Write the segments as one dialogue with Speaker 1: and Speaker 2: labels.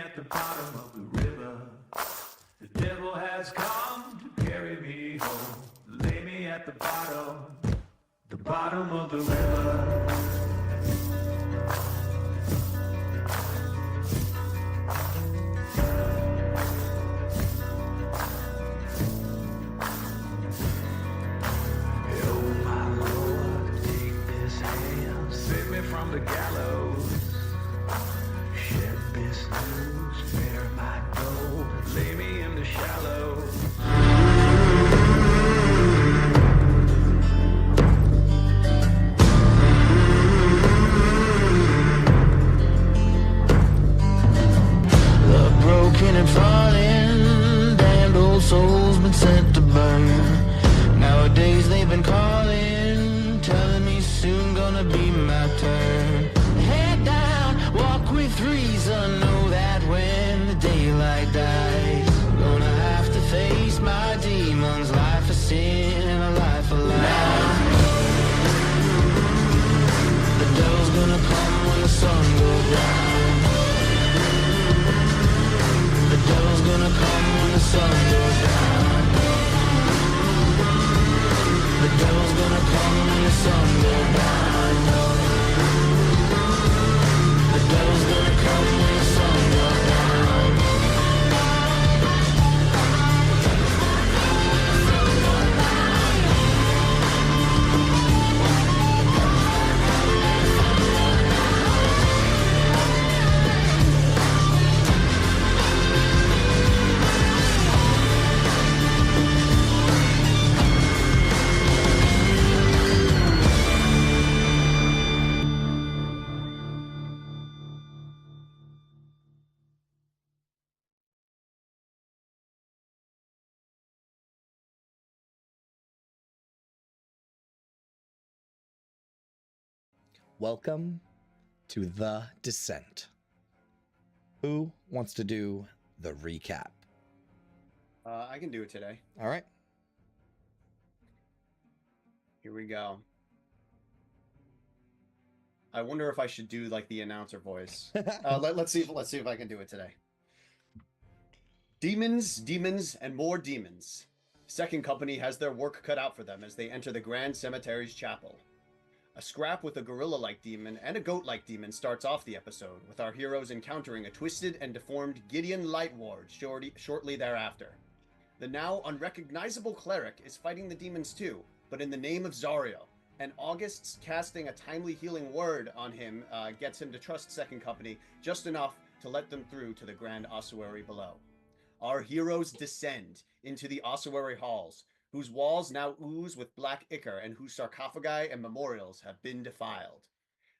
Speaker 1: at the bottom of the river. The devil has come to carry me home. Lay me at the bottom of the river. From the gallows, shed this news, bear my gold, lay me in the shallows.
Speaker 2: The broken and fallen, damned old souls been sent to burn. Nowadays they've been calling, telling me soon gonna be my turn. Head down, walk with reason, know that when the daylight dies, gonna have to face my demons. Life of sin and a life of lies. The devil's gonna come when the sun goes down. The devil's gonna come when the sun goes down. The devil's gonna come when the sun goes down. The devil's gonna come when the sun goes down.
Speaker 3: Welcome to The Descent. Who wants to do the recap?
Speaker 4: I can do it today.
Speaker 3: All right.
Speaker 4: Here we go. I wonder if I should do like the announcer voice. Let's see if I can do it today. Demons, demons, and more demons. Second Company has their work cut out for them as they enter the Grand Cemetery's chapel. A scrap with a gorilla-like demon and a goat-like demon starts off the episode, with our heroes encountering a twisted and deformed Gideon Lightward shortly thereafter. The now unrecognizable cleric is fighting the demons too, but in the name of Zario, and August's casting a timely healing word on him gets him to trust Second Company just enough to let them through to the Grand Ossuary below. Our heroes descend into the ossuary halls, whose walls now ooze with black ichor and whose sarcophagi and memorials have been defiled.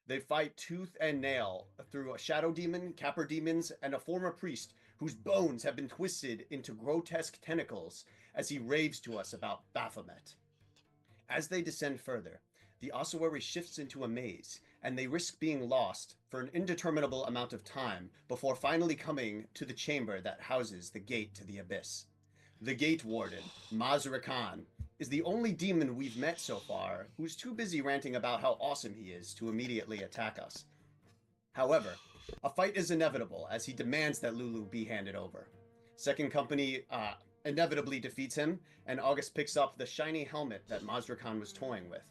Speaker 4: They fight tooth and nail through a shadow demon, capper demons, and a former priest whose bones have been twisted into grotesque tentacles as he raves to us about Baphomet. As they descend further, the ossuary shifts into a maze, and they risk being lost for an indeterminable amount of time before finally coming to the chamber that houses the gate to the abyss. The Gate Warden, Mazra Khan, is the only demon we've met so far who's too busy ranting about how awesome he is to immediately attack us. However, a fight is inevitable as he demands that Lulu be handed over. Second Company inevitably defeats him, and August picks up the shiny helmet that Mazra Khan was toying with.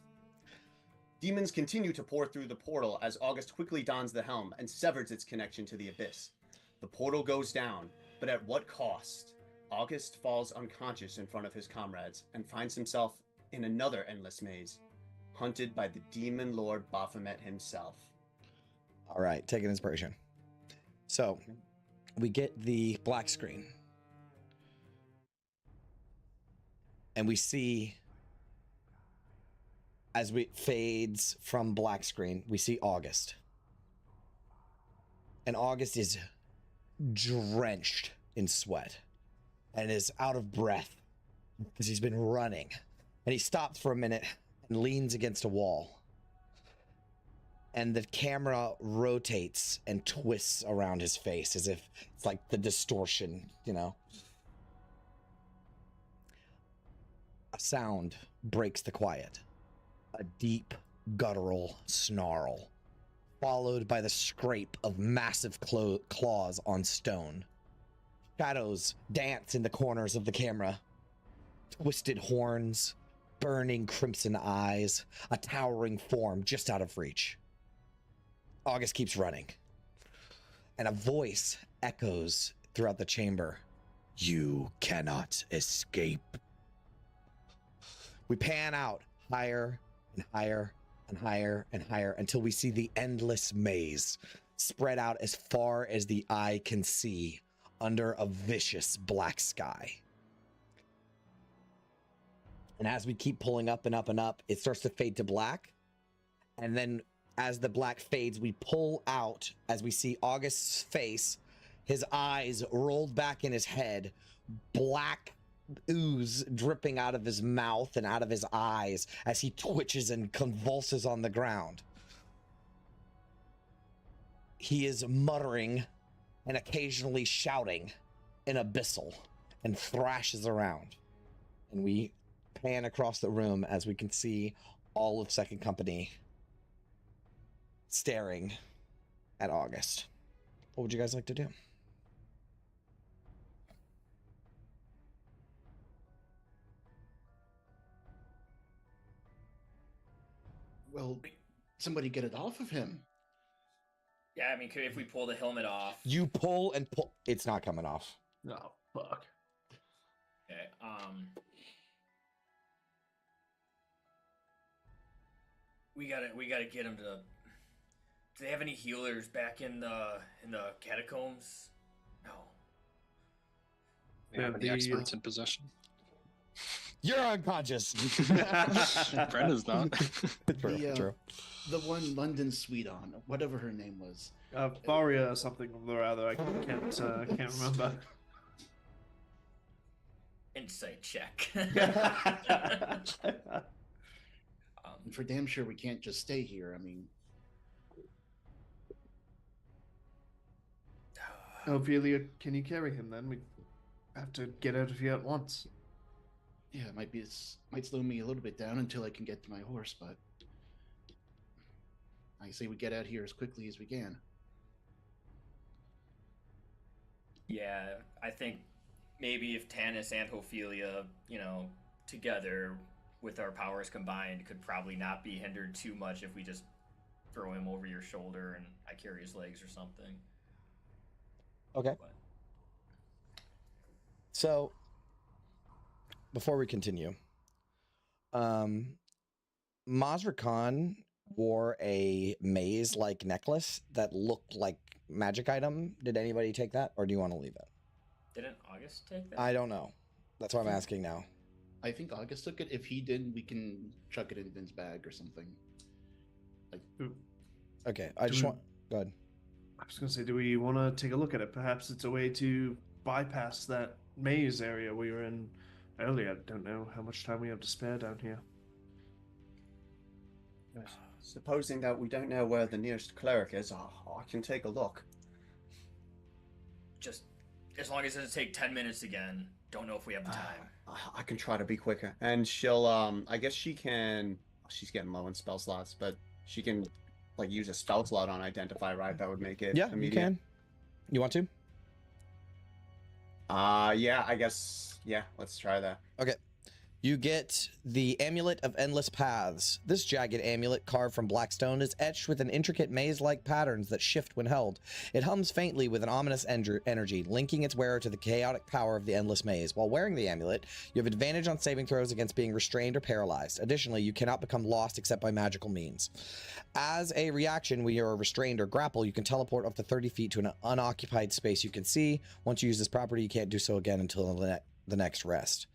Speaker 4: Demons continue to pour through the portal as August quickly dons the helm and severs its connection to the abyss. The portal goes down, but at what cost? August falls unconscious in front of his comrades and finds himself in another endless maze, hunted by the demon lord Baphomet himself.
Speaker 3: All right, taking inspiration. So we get the black screen. And we see, as it fades from black screen, we see August. And August is drenched in sweat and is out of breath because he's been running. And he stops for a minute and leans against a wall. And the camera rotates and twists around his face as if it's like the distortion, you know. A sound breaks the quiet. A deep, guttural snarl followed by the scrape of massive claws on stone. Shadows dance in the corners of the camera. Twisted horns, burning crimson eyes, a towering form just out of reach. August keeps running, and a voice echoes throughout the chamber. You cannot escape. We pan out higher and higher and higher and higher until we see the endless maze spread out as far as the eye can see under a vicious black sky. And as we keep pulling up and up and up, it starts to fade to black. And then as the black fades, we pull out as we see August's face, his eyes rolled back in his head, black ooze dripping out of his mouth and out of his eyes as he twitches and convulses on the ground. He is muttering and occasionally shouting in abyssal and thrashes around. And we pan across the room as we can see all of Second Company staring at August. What would you guys like to do?
Speaker 5: Well, somebody get it off of him.
Speaker 6: Yeah, I mean, if we pull the helmet off.
Speaker 3: You pull and pull. It's not coming off.
Speaker 7: Oh, fuck.
Speaker 6: Okay, we gotta get him to. Do they have any healers back in the catacombs? No.
Speaker 8: We have any experts in possession?
Speaker 3: You're unconscious.
Speaker 8: Brenda's not.
Speaker 3: True.
Speaker 5: The one London sweet on, whatever her name was.
Speaker 7: Varia or something or other. I can't remember.
Speaker 6: Insight check.
Speaker 5: And for damn sure, we can't just stay here. I mean,
Speaker 7: Ophelia, can you carry him then? We have to get out of here at once.
Speaker 5: yeah, it might slow me a little bit down until I can get to my horse, but I say we get out here as quickly as we can.
Speaker 6: Yeah, I think maybe if Tanis and Ophelia, together with our powers combined, could probably not be hindered too much if we just throw him over your shoulder and I carry his legs or something.
Speaker 3: Okay.
Speaker 6: But
Speaker 3: So, before we continue, Mazra Khan wore a maze-like necklace that looked like magic item. Did anybody take that, or do you want to leave it?
Speaker 6: didn't August take that?
Speaker 3: I don't know. That's why I'm asking now.
Speaker 5: I think August took it. If he didn't, we can chuck it in Vin's bag or something.
Speaker 3: Okay, I just want... Go ahead.
Speaker 7: I was going to say, do we want to take a look at it? Perhaps it's a way to bypass that maze area we were in earlier. I don't know how much time we have to spare down here.
Speaker 4: Supposing that we don't know where the nearest cleric is, I can take a look.
Speaker 6: Just as long as it doesn't take 10 minutes again. Don't know if we have the time.
Speaker 4: I can try to be quicker. And she'll, I guess she can, she's getting low in spell slots, but she can, use a spell slot on Identify, right? That would make it immediate.
Speaker 3: You can. You want to?
Speaker 4: Yeah, I guess, let's try that.
Speaker 3: Okay. You get the Amulet of Endless Paths. This jagged amulet carved from black stone is etched with an intricate maze-like patterns that shift when held. It hums faintly with an ominous energy, linking its wearer to the chaotic power of the endless maze. While wearing the amulet, you have advantage on saving throws against being restrained or paralyzed. Additionally, you cannot become lost except by magical means. As a reaction, when you are restrained or grapple, you can teleport up to 30 feet to an unoccupied space you can see. Once you use this property, you can't do so again until the next rest.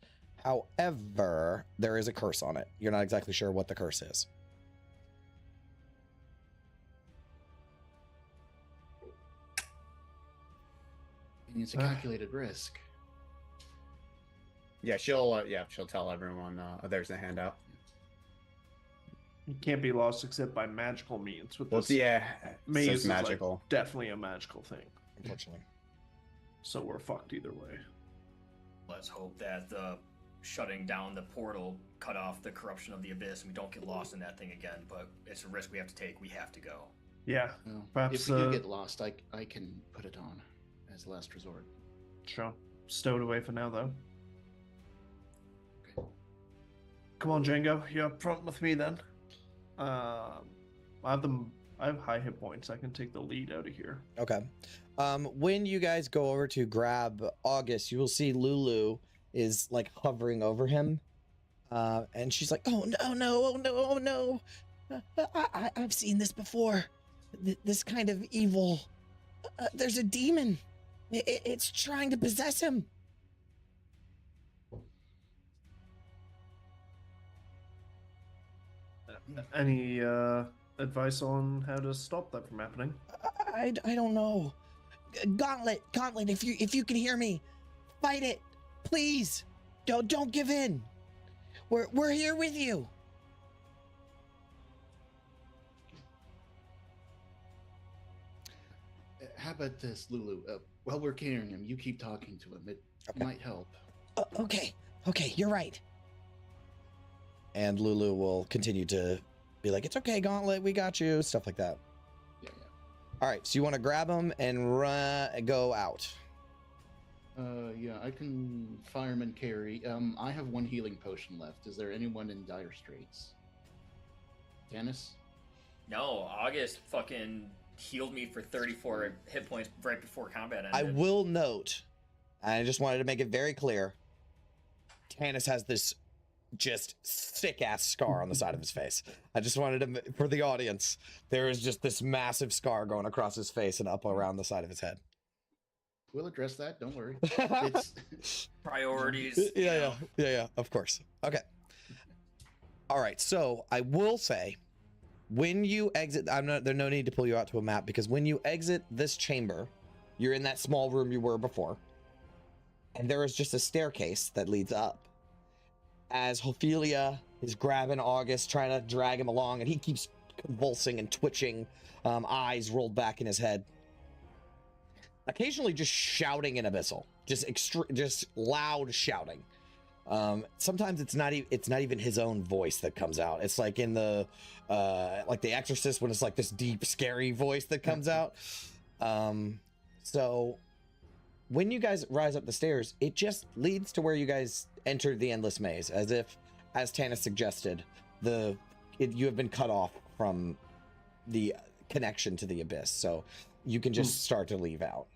Speaker 3: However, there is a curse on it. You're not exactly sure what the curse is.
Speaker 5: And it's a calculated risk.
Speaker 4: Yeah, she'll tell everyone, there's a handout.
Speaker 7: You can't be lost except by magical means. With
Speaker 4: Well,
Speaker 7: this
Speaker 4: it's
Speaker 7: maze is
Speaker 4: magical.
Speaker 7: definitely a magical thing.
Speaker 3: Unfortunately.
Speaker 7: So we're fucked either way.
Speaker 6: Let's hope that the shutting down the portal cut off the corruption of the abyss and we don't get lost in that thing again, but it's a risk we have to take. We have to go.
Speaker 7: Yeah,
Speaker 5: Well,
Speaker 7: perhaps
Speaker 5: if we do get lost, I can put it on as a last resort.
Speaker 7: sure. Stow it away for now, though.
Speaker 5: Okay.
Speaker 7: Come on, Django. You're up front with me then. I have high hit points. I can take the lead out of here.
Speaker 3: Okay. When you guys go over to grab August, you will see Lulu is like hovering over him. And she's like, "Oh no, no, oh no, oh no. I've seen this before. This kind of evil. There's a demon. It's trying to possess him."
Speaker 7: Any advice on how to stop that from happening?
Speaker 3: I don't know. Gauntlet, if you can hear me, fight it, please. Don't give in. We're here with you.
Speaker 5: How about this, Lulu? While we're carrying him, you keep talking to him. It
Speaker 3: Okay.
Speaker 5: might help.
Speaker 3: Okay, you're right. And Lulu will continue to be like, "It's okay, Gauntlet, we got you," stuff like that.
Speaker 5: Yeah.
Speaker 3: All right, so you want to grab him and go out.
Speaker 5: Yeah, I can fireman carry. I have one healing potion left. Is there anyone in dire straits? Tannis?
Speaker 6: No, August fucking healed me for 34 hit points right before combat ended.
Speaker 3: I will note, I just wanted to make it very clear, Tannis has this just sick ass scar on the side of his face. I just wanted to, for the audience, there is just this massive scar going across his face and up around the side of his head.
Speaker 5: We'll address that. Don't worry. It's
Speaker 6: Priorities.
Speaker 3: Yeah, of course. Okay. All right, so I will say, when you exit, there's no need to pull you out to a map, because when you exit this chamber, you're in that small room you were before, and there is just a staircase that leads up. As Ophelia is grabbing August, trying to drag him along, and he keeps convulsing and twitching, eyes rolled back in his head. Occasionally just shouting in Abyssal, just loud shouting. Sometimes it's not even his own voice that comes out. It's like in the like The Exorcist, when it's like this deep, scary voice that comes out. So when you guys rise up the stairs, it just leads to where you guys entered the endless maze, as Tannis suggested, you have been cut off from the connection to the abyss, so you can just start to leave out.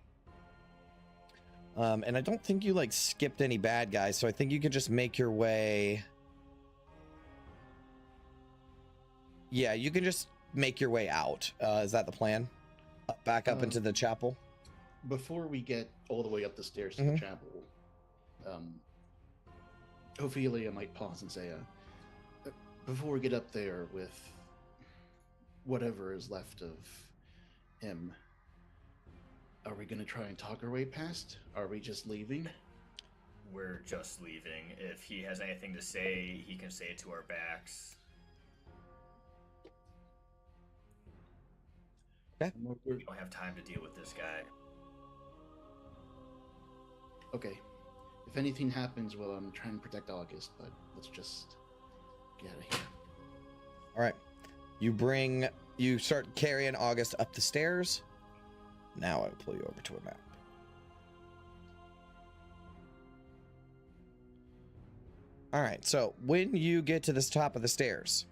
Speaker 3: And I don't think you like skipped any bad guys, so I think you could just make your way. Yeah, you can just make your way out. Is that the plan? Back up into the chapel?
Speaker 5: before we get all the way up the stairs to the chapel, Ophelia might pause and say, before we get up there with whatever is left of him, are we going to try and talk our way past? Are we just leaving?
Speaker 6: We're just leaving. If he has anything to say, he can say it to our backs.
Speaker 3: Okay.
Speaker 6: We don't have time to deal with this guy.
Speaker 5: Okay. If anything happens, well, I'm trying to protect August, but let's just get out of here.
Speaker 3: All right. You start carrying August up the stairs. Now I will pull you over to a map. All right. So when you get to the top of the stairs,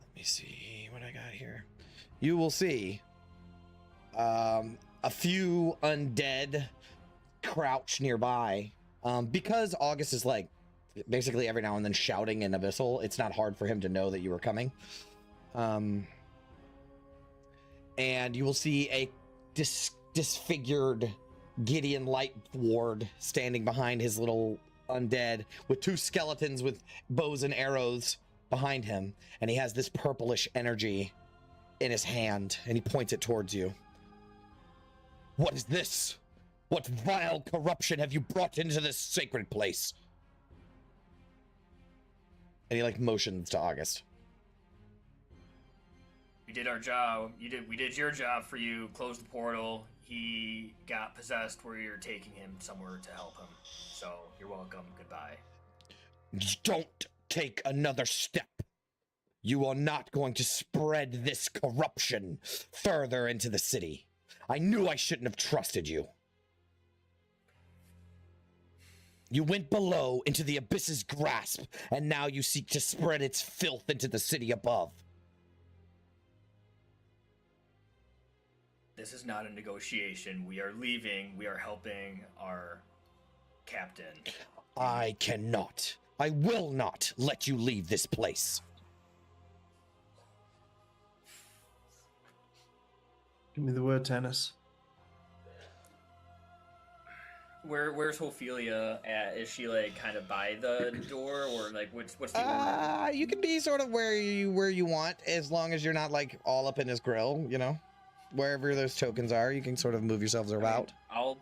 Speaker 3: let me see what I got here. You will see a few undead crouch nearby. Because August is like basically every now and then shouting in Abyssal, it's not hard for him to know that you were coming. And you will see a disfigured Gideon Lightward standing behind his little undead with two skeletons with bows and arrows behind him. And he has this purplish energy in his hand, and he points it towards you. What is this? What vile corruption have you brought into this sacred place? And he like motions to August.
Speaker 6: We did our job. We did your job for you. Closed the portal. He got possessed. We're taking him somewhere to help him. So you're welcome. Goodbye.
Speaker 3: Don't take another step. You are not going to spread this corruption further into the city. I knew I shouldn't have trusted you. You went below into the abyss's grasp, and now you seek to spread its filth into the city above.
Speaker 6: This is not a negotiation. We are leaving. We are helping our captain.
Speaker 3: I cannot. I will not let you leave this place.
Speaker 7: Give me the word, Tannis.
Speaker 6: Where's Ophelia at? Is she like kind of by the door, or like what's the order?
Speaker 3: You can be sort of where you want, as long as you're not like all up in his grill, you know? Wherever those tokens are, you can sort of move yourselves about.
Speaker 6: I'll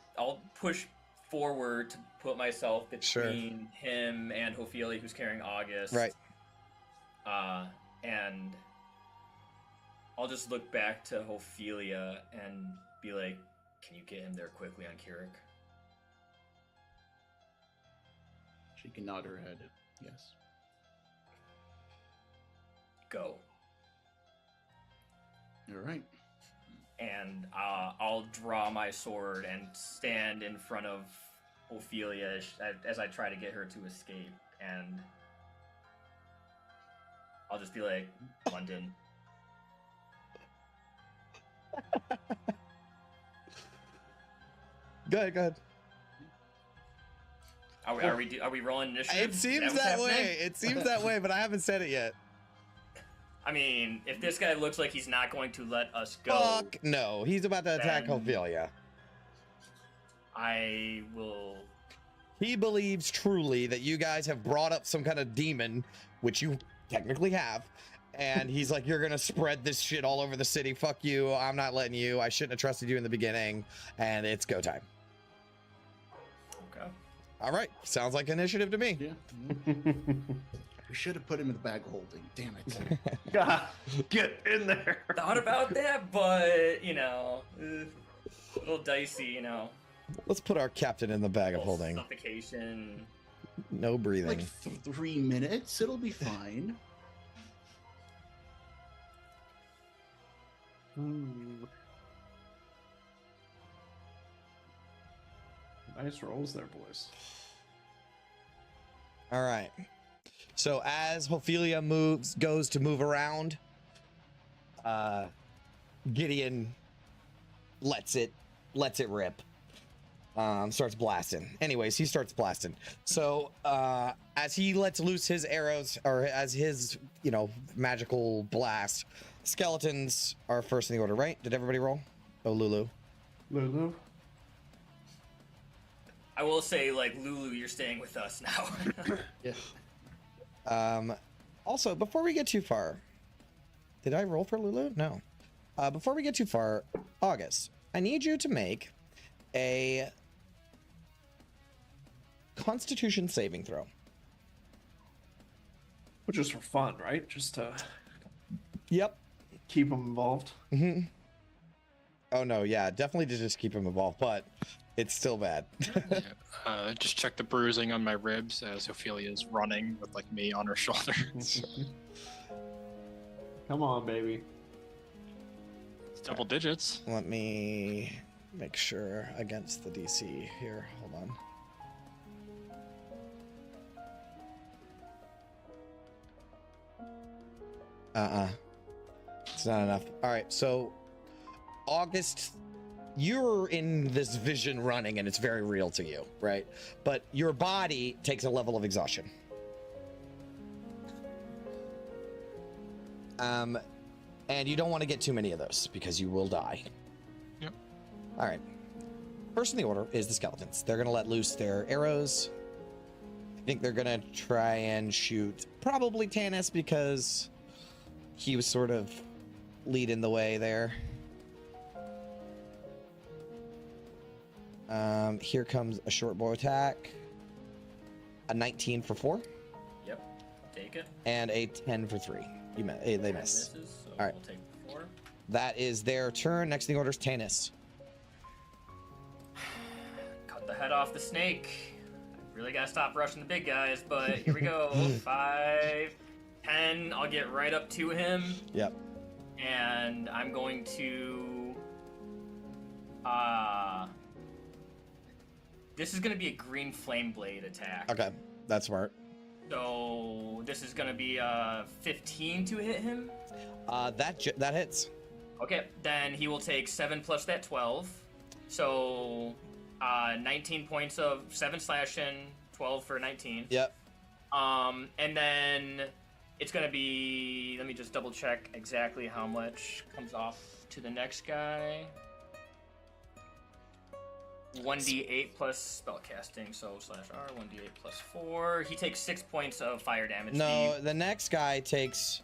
Speaker 6: push forward to put myself between him and Ophelia, who's carrying August.
Speaker 3: Right.
Speaker 6: And I'll just look back to Ophelia and be like, "Can you get him there quickly on Kirik?"
Speaker 5: She can nod her head. Yes.
Speaker 6: Go.
Speaker 5: All right.
Speaker 6: And I'll draw my sword and stand in front of Ophelia as I try to get her to escape. And I'll just be like, "London."
Speaker 3: Go ahead.
Speaker 6: Are we rolling initiative?
Speaker 3: It
Speaker 6: Is
Speaker 3: seems
Speaker 6: what's
Speaker 3: that
Speaker 6: happening?
Speaker 3: way. It seems that way, but I haven't said it yet.
Speaker 6: I mean, if this guy looks like he's not going to let us go,
Speaker 3: Fuck no. He's about to attack
Speaker 6: Then-
Speaker 3: Ophelia.
Speaker 6: I will.
Speaker 3: He believes truly that you guys have brought up some kind of demon, which you technically have, and he's like, "You're gonna spread this shit all over the city. Fuck you. I'm not letting you. I shouldn't have trusted you in the beginning." And it's go time.
Speaker 6: Okay.
Speaker 3: All right. Sounds like initiative to me.
Speaker 5: Yeah. We should have put him in the bag holding. Damn it.
Speaker 7: God, get in there.
Speaker 6: Thought about that, but you know, a little dicey. You know,
Speaker 3: Let's put our captain in the bag of holding.
Speaker 6: suffocation.
Speaker 3: No breathing.
Speaker 5: Like 3 minutes. It'll be fine.
Speaker 7: Nice rolls there, boys.
Speaker 3: All right. So as Ophelia goes to move around, Gideon lets it rip. Starts blasting. Anyways, he starts blasting. So as he lets loose his arrows, or as his magical blast, skeletons are first in the order, right? Did everybody roll? Oh, Lulu.
Speaker 7: Lulu?
Speaker 6: I will say, like, Lulu, you're staying with us now.
Speaker 5: Yeah.
Speaker 3: Also, before we get too far, did I roll for Lulu? No. Before we get too far, August, I need you to make a Constitution saving throw.
Speaker 7: Which is for fun, right? Just to
Speaker 3: Yep.
Speaker 7: keep them involved.
Speaker 3: Mm-hmm. Oh no, yeah, definitely to just keep him involved, but it's still bad.
Speaker 8: Just check the bruising on my ribs as Ophelia's running with like me on her shoulders.
Speaker 7: Come on, baby.
Speaker 8: It's double digits.
Speaker 3: Let me make sure against the DC here. Hold on. It's not enough. All right, so August, you're in this vision running and it's very real to you, right? But your body takes a level of exhaustion. And you don't want to get too many of those because you will die.
Speaker 8: Yep.
Speaker 3: All right. First in the order is the skeletons. They're going to let loose their arrows. I think they're going to try and shoot probably Tanis because he was sort of leading the way there. Here comes a short bow attack. A 19 for 4.
Speaker 6: Yep. Take it.
Speaker 3: And a 10 for 3. They miss.
Speaker 6: Misses, so
Speaker 3: All right.
Speaker 6: We'll take 4.
Speaker 3: That is their turn. Next in the order is Tanis.
Speaker 6: Cut the head off the snake. Really gotta stop rushing the big guys, but here we go. 5, 10, I'll get right up to him.
Speaker 3: Yep.
Speaker 6: And I'm going to... This is going to be a green flame blade attack.
Speaker 3: Okay, that's smart.
Speaker 6: So this is going to be 15 to hit him.
Speaker 3: That hits.
Speaker 6: Okay, then he will take 7 plus that 12. So 19 points of 7 slashing, 12 for 19.
Speaker 3: Yep.
Speaker 6: And then it's going to be, let me just double check exactly how much comes off to the next guy. 1d8 plus spellcasting, so /R, 1d8 plus 4. He takes 6 points of fire damage.
Speaker 3: No, the next guy takes...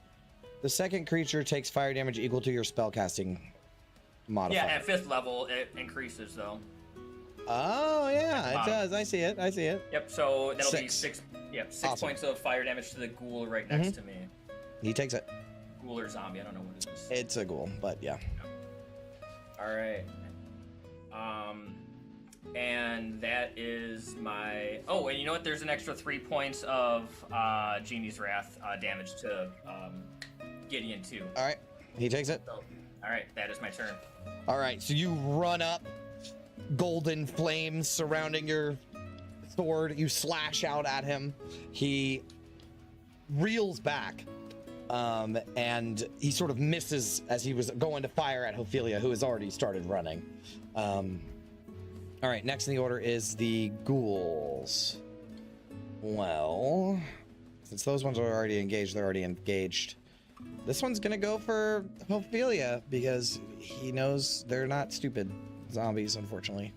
Speaker 3: The second creature takes fire damage equal to your spellcasting modifier.
Speaker 6: Yeah, at 5th level, it increases, though.
Speaker 3: Oh, yeah, it does. I see it.
Speaker 6: Yep, so that'll be
Speaker 3: 6.
Speaker 6: 6
Speaker 3: Awesome.
Speaker 6: points of fire damage to the ghoul right next to me.
Speaker 3: He takes it.
Speaker 6: Ghoul or zombie, I don't know what it is.
Speaker 3: It's a ghoul, but yeah.
Speaker 6: Alright. And that is my... Oh, and you know what? There's an extra 3 points of Genie's Wrath damage to Gideon, too.
Speaker 3: All right, he takes it.
Speaker 6: So, alright, that is my turn.
Speaker 3: All right, so you run up, golden flames surrounding your sword. You slash out at him. He reels back, and he sort of misses as he was going to fire at Ophelia, who has already started running. All right, next in the order is the ghouls. Well, since those ones are already engaged, they're already engaged. This one's gonna go for Ophelia because he knows they're not stupid zombies, unfortunately.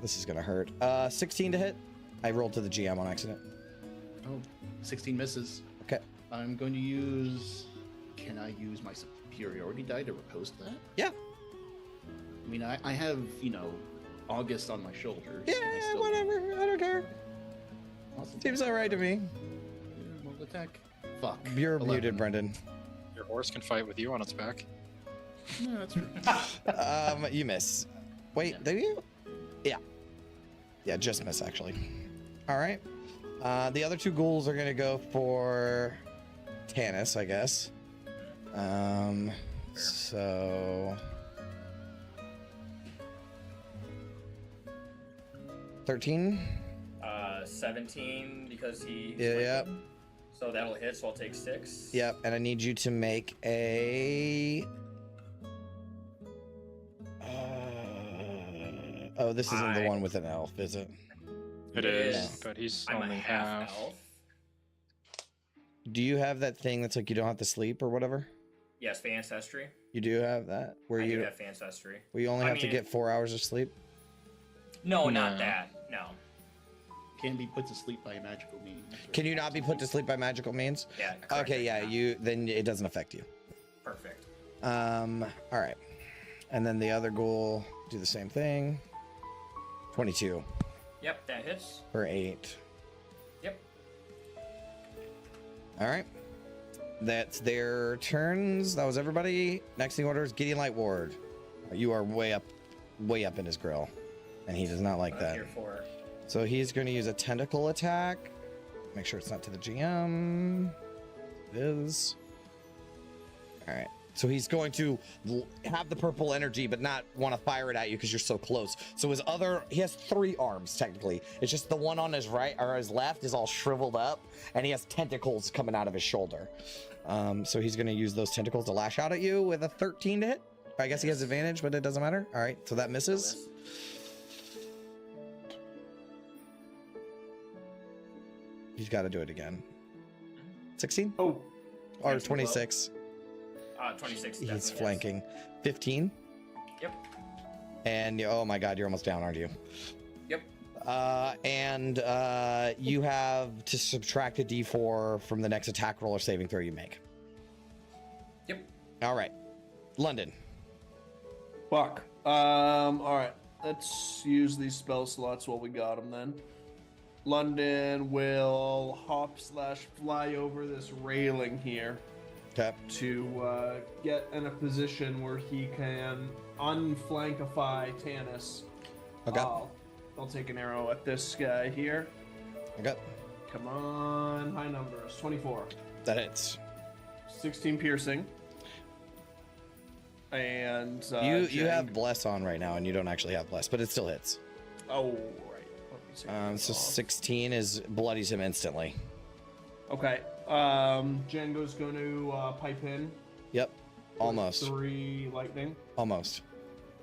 Speaker 3: This is gonna hurt. 16 to hit. I rolled to the GM on accident.
Speaker 5: Oh, 16 misses.
Speaker 3: Okay.
Speaker 5: I'm going to use... Can I use my superiority die to riposte that?
Speaker 3: Yeah.
Speaker 5: I mean, I have, August on my shoulders.
Speaker 3: Yeah,
Speaker 5: and I still-
Speaker 3: whatever. I don't care.
Speaker 5: Awesome.
Speaker 3: Seems all right to me.
Speaker 5: Roll attack. Fuck.
Speaker 3: You're
Speaker 5: 11.
Speaker 3: muted, Brendan.
Speaker 8: Your horse can fight with you on its back.
Speaker 5: No, that's true.
Speaker 3: You miss. Wait, do you? Yeah. Yeah, just miss, actually. All right. The other two ghouls are going to go for Tanis, I guess. So... 13?
Speaker 6: 17 because he...
Speaker 3: Yep.
Speaker 6: So that'll hit, so I'll take 6.
Speaker 3: Yep, and I need you to make a... Oh, this isn't the one with an elf, is it?
Speaker 8: It is, but he's
Speaker 6: I'm
Speaker 8: only
Speaker 6: a
Speaker 8: half.
Speaker 6: half elf.
Speaker 3: Do you have that thing that's like you don't have to sleep or whatever?
Speaker 6: Yes, the ancestry.
Speaker 3: You do have that? Where
Speaker 6: I
Speaker 3: you
Speaker 6: do have ancestry.
Speaker 3: where you only
Speaker 6: I
Speaker 3: have to
Speaker 6: mean-
Speaker 3: get 4 hours of sleep?
Speaker 6: No, not
Speaker 8: No.
Speaker 6: that. No.
Speaker 5: Can be put to sleep by magical means.
Speaker 3: Can you not be put to sleep by magical means?
Speaker 6: Yeah. correct,
Speaker 3: Okay, yeah,
Speaker 6: yeah.
Speaker 3: then it doesn't affect you.
Speaker 6: Perfect.
Speaker 3: All right. And then the other ghoul, do the same thing. 22
Speaker 6: Yep, that hits.
Speaker 3: for 8.
Speaker 6: Yep.
Speaker 3: All right. That's their turns. That was everybody. Next in the order is Gideon Light Ward. You are way up in his grill, and he does not like
Speaker 6: I'm
Speaker 3: that.
Speaker 6: here for it.
Speaker 3: So he's going to use a tentacle attack. Make sure it's not to the GM. It is. All right. So he's going to have the purple energy, but not want to fire it at you because you're so close. So he has 3 arms technically. It's just the one on his right or his left is all shriveled up, and he has tentacles coming out of his shoulder. So he's going to use those tentacles to lash out at you with a 13 to hit. I guess he has advantage, but it doesn't matter. All right. So that misses. He's got to do it again. 16?
Speaker 7: Oh,
Speaker 3: Or 26.
Speaker 6: 26.
Speaker 3: He's
Speaker 6: definitely
Speaker 3: flanking. 15?
Speaker 6: Yep.
Speaker 3: And oh my god, you're almost down, aren't you?
Speaker 6: Yep.
Speaker 3: And you have to subtract a d4 from the next attack roll or saving throw you make.
Speaker 6: Yep.
Speaker 3: All right. London.
Speaker 7: fuck. All right. Let's use these spell slots while we got them then. London will hop/fly over this railing here
Speaker 3: Okay.
Speaker 7: to get in a position where he can unflankify Tanis.
Speaker 3: Okay.
Speaker 7: I'll take an arrow at this guy here.
Speaker 3: Okay.
Speaker 7: Come on, high numbers. 24.
Speaker 3: That hits.
Speaker 7: 16 piercing. And
Speaker 3: You have bless on right now, and you don't actually have bless, but it still hits.
Speaker 7: Oh, right. Let me take that
Speaker 3: So
Speaker 7: off.
Speaker 3: 16 is bloodies him instantly.
Speaker 7: Okay. Django's going to pipe in.
Speaker 3: Yep.
Speaker 7: with
Speaker 3: Almost.
Speaker 7: 3 lightning.
Speaker 3: Almost.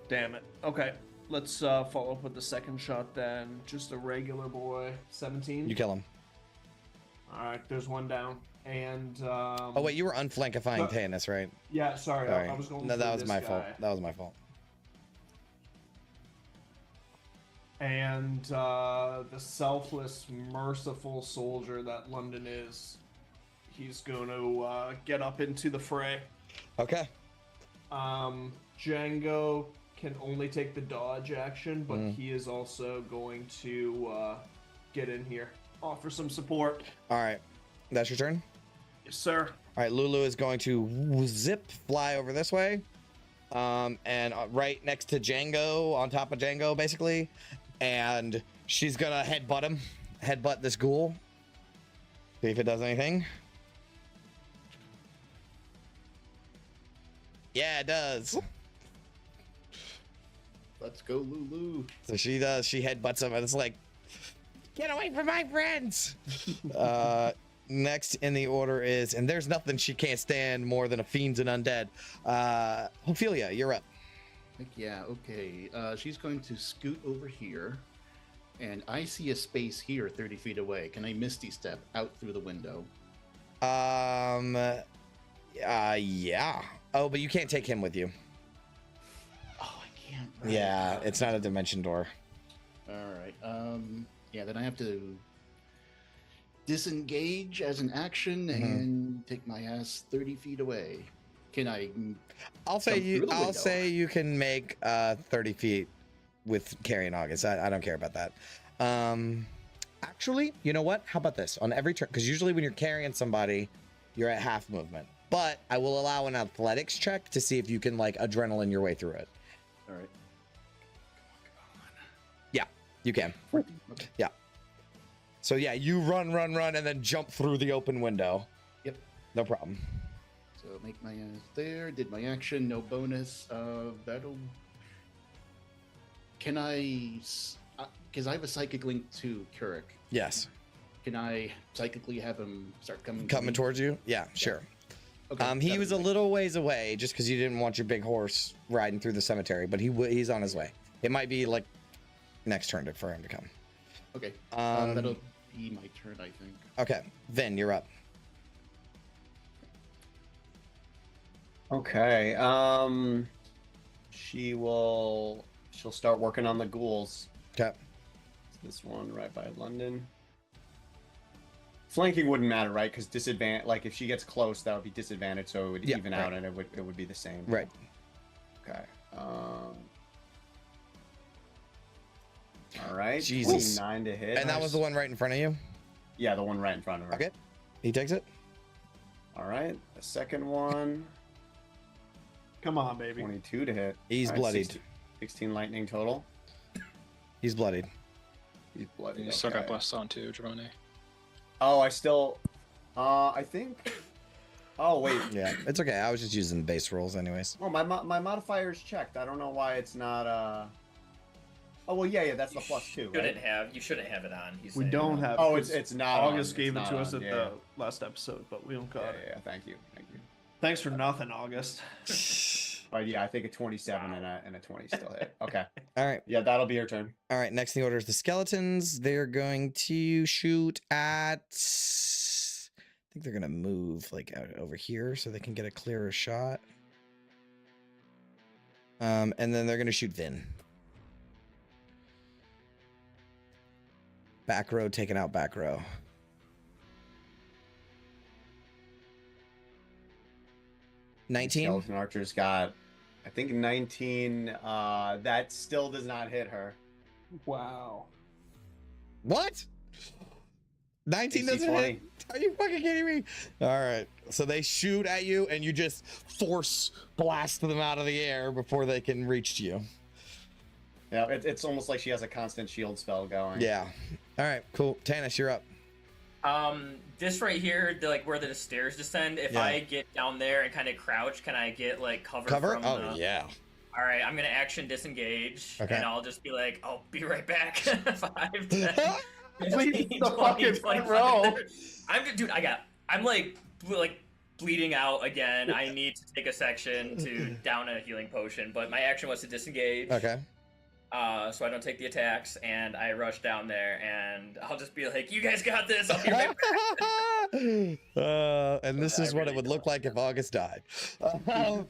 Speaker 7: Damn it. Okay. Let's follow up with the second shot then. Just a regular boy. 17.
Speaker 3: You kill him.
Speaker 7: All right. There's one down. And
Speaker 3: Oh wait, you were unflankifying Tannis, right?
Speaker 7: yeah, sorry.
Speaker 3: Sorry.
Speaker 7: I was going.
Speaker 3: No, that
Speaker 7: through
Speaker 3: was
Speaker 7: this
Speaker 3: my
Speaker 7: guy.
Speaker 3: fault. That was my fault.
Speaker 7: And the selfless, merciful soldier that London is, he's going to get up into the fray.
Speaker 3: Okay.
Speaker 7: Django can only take the dodge action, but
Speaker 3: Mm.
Speaker 7: he is also going to get in here, offer some support.
Speaker 3: All right. That's your turn?
Speaker 7: Yes, sir.
Speaker 3: All right, Lulu is going to fly over this way. And right next to Django, on top of Django, basically. And she's going to headbutt this ghoul. See if it does anything. Yeah, it does.
Speaker 5: Let's go, Lulu.
Speaker 3: So she does. She headbutts him, and it's like, get away from my friends. Next in the order is, and there's nothing she can't stand more than a fiends and undead. Ophelia, you're up.
Speaker 5: Heck yeah, okay. She's going to scoot over here, and I see a space here 30 feet away. Can I Misty Step out through the window?
Speaker 3: Yeah. Oh, but you can't take him with you.
Speaker 5: Oh, I can't. Right.
Speaker 3: Yeah, it's not a dimension door.
Speaker 5: All right. Yeah, then I have to disengage as an action and take my ass 30 feet away. Can I?
Speaker 3: I'll say
Speaker 5: jump
Speaker 3: you.
Speaker 5: through the
Speaker 3: I'll
Speaker 5: window?
Speaker 3: say you can make 30 feet with carrying August. I don't care about that. Actually, you know what? How about this? On every turn, because usually when you're carrying somebody, you're at half movement. But I will allow an athletics check to see if you can like adrenaline your way through it.
Speaker 5: All right.
Speaker 3: Yeah, you can.
Speaker 5: Okay.
Speaker 3: Yeah. So yeah, you run, and then jump through the open window.
Speaker 5: Yep.
Speaker 3: No problem.
Speaker 5: So make my ass there. Did my action. No bonus. That'll. Can I? Because I have a psychic link to Keurig.
Speaker 3: Yes.
Speaker 5: Can I psychically have him start coming?
Speaker 3: Coming towards you? Yeah, sure.
Speaker 5: Okay.
Speaker 3: He
Speaker 5: that'll
Speaker 3: was a
Speaker 5: be-
Speaker 3: little ways away just because you didn't want your big horse riding through the cemetery, but he's on his way. It might be like next turn for him to come.
Speaker 5: Okay.
Speaker 3: Um,
Speaker 5: That'll be my turn, I think.
Speaker 3: Okay, Vin, you're up.
Speaker 4: Okay. She'll start working on the ghouls.
Speaker 3: Okay.
Speaker 4: This one right by London. Flanking wouldn't matter, right? Because disadvantage, like if she gets close, that would be disadvantage, so it would
Speaker 3: Yeah,
Speaker 4: even
Speaker 3: right.
Speaker 4: out, and it would be the same.
Speaker 3: Right.
Speaker 4: Okay. All right.
Speaker 3: Jesus.
Speaker 4: 29 to hit.
Speaker 3: And that was the one right in front of you?
Speaker 4: Yeah, the one right in front of her.
Speaker 3: Okay. He takes it.
Speaker 4: All right. The second one.
Speaker 7: Come on, baby.
Speaker 4: 22 to hit.
Speaker 3: He's
Speaker 4: All right,
Speaker 3: bloodied.
Speaker 4: 16 lightning total.
Speaker 3: He's bloodied.
Speaker 4: He's bloodied.
Speaker 8: You still got
Speaker 4: okay.
Speaker 8: blessed on too, Giovanni.
Speaker 4: Oh, I still. I think. Oh wait.
Speaker 3: Yeah, it's okay. I was just using the base rolls anyways.
Speaker 4: Oh, my modifier is checked. I don't know why it's not. Oh well, yeah, that's the plus 2. Right?
Speaker 6: You shouldn't have it on. He's
Speaker 7: We
Speaker 6: saying.
Speaker 7: don't have.
Speaker 4: Oh,
Speaker 7: 'cause
Speaker 4: it's not.
Speaker 7: August
Speaker 4: on.
Speaker 7: gave
Speaker 4: It's
Speaker 7: it
Speaker 4: not
Speaker 7: to us
Speaker 4: on.
Speaker 7: at the last episode, but we don't got
Speaker 4: Yeah,
Speaker 7: it.
Speaker 4: yeah. Thank you.
Speaker 7: Thanks for nothing, August.
Speaker 4: But yeah, I think a 27 and a 20 still hit. Okay.
Speaker 3: All right.
Speaker 4: Yeah, that'll be your turn.
Speaker 3: All right. Next in the order is the skeletons. They're going to shoot at. I think they're going to move like out over here so they can get a clearer shot. And then they're going to shoot Vin. Back row taken out back row. 19.
Speaker 4: Skeleton Archer's got, I think 19. That still does not hit her.
Speaker 7: Wow.
Speaker 3: What? 19
Speaker 4: AC
Speaker 3: doesn't
Speaker 4: 20.
Speaker 3: hit? Are you fucking kidding me? All right. So they shoot at you and you just force blast them out of the air before they can reach you.
Speaker 4: Yeah, it's almost like she has a constant shield spell going.
Speaker 3: Yeah. All right, cool. Tannis, you're up.
Speaker 6: This right here, like where the stairs descend. If
Speaker 3: Yeah.
Speaker 6: I get down there and kind of crouch, can I get like cover?
Speaker 3: Cover?
Speaker 6: From
Speaker 3: Oh, yeah.
Speaker 6: All right, I'm gonna action disengage,
Speaker 3: Okay.
Speaker 6: and I'll just be like, I'll be right back. 5, 10,
Speaker 5: Please,
Speaker 6: 15,
Speaker 5: the
Speaker 6: 20,
Speaker 5: fucking
Speaker 6: 25.
Speaker 5: row.
Speaker 6: Dude, I'm like bleeding out again. I need to take a section to down a healing potion, but my action was to disengage.
Speaker 3: Okay.
Speaker 6: So I don't take the attacks, and I rush down there, and I'll just be like, "You guys got this. I'll be right back."
Speaker 3: And this is what it would look like if August died. All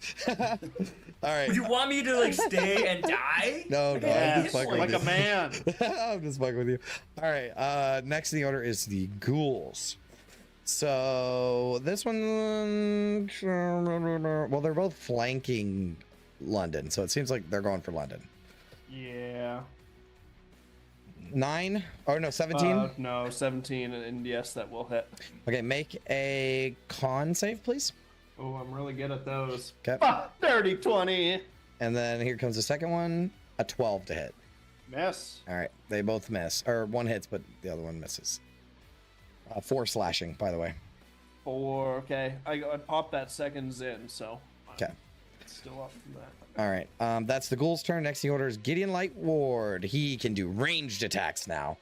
Speaker 3: right.
Speaker 6: You want me to like stay and die?
Speaker 3: No, I'm
Speaker 5: Yeah,
Speaker 3: just fucking
Speaker 5: like
Speaker 3: with
Speaker 5: a man.
Speaker 3: you. I'm just fucking with you. All right. Next in the order is the ghouls. So this one, well, they're both flanking London, so it seems like they're going for London.
Speaker 5: Yeah.
Speaker 3: 9? Oh no, 17.
Speaker 5: No, 17, and yes, that will hit.
Speaker 3: Okay, make a con save, please.
Speaker 5: Oh, I'm really good at those.
Speaker 3: Okay.
Speaker 5: Dirty 20.
Speaker 3: And then here comes the second one, a 12 to hit.
Speaker 5: Miss.
Speaker 3: All right, they both miss, or one hits, but the other one misses. 4 slashing, by the way.
Speaker 5: 4. Okay, I popped that seconds in, so.
Speaker 3: Okay.
Speaker 5: Still up from that.
Speaker 3: All right, that's the ghoul's turn. Next in the order is Gideon Lightward. He can do ranged attacks now,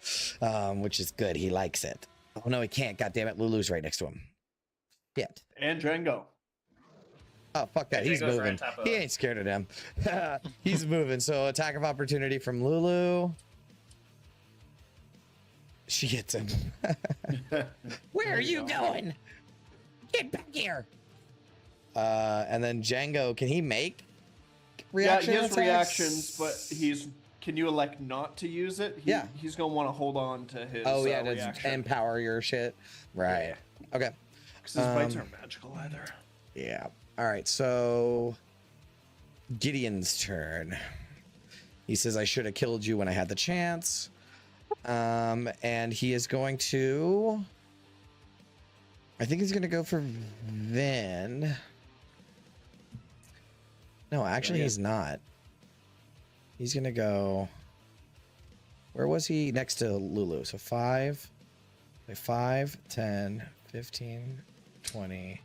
Speaker 3: which is good. He likes it. Oh no, he can't. God damn it, Lulu's right next to him. Yet.
Speaker 5: And Django.
Speaker 3: Oh fuck that.
Speaker 6: Yeah,
Speaker 3: He's
Speaker 6: Django's right
Speaker 3: moving.
Speaker 6: on top of
Speaker 3: He
Speaker 6: him.
Speaker 3: ain't scared of them. He's moving. So attack of opportunity from Lulu. She hits him. Where are you going? Get back here. And then Django, can he make reaction
Speaker 5: Yeah, he has
Speaker 3: attacks?
Speaker 5: reactions, but can you elect not to use it?
Speaker 3: Yeah.
Speaker 5: He's gonna want to hold on to his.
Speaker 3: Oh yeah, to
Speaker 5: reaction.
Speaker 3: empower your shit. Right. Okay.
Speaker 5: Because his bites aren't magical either.
Speaker 3: Yeah. All right. So Gideon's turn. He says, "I should have killed you when I had the chance." And he is going to. I think he's going to go for Vin. No, actually, he's not. He's going to go. Where was he? Next to Lulu. So 5, 10, 15, 20,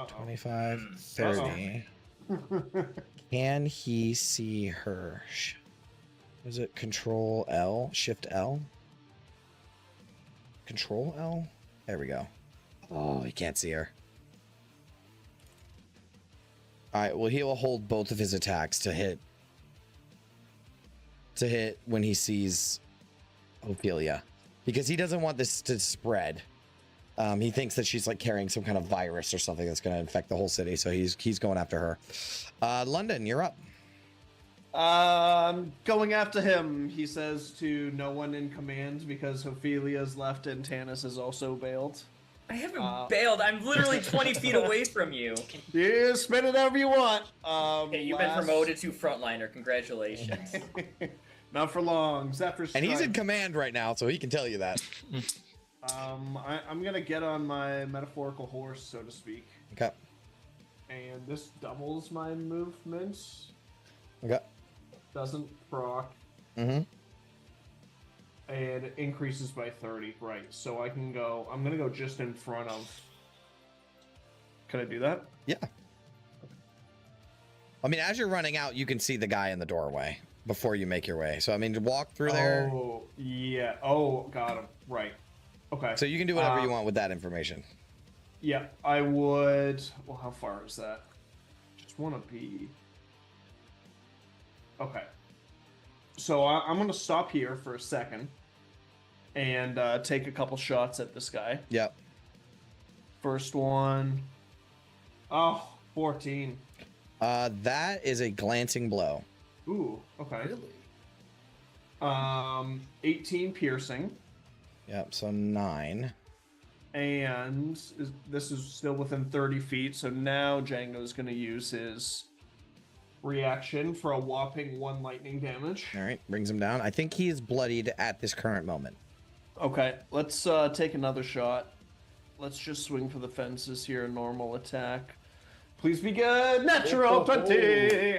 Speaker 3: 25, 30. Can he see her? Was it Control L? Shift L? Control L? There we go. Oh, he can't see her. Alright, well, he will hold both of his attacks to hit when he sees Ophelia. Because he doesn't want this to spread. He thinks that she's like carrying some kind of virus or something that's going to infect the whole city, so he's going after her. London, you're up.
Speaker 5: Going after him, he says to no one in command because Ophelia's left and Tanis is also bailed.
Speaker 6: I haven't bailed. I'm literally 20 feet away from you.
Speaker 5: Yeah, spin it however you want.
Speaker 6: Hey, you've been promoted to frontliner. Congratulations.
Speaker 5: Not for long. Zephyr
Speaker 3: And he's in
Speaker 5: Strike.
Speaker 3: command right now, so he can tell you that.
Speaker 5: I'm gonna get on my metaphorical horse, so to speak.
Speaker 3: Okay.
Speaker 5: And this doubles my movements.
Speaker 3: Okay.
Speaker 5: Doesn't proc.
Speaker 3: Mm-hmm.
Speaker 5: And it increases by 30, right? So I'm gonna go just in front of. Can I do that?
Speaker 3: Yeah. I mean, as you're running out, you can see the guy in the doorway before you make your way. So, I mean, walk through there.
Speaker 5: Oh, yeah. Oh, got him. Right. Okay.
Speaker 3: So you can do whatever you want with that information.
Speaker 5: Yeah, I would. Well, how far is that? Just want to be. Okay. So I'm going to stop here for a second and take a couple shots at this guy.
Speaker 3: Yep.
Speaker 5: First one. Oh, 14.
Speaker 3: That is a glancing blow.
Speaker 5: Ooh, okay. Really? 18 piercing.
Speaker 3: Yep, so 9.
Speaker 5: And this is still within 30 feet, so now Django's going to use his reaction for a whopping 1 lightning damage.
Speaker 3: All right, brings him down. I think he is bloodied at this current moment.
Speaker 5: Okay, let's take another shot. Let's just swing for the fences here, normal attack. Please be good! Natural 20!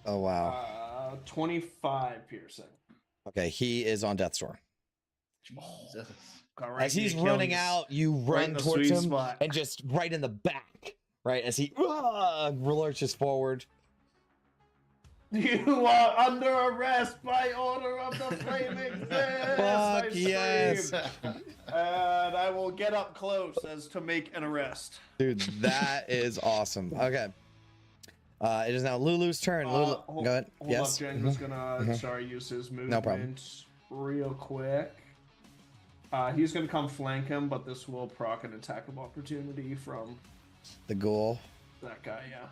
Speaker 3: Oh, wow.
Speaker 5: 25 piercing.
Speaker 3: Okay, he is on death's door.
Speaker 5: Jesus.
Speaker 7: Right
Speaker 3: As
Speaker 7: in the
Speaker 3: he's running
Speaker 7: Achilles.
Speaker 3: out, you
Speaker 7: Right
Speaker 3: run
Speaker 7: in the
Speaker 3: towards
Speaker 7: sweet
Speaker 3: him
Speaker 7: spot.
Speaker 3: and just right in the back, right? As he lurches forward.
Speaker 7: You are under arrest by order of the Flaming Fist.
Speaker 3: Fuck
Speaker 7: I
Speaker 3: yes.
Speaker 7: scream. And I will get up close as to make an arrest.
Speaker 3: Dude, that is awesome. Okay. It is now Lulu's turn. Lulu,
Speaker 7: Hold,
Speaker 3: go ahead.
Speaker 7: Hold
Speaker 3: Yes.
Speaker 7: up, Jen was gonna use his movement
Speaker 3: No problem.
Speaker 7: real quick. He's gonna come flank him, but this will proc an attack of opportunity from
Speaker 3: The ghoul.
Speaker 7: that guy, yeah.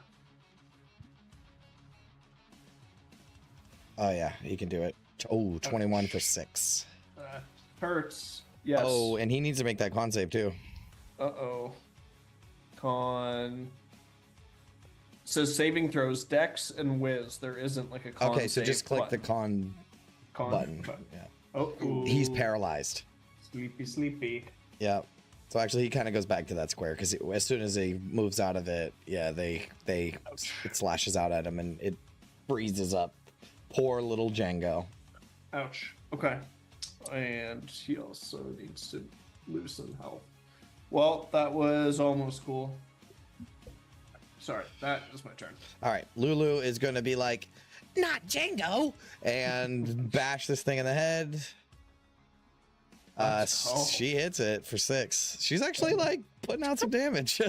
Speaker 3: Oh, yeah. He can do it. Oh, 21 for 6.
Speaker 7: Hurts. Yes.
Speaker 3: Oh, and he needs to make that con save, too.
Speaker 7: Uh-oh. Con... says saving throws, dex, and whiz. There isn't like a con
Speaker 3: Okay, so
Speaker 7: save
Speaker 3: just click the
Speaker 7: button.
Speaker 3: con button. Yeah.
Speaker 7: Oh,
Speaker 3: He's paralyzed.
Speaker 7: Sleepy, sleepy.
Speaker 3: Yeah. So actually, he kind of goes back to that square because as soon as he moves out of it, yeah, it slashes out at him and it freezes up. Poor little Django.
Speaker 7: Ouch. Okay. And he also needs to lose some health. Well, that was almost cool. Sorry, that is my turn.
Speaker 3: All right, Lulu is going to be like, not Django, and bash this thing in the head. She hits it for 6. She's actually like putting out some damage.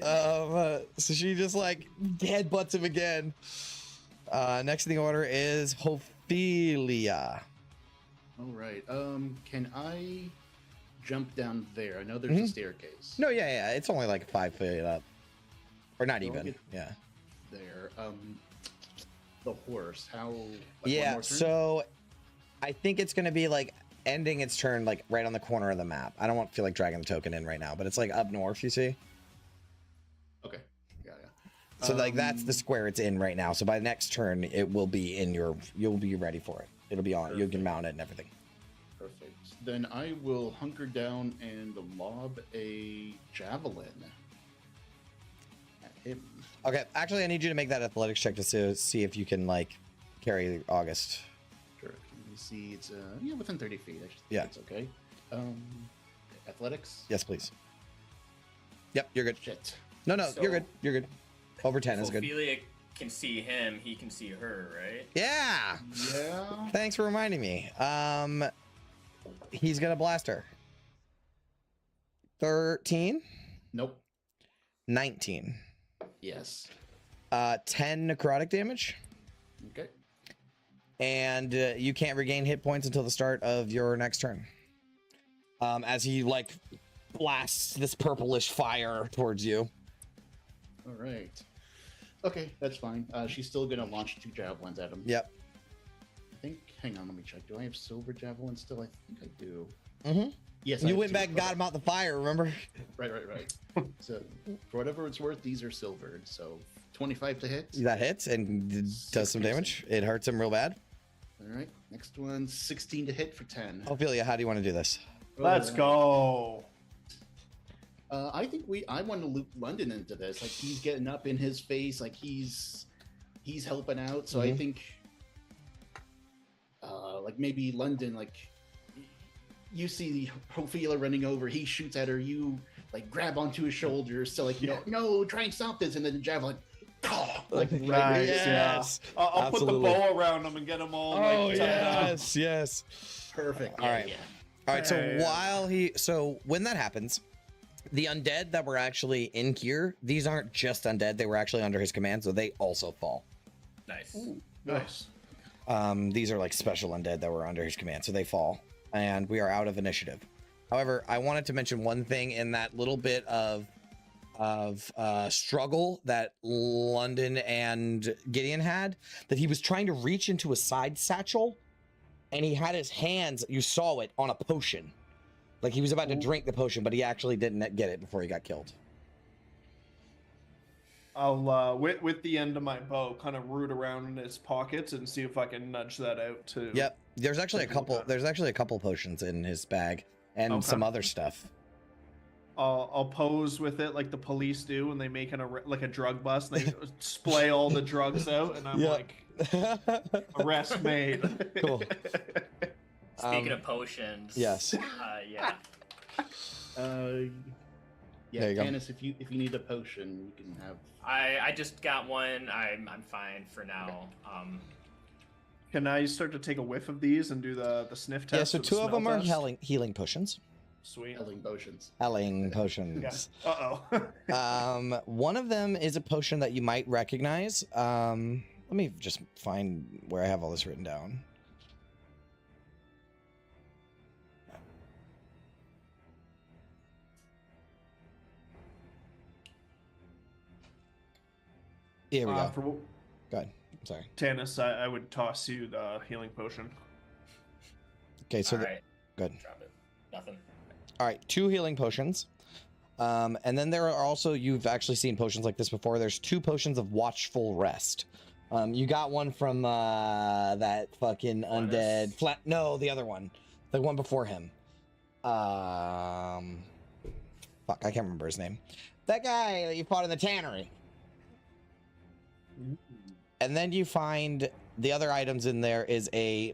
Speaker 3: So she just like headbutts him again. Next in the order is Ophelia.
Speaker 5: All right. Can I jump down there? I know there's a staircase.
Speaker 3: No, yeah, it's only like 5 feet up, or not
Speaker 5: Don't
Speaker 3: even.
Speaker 5: get-
Speaker 3: Yeah.
Speaker 5: There. The horse. How? Like, one
Speaker 3: Yeah.
Speaker 5: more turn?
Speaker 3: So I think it's gonna be like ending its turn like right on the corner of the map. I don't feel like dragging the token in right now, but it's like up north. You see.
Speaker 5: Okay. Yeah.
Speaker 3: So like that's the square it's in right now. So by next turn, it will be in your. You'll be ready for it. It'll be on. You can mount it and everything.
Speaker 5: Perfect. Then I will hunker down and lob a javelin at him.
Speaker 3: Okay. Actually, I need you to make that athletics check to see if you can like carry August.
Speaker 5: Sure. Let me see. It's within 30 feet. I should think
Speaker 3: Yeah.
Speaker 5: it's okay. Athletics.
Speaker 3: Yes, please. Yep, you're good.
Speaker 5: Shit.
Speaker 3: No,
Speaker 6: So-
Speaker 3: you're good. You're good. Over 10 is
Speaker 6: If
Speaker 3: good.
Speaker 6: Ophelia can see him, he can see her, right?
Speaker 3: Yeah.
Speaker 5: Yeah.
Speaker 3: Thanks for reminding me. He's gonna blast her. 13,
Speaker 5: Nope.
Speaker 3: 19.
Speaker 5: Yes.
Speaker 3: 10 necrotic damage,
Speaker 5: Okay.
Speaker 3: and you can't regain hit points until the start of your next turn. As he like blasts this purplish fire towards you.
Speaker 5: All right. Okay, that's fine. She's still gonna launch 2 javelins at him.
Speaker 3: Yep.
Speaker 5: I think. Hang on, let me check. Do I have silver javelins still? I think I do.
Speaker 3: Mm-hmm.
Speaker 5: Yes. I
Speaker 3: You
Speaker 5: have
Speaker 3: went
Speaker 5: 2.
Speaker 3: back and got him out the fire. Remember?
Speaker 5: Right. So, for whatever it's worth, these are silvered. So, 25 to hit.
Speaker 3: That hits and does some damage. It hurts him real bad.
Speaker 5: All right. Next one, 16 to hit for 10.
Speaker 3: Ophelia, how do you want to do this?
Speaker 7: Let's go.
Speaker 5: I think I want to loop London into this. Like he's getting up in his face, like he's helping out. So I think, like maybe London, like you see Ophelia running over, he shoots at her, you like grab onto his shoulders, so like no, try and stop this, and then the javelin, like right
Speaker 7: Nice,
Speaker 3: Yes.
Speaker 7: yeah. I'll put the
Speaker 3: Absolutely.
Speaker 7: bow around him and get him all
Speaker 3: Oh
Speaker 7: like tied up.
Speaker 3: yes.
Speaker 5: perfect.
Speaker 3: All right.
Speaker 5: Yeah.
Speaker 3: All right,
Speaker 7: Yeah.
Speaker 3: so when that happens, the undead that were actually in here, these aren't just undead, they were actually under his command, so they also fall.
Speaker 6: Nice.
Speaker 7: Nice.
Speaker 3: These are like special undead that were under his command, so they fall, and we are out of initiative. However, I wanted to mention one thing in that little bit of struggle that London and Gideon had, that he was trying to reach into a side satchel, and he had his hands, you saw it, on a potion. Like he was about to drink the potion, but he actually didn't get it before he got killed.
Speaker 7: I'll with the end of my bow kind of root around in his pockets and see if I can nudge that out too.
Speaker 3: Yep. There's actually a
Speaker 7: Something like
Speaker 3: couple.
Speaker 7: that.
Speaker 3: There's actually a couple potions in his bag and
Speaker 7: Okay.
Speaker 3: some other stuff.
Speaker 7: I'll pose with it like the police do when they make like a drug bust. They splay all the drugs out, and I'm
Speaker 3: Yeah.
Speaker 7: like, arrest made.
Speaker 3: Cool.
Speaker 6: Speaking of potions.
Speaker 3: yes.
Speaker 6: Yeah.
Speaker 5: Yeah,
Speaker 3: There you go.
Speaker 5: Tannis, if you need a potion, you can have.
Speaker 6: I just got one. I'm fine for now.
Speaker 7: Can I start to take a whiff of these and do the sniff test?
Speaker 3: Yeah, so
Speaker 7: or the
Speaker 3: 2 of
Speaker 7: smell
Speaker 3: them are
Speaker 7: test?
Speaker 3: healing potions.
Speaker 7: Sweet.
Speaker 5: Healing potions.
Speaker 3: Healing potions.
Speaker 7: Yeah. Uh-oh.
Speaker 3: One of them is a potion that you might recognize. Let me just find where I have all this written down. Here we go. Go ahead. I'm sorry.
Speaker 7: Tannis, I would toss you the healing potion.
Speaker 3: Okay, so
Speaker 6: All right.
Speaker 3: good.
Speaker 6: Drop it. Nothing.
Speaker 3: All right, 2 healing potions. And then there are also, you've actually seen potions like this before. There's 2 potions of watchful rest. You got one from that fucking undead no, the other one. The one before him. Fuck, I can't remember his name. That guy that you fought in the tannery. And then you find the other items in there is a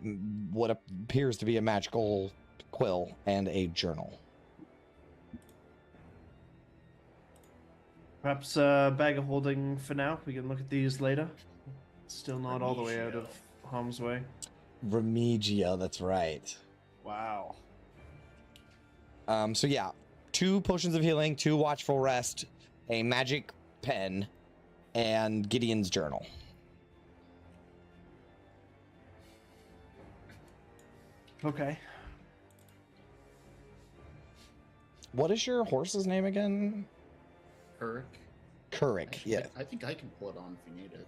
Speaker 3: what appears to be a magical quill and a journal.
Speaker 7: Perhaps a bag of holding for now. We can look at these later. Still not all the way out of harm's way.
Speaker 3: Remigio, that's right.
Speaker 7: Wow.
Speaker 3: So yeah, 2 potions of healing, 2 watchful rest, a magic pen, and Gideon's journal.
Speaker 7: Okay.
Speaker 3: What is your horse's name again?
Speaker 5: Urk.
Speaker 3: Kurik, yeah.
Speaker 5: I think I can pull it on if you need it.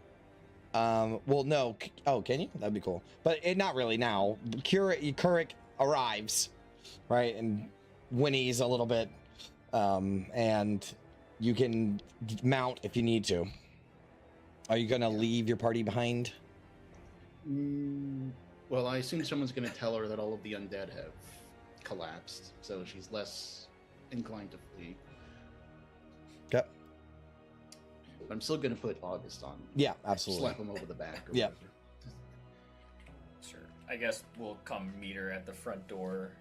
Speaker 3: Well, no. Oh, can you? That'd be cool. But not really now. Kurik arrives, right, and whinnies a little bit, and you can mount if you need to. Are you gonna leave your party behind?
Speaker 5: Well, I assume someone's going to tell her that all of the undead have collapsed, so she's less inclined to flee.
Speaker 3: Okay.
Speaker 5: But I'm still going to put August on.
Speaker 3: Yeah, absolutely.
Speaker 5: Slap him over the back. Or
Speaker 3: Yeah.
Speaker 5: whatever.
Speaker 6: Sure. I guess we'll come meet her at the front door.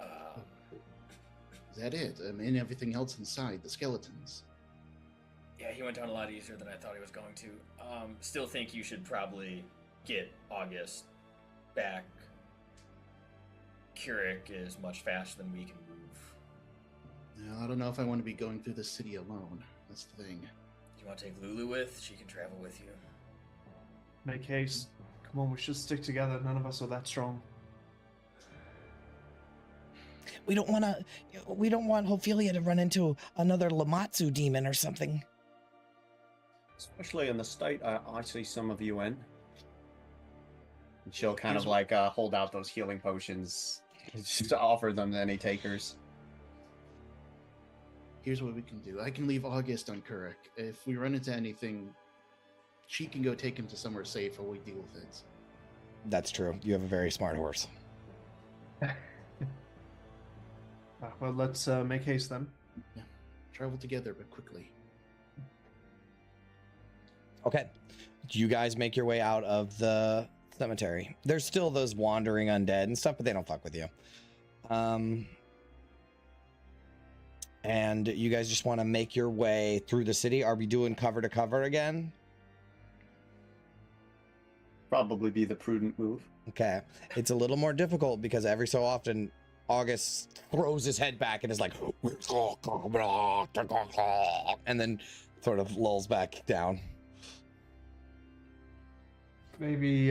Speaker 5: Is that it? I mean, everything else inside, the skeletons.
Speaker 6: Yeah, he went down a lot easier than I thought he was going to. Still think you should probably get August back. Kurik is much faster than we can move.
Speaker 5: Now, I don't know if I want to be going through the city alone. That's the thing.
Speaker 6: Do you want to take Lulu with? She can travel with you.
Speaker 7: Make haste. Come on, we should stick together. None of us are that strong.
Speaker 3: We don't want Ophelia to run into another Lamatsu demon or something.
Speaker 4: Especially in the state I see some of you in. And she'll kind of like hold out those healing potions just to offer them to any takers.
Speaker 5: Here's what we can do. I can leave August on Kurik. If we run into anything, she can go take him to somewhere safe while we deal with it.
Speaker 3: That's true. You have a very smart horse.
Speaker 7: Well, let's make haste then.
Speaker 5: Yeah. Travel together, but quickly.
Speaker 3: Okay. You guys make your way out of the cemetery. There's still those wandering undead and stuff, but they don't fuck with you. And you guys just want to make your way through the city. Are we doing cover to cover again?
Speaker 4: Probably be the prudent move.
Speaker 3: Okay. It's a little more difficult because every so often August throws his head back and is like, and then sort of lulls back down.
Speaker 7: Maybe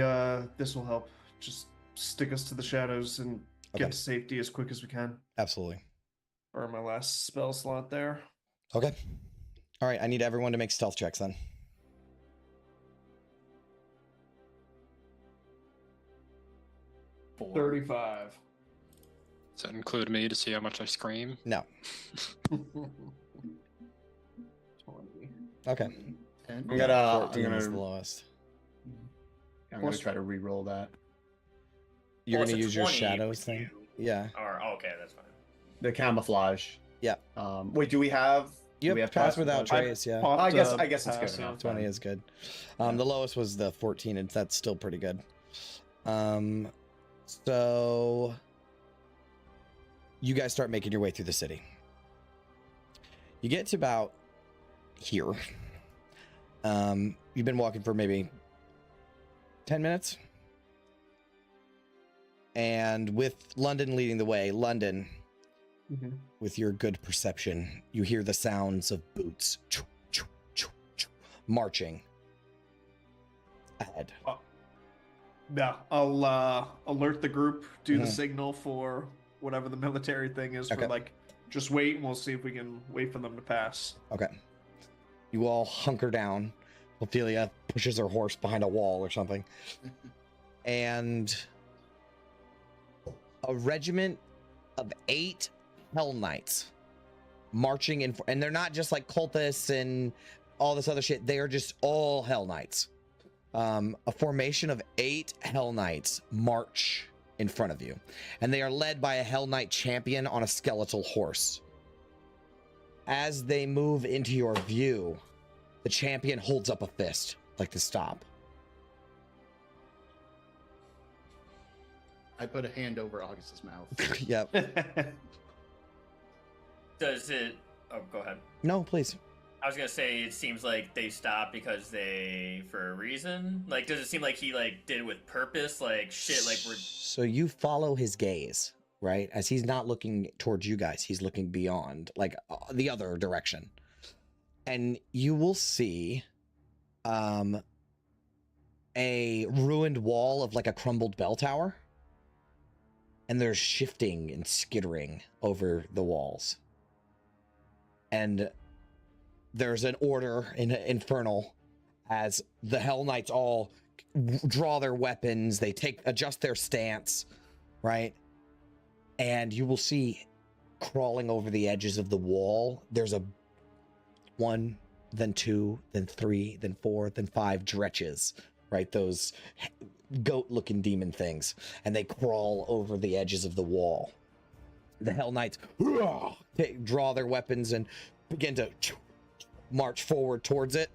Speaker 7: this will help. Just stick us to the shadows and
Speaker 3: Okay.
Speaker 7: get to safety as quick as we can.
Speaker 3: Absolutely.
Speaker 7: Or my last spell slot there.
Speaker 3: Okay. All right. I need everyone to make stealth checks then.
Speaker 7: 35.
Speaker 8: Does that include me to see how much I scream?
Speaker 3: No.
Speaker 7: 20.
Speaker 3: Okay.
Speaker 5: 10?
Speaker 4: I'm gonna
Speaker 3: 14 is the lowest.
Speaker 4: try to re-roll that.
Speaker 3: You're
Speaker 6: Well,
Speaker 3: going to
Speaker 6: it's
Speaker 3: use
Speaker 6: a
Speaker 3: your
Speaker 6: 20
Speaker 3: shadows
Speaker 6: with
Speaker 3: thing?
Speaker 6: you.
Speaker 3: Yeah.
Speaker 6: Or okay, that's fine.
Speaker 4: The camouflage.
Speaker 3: Yeah.
Speaker 4: Wait, do we have?
Speaker 3: You
Speaker 4: do we
Speaker 3: have pass without
Speaker 4: I-
Speaker 3: trace, yeah.
Speaker 7: Popped,
Speaker 4: I guess it's good
Speaker 7: passive.
Speaker 4: enough.
Speaker 3: 20 is good. The lowest was the 14, and that's still pretty good. So you guys start making your way through the city. You get to about here. You've been walking for maybe 10 minutes. And with London leading the way, London, with your good perception, you hear the sounds of boots marching ahead.
Speaker 7: Yeah, I'll alert the group, do the signal for whatever the military thing is for like, just wait and we'll see if we can wait for them to pass.
Speaker 3: Okay. You all hunker down. Ophelia pushes her horse behind a wall or something. And a regiment of 8 Hell Knights marching in, and they're not just like cultists and all this other shit. They are just all Hell Knights. A formation of 8 Hell Knights march in front of you, and they are led by a Hell Knight champion on a skeletal horse. As they move into your view, the champion holds up a fist, like to stop.
Speaker 5: I put a hand over August's mouth.
Speaker 3: Yep.
Speaker 6: Does it... Oh, go ahead.
Speaker 3: No, please.
Speaker 6: I was gonna say, it seems like they stopped because they... for a reason? Like, does it seem like he, like, did it with purpose? Like, shit, like, we're...
Speaker 3: So you follow his gaze, right? As he's not looking towards you guys, he's looking beyond, like, the other direction. And you will see a ruined wall of, like, a crumbled bell tower. And there's shifting and skittering over the walls. And there's an order in Infernal as the Hell Knights all draw their weapons. They adjust their stance, right? And you will see crawling over the edges of the wall. There's a 1, then 2, then 3, then 4, then 5 dretches, right? Those goat-looking demon things. And they crawl over the edges of the wall. The Hell Knights draw their weapons and begin to march forward towards it,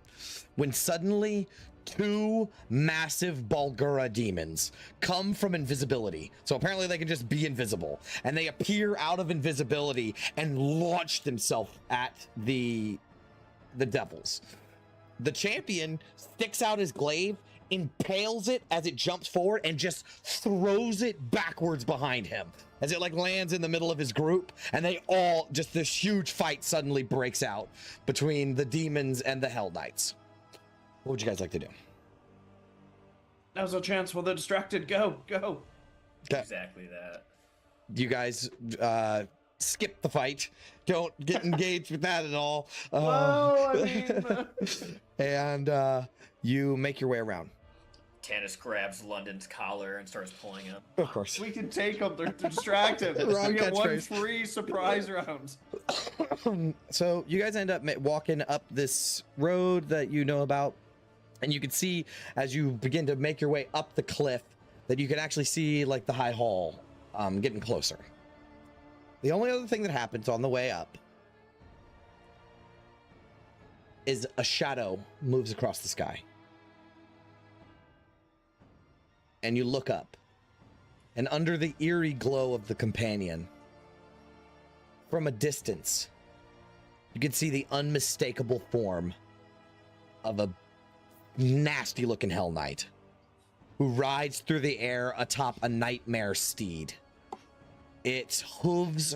Speaker 3: when suddenly 2 massive Balgura demons come from invisibility. So apparently they can just be invisible, and they appear out of invisibility and launch themselves at the devils. The champion sticks out his glaive, impales it as it jumps forward, and just throws it backwards behind him as it like lands in the middle of his group, and they all just, this huge fight suddenly breaks out between the demons and the Hell Knights. What would you guys like to do?
Speaker 7: Now's our chance while they're distracted. Go.
Speaker 3: Okay.
Speaker 6: Exactly that.
Speaker 3: You guys skip the fight. Don't get engaged with that at all.
Speaker 7: Well, I mean...
Speaker 3: And you make your way around.
Speaker 6: Tannis grabs London's collar and starts pulling him.
Speaker 3: Of course.
Speaker 7: We can take them. They're distracted.
Speaker 3: Wrong
Speaker 7: We get 1
Speaker 3: catchphrase.
Speaker 7: free surprise round.
Speaker 3: So you guys end up walking up this road that you know about, and you can see as you begin to make your way up the cliff that you can actually see like the high hall getting closer. The only other thing that happens on the way up is a shadow moves across the sky. And you look up, and under the eerie glow of the companion, from a distance, you can see the unmistakable form of a nasty looking Hell Knight who rides through the air atop a nightmare steed. Its hooves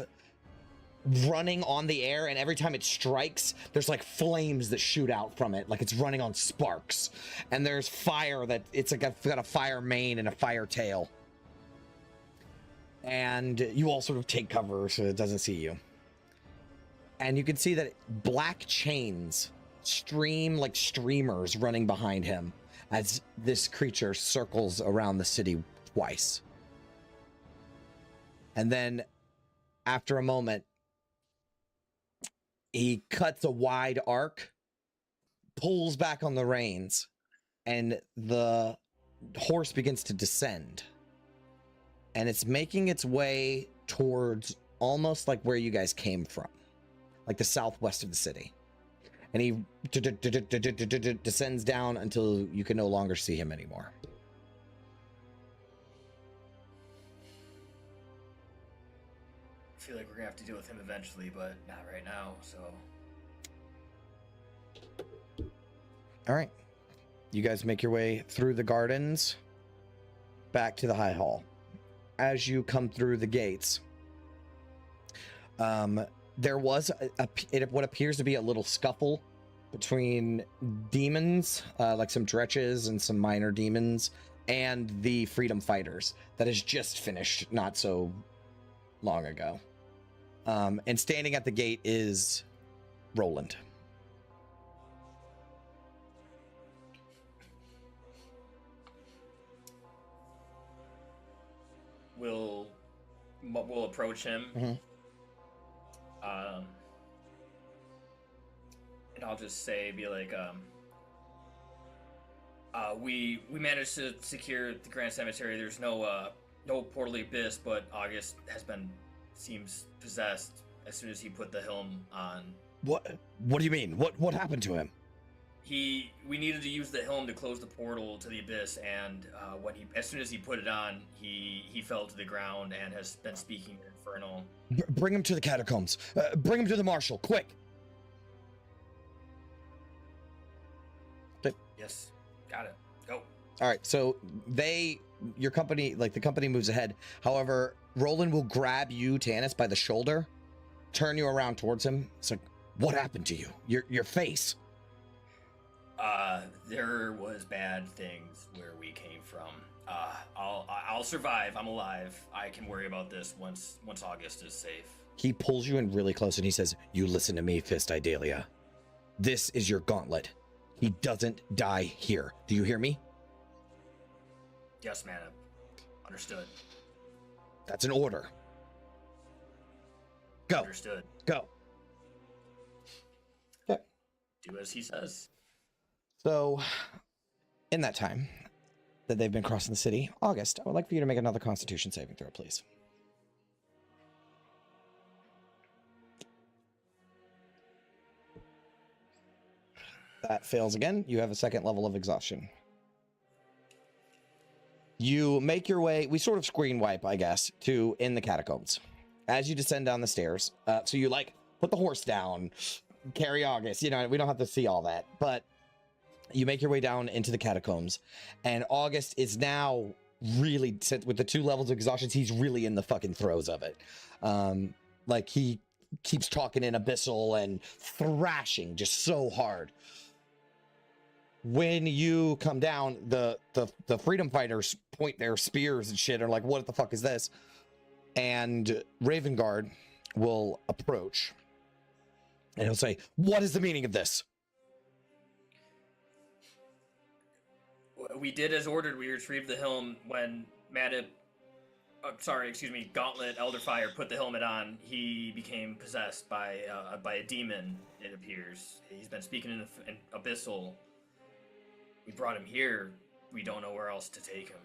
Speaker 3: running on the air, and every time it strikes, there's like flames that shoot out from it, like it's running on sparks. And there's fire that it's like got a fire mane and a fire tail. And you all sort of take cover so it doesn't see you. And you can see that black chains stream like streamers running behind him as this creature circles around the city twice. And then after a moment, he cuts a wide arc, pulls back on the reins, and the horse begins to descend. And it's making its way towards almost like where you guys came from, like the southwest of the city. And he descends down until you can no longer see him anymore.
Speaker 6: feel like we're gonna have to deal with him eventually, but not right now. So.
Speaker 3: All right. You guys make your way through the gardens back to the High Hall. As you come through the gates, there was what appears to be a little scuffle between demons, like some dretches and some minor demons, and the freedom fighters that has just finished not so long ago. And standing at the gate is Roland.
Speaker 6: We'll approach him.
Speaker 3: Mm-hmm.
Speaker 6: And I'll just be like, we managed to secure the Grand Cemetery. There's no portal abyss, but August seems possessed as soon as he put the helm on.
Speaker 3: What do you mean? What happened to him?
Speaker 6: We needed to use the helm to close the portal to the abyss, and as soon as he put it on, he fell to the ground and has been speaking in Infernal.
Speaker 3: Bring him to the catacombs. Bring him to the marshal, quick.
Speaker 6: Yes, got it. Go.
Speaker 3: All right, so the company moves ahead. However, Roland will grab you, Tanis, by the shoulder, turn you around towards him. It's like, what happened to you? Your face.
Speaker 6: There was bad things where we came from. I'll survive. I'm alive. I can worry about this once August is safe.
Speaker 3: He pulls you in really close and he says, "You listen to me, Fist Idalia. This is your gauntlet. He doesn't die here. Do you hear me?"
Speaker 6: Yes, man. Understood.
Speaker 3: That's an order. Go.
Speaker 6: Understood.
Speaker 3: Go. Okay.
Speaker 6: Do as he says.
Speaker 3: So, in that time that they've been crossing the city, August, I would like for you to make another Constitution saving throw, please. That fails again. You have a second level of exhaustion. You make your way, we sort of screen wipe, I guess, to in the catacombs. As you descend down the stairs, so you put the horse down, carry August, we don't have to see all that, but you make your way down into the catacombs, and August is now really, with the 2 levels of exhaustion, he's really in the fucking throes of it. He keeps talking in abyssal and thrashing just so hard. When you come down, the freedom fighters point their spears and shit, and are like, what the fuck is this? And Raven Guard will approach, and he'll say, what is the meaning of this?
Speaker 6: We did as ordered. We retrieved the helm when Gauntlet Elderfire put the helmet on. He became possessed by a demon, it appears. He's been speaking in abyssal. We brought him here. We don't know where else to take him.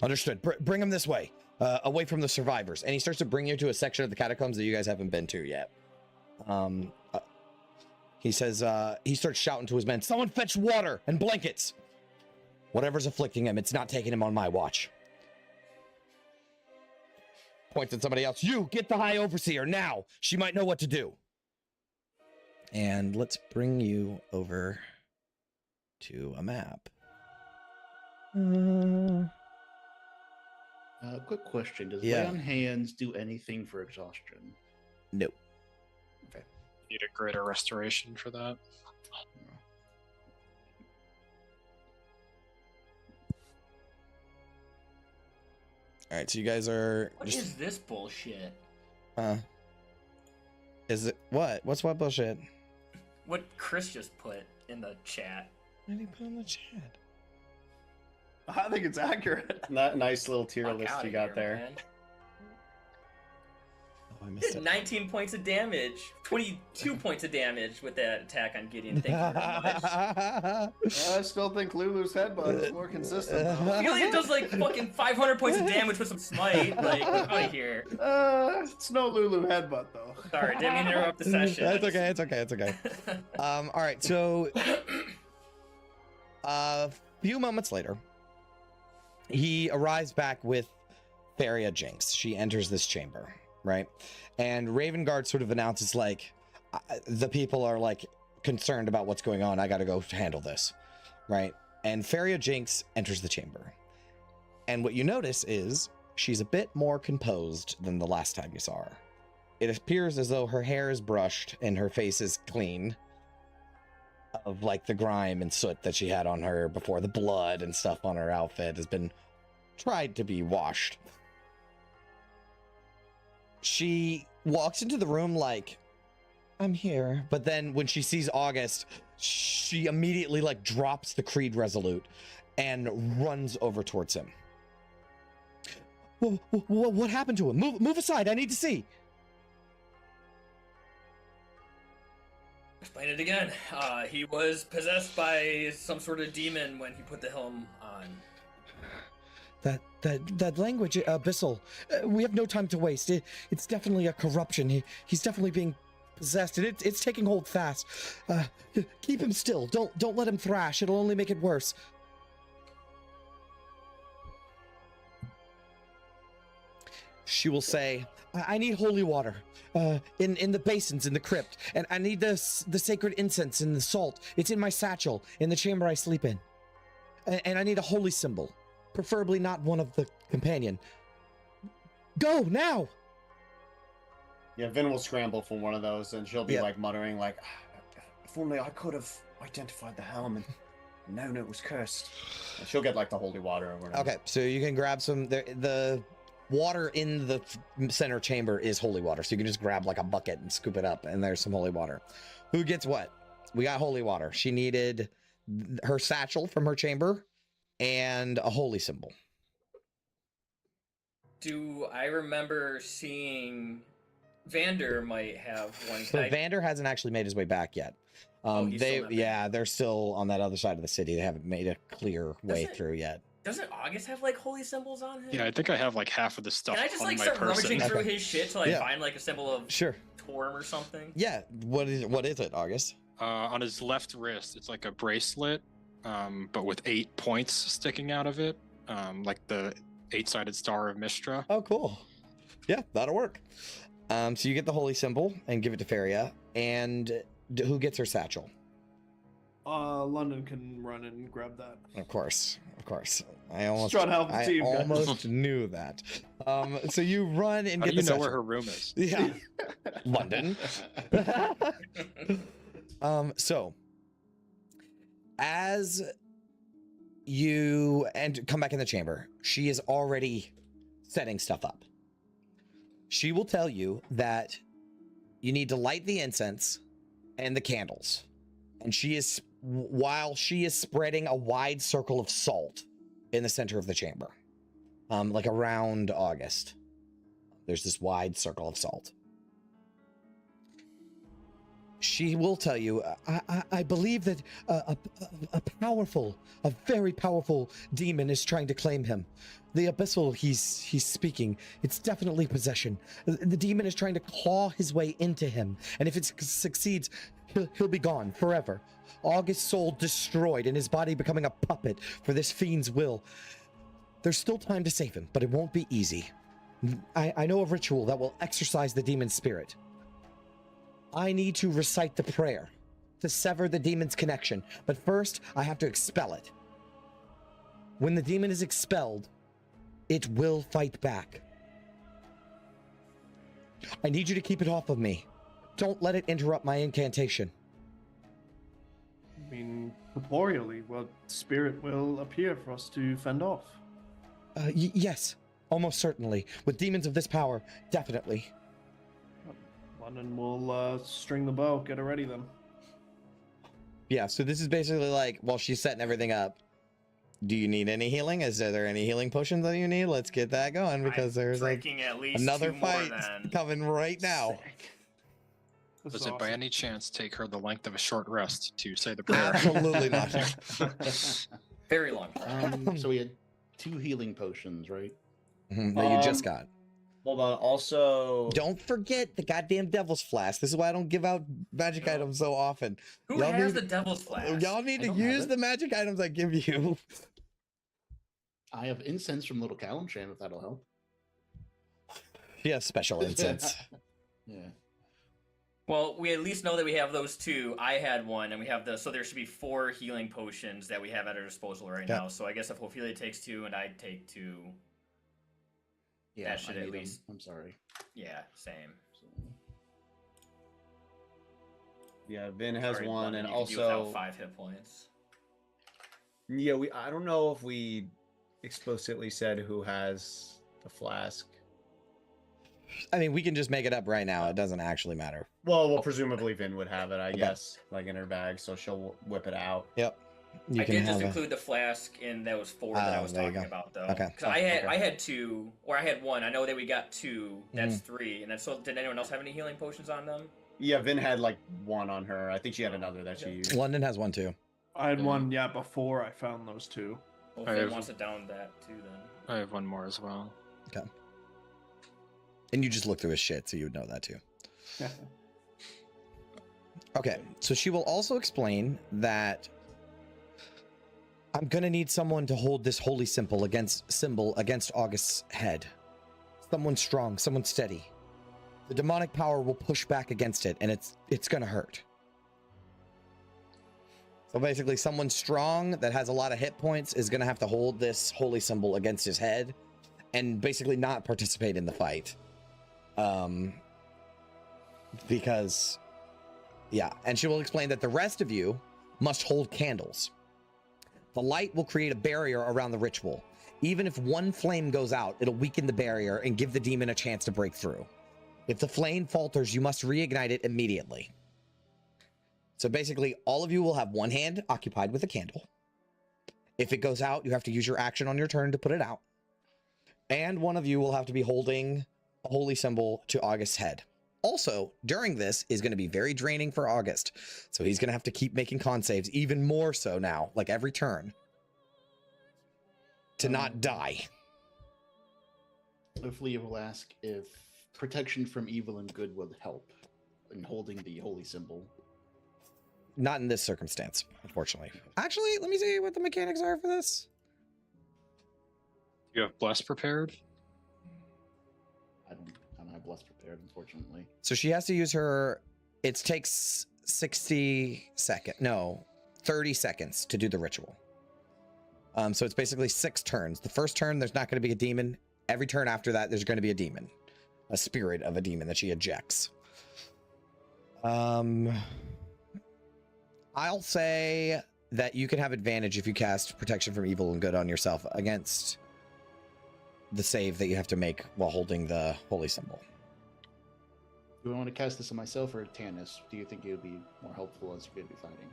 Speaker 3: Understood. Bring him this way, away from the survivors. And he starts to bring you to a section of the catacombs that you guys haven't been to yet. He says, he starts shouting to his men, someone fetch water and blankets. Whatever's afflicting him, it's not taking him on my watch. Points at somebody else. You, get the High Overseer now. She might know what to do. And let's bring you over to a map.
Speaker 5: Quick question. Does
Speaker 3: Yeah.
Speaker 5: Lay on Hands do anything for exhaustion?
Speaker 3: No.
Speaker 5: Okay.
Speaker 8: Need a greater restoration for that.
Speaker 3: All right, so you guys are
Speaker 6: What is this bullshit?
Speaker 3: Is it what? What's what bullshit?
Speaker 6: What Chris just put in the chat.
Speaker 3: What did he put in the chat?
Speaker 4: I think it's accurate. That nice little tier
Speaker 6: Fuck
Speaker 4: list
Speaker 6: outta
Speaker 4: you got
Speaker 6: here,
Speaker 4: there.
Speaker 6: man.
Speaker 3: Oh, I missed it.
Speaker 6: 19 points of damage, 22 points of damage with that attack on Gideon. Thank you very much.
Speaker 4: I still think Lulu's headbutt is more consistent. Though.
Speaker 6: Ophelia does like fucking 500 points of damage with some smite. Like, get out of here.
Speaker 4: It's no Lulu headbutt though.
Speaker 6: Sorry, didn't mean to interrupt the session.
Speaker 3: It's okay. It's okay. It's okay. All right. So, a few moments later, he arrives back with Faria Jinx. She enters this chamber. right? And Ravengard sort of announces like, the people are like concerned about what's going on. I got to go handle this, right? And Feria Jinx enters the chamber. And what you notice is she's a bit more composed than the last time you saw her. It appears as though her hair is brushed and her face is clean of like the grime and soot that she had on her before. The blood and stuff on her outfit has been tried to be washed. She walks into the room like, I'm here. But then when she sees August, she immediately like drops the Creed Resolute and runs over towards him. What happened to him? Move aside. I need to see.
Speaker 6: Explain it again. He was possessed by some sort of demon when he put the helm on.
Speaker 3: That language, Abyssal. We have no time to waste. It's definitely a corruption. He's definitely being possessed, and it's taking hold fast. Keep him still. Don't let him thrash. It'll only make it worse. She will say, I need holy water in the basins in the crypt, and I need the sacred incense and the salt. It's in my satchel in the chamber I sleep in. And I need a holy symbol, preferably not one of the companion. Go now!
Speaker 4: Yeah, Vin will scramble for one of those, and she'll be
Speaker 3: Yeah.
Speaker 4: like muttering, like, if only I could have identified the helm and known it was cursed. And she'll get like the holy water or whatever.
Speaker 3: Okay, so you can grab some. The water in the center chamber is holy water, so you can just grab like a bucket and scoop it up, and there's some holy water. Who gets what? We got holy water. She needed her satchel from her chamber and a holy symbol.
Speaker 6: Do I remember seeing Vander might have one?
Speaker 3: So Vander hasn't actually made his way back yet.
Speaker 6: He's still not back.
Speaker 3: They're still on that other side of the city. They haven't made a clear way
Speaker 6: Doesn't-
Speaker 3: through yet.
Speaker 6: Doesn't August have like holy symbols on him?
Speaker 8: Yeah, I think I have like half of the stuff
Speaker 6: Can I just
Speaker 8: on
Speaker 6: like
Speaker 8: my
Speaker 6: start
Speaker 8: person.
Speaker 6: rummaging through
Speaker 3: Okay.
Speaker 6: his shit till I
Speaker 3: Yeah.
Speaker 6: find like a symbol of
Speaker 3: Sure.
Speaker 6: Torm or something?
Speaker 3: Yeah. What is it, August?
Speaker 8: On his left wrist, it's like a bracelet, but with 8 points sticking out of it, like the 8-sided star of Mistra.
Speaker 3: Oh, cool. Yeah, that'll work. So you get the holy symbol and give it to Feria. And who gets her satchel?
Speaker 7: London can run and grab that.
Speaker 3: Of course. I almost
Speaker 7: trying to help the
Speaker 3: I
Speaker 7: team, guys.
Speaker 3: almost knew that. So you run and
Speaker 8: How
Speaker 3: get
Speaker 8: do you
Speaker 3: the
Speaker 8: know
Speaker 3: satchel.
Speaker 8: where her room is?
Speaker 3: Yeah. London. So as you come back in the chamber, she is already setting stuff up. She will tell you that you need to light the incense and the candles. And while she is spreading a wide circle of salt in the center of the chamber, like around August, there's this wide circle of salt. She will tell you, I believe that a very powerful demon is trying to claim him. The abyssal he's speaking, it's definitely possession. The demon is trying to claw his way into him, and if it succeeds, he'll be gone forever. August's soul destroyed and his body becoming a puppet for this fiend's will. There's still time to save him, but it won't be easy. I know a ritual that will exorcise the demon's spirit. I need to recite the prayer to sever the demon's connection, but first I have to expel it. When the demon is expelled, it will fight back. I need you to keep it off of me. Don't let it interrupt my incantation.
Speaker 7: I mean, corporeally, well, spirit will appear for us to fend off.
Speaker 3: Yes, almost certainly. With demons of this power, definitely.
Speaker 7: London will string the bow, get her ready then.
Speaker 3: Yeah, so this is basically like, while she's setting everything up, do you need any healing? Is there any healing potions that you need? Let's get that going, because there's like
Speaker 6: drinking at least
Speaker 3: another
Speaker 6: 2 more
Speaker 3: fight
Speaker 6: then.
Speaker 3: coming right now.
Speaker 7: This
Speaker 8: Does
Speaker 7: is
Speaker 8: it by
Speaker 7: awesome.
Speaker 8: any chance take her the length of a short rest to say the prayer?
Speaker 3: Absolutely not.
Speaker 6: Very long.
Speaker 5: So we had 2 healing potions, right?
Speaker 3: That you just got.
Speaker 4: Hold on. Also,
Speaker 3: Don't forget the goddamn Devil's Flask. This is why I don't give out magic items so often.
Speaker 6: Who
Speaker 3: Y'all
Speaker 6: has
Speaker 3: need-
Speaker 6: the Devil's Flask?
Speaker 3: Y'all need
Speaker 5: I
Speaker 3: to
Speaker 5: don't have
Speaker 3: use
Speaker 5: it.
Speaker 3: the magic items I give you.
Speaker 5: I have incense from Little Calensham, if that'll help.
Speaker 3: Yeah, special incense.
Speaker 5: Yeah.
Speaker 6: Well, we at least know that we have those two. I had one, and we have so there should be 4 healing potions that we have at our disposal right
Speaker 3: Yeah.
Speaker 6: now. So I guess if Ophelia takes 2 and I take 2,
Speaker 5: Yeah,
Speaker 6: that should
Speaker 5: I
Speaker 6: at
Speaker 5: need 'em.
Speaker 6: least.
Speaker 5: I'm sorry.
Speaker 6: Yeah, same.
Speaker 5: So,
Speaker 4: Yeah, Vin has
Speaker 6: Sorry,
Speaker 4: one,
Speaker 6: London,
Speaker 4: and
Speaker 6: you can do without
Speaker 4: also
Speaker 6: 5 hit points.
Speaker 4: yeah, I don't know if we explicitly said who has the flask.
Speaker 3: I mean, we can just make it up right now. It doesn't actually matter.
Speaker 4: Well, presumably Vin would have it, I guess, like in her bag, so she'll whip it out.
Speaker 3: Yep. You
Speaker 6: I did just
Speaker 3: have a-
Speaker 6: include the flask in those 4 that I
Speaker 3: Oh,
Speaker 6: was
Speaker 3: there you
Speaker 6: talking
Speaker 3: go.
Speaker 6: about, though.
Speaker 3: Okay.
Speaker 6: Because I had 2, or I had 1. I know that we got 2. That's 3. And then so did anyone else have any healing potions on them?
Speaker 4: Yeah, Vin had like 1 on her. I think she had another that she used.
Speaker 3: London has one too.
Speaker 7: I had one, yeah, before I found those 2.
Speaker 6: Well,
Speaker 8: I
Speaker 6: if Finn
Speaker 8: have-
Speaker 6: wants to down that too, then.
Speaker 8: I have one more as well.
Speaker 3: Okay. And you just look through his shit, so you would know that too. Okay, so she will also explain that I'm gonna need someone to hold this holy symbol against August's head. Someone strong, someone steady. The demonic power will push back against it, and it's gonna hurt. So basically, someone strong that has a lot of hit points is gonna have to hold this holy symbol against his head, and basically not participate in the fight. Because, yeah, and she will explain that the rest of you must hold candles. The light will create a barrier around the ritual. Even if one flame goes out, it'll weaken the barrier and give the demon a chance to break through. If the flame falters, you must reignite it immediately. So basically, all of you will have one hand occupied with a candle. If it goes out, you have to use your action on your turn to put it out. And one of you will have to be holding a holy symbol to August's head. Also, during this is going to be very draining for August. So he's going to have to keep making con saves, even more so now, like every turn, to not die.
Speaker 5: Ophelia will ask if protection from evil and good will help in holding the holy symbol.
Speaker 3: Not in this circumstance, unfortunately. Actually, let me see what the mechanics are for this.
Speaker 8: You have bless prepared?
Speaker 5: I don't have bless prepared, unfortunately.
Speaker 3: So she has to use her, it takes 30 seconds to do the ritual. So it's basically 6 turns. The first turn, there's not going to be a demon. Every turn after that, there's going to be a demon. A spirit of a demon that she ejects. I'll say that you can have advantage if you cast protection from evil and good on yourself against the save that you have to make while holding the holy symbol.
Speaker 5: Do I want to cast this on myself or Tannis? Do you think it would be more helpful as you're going to be fighting?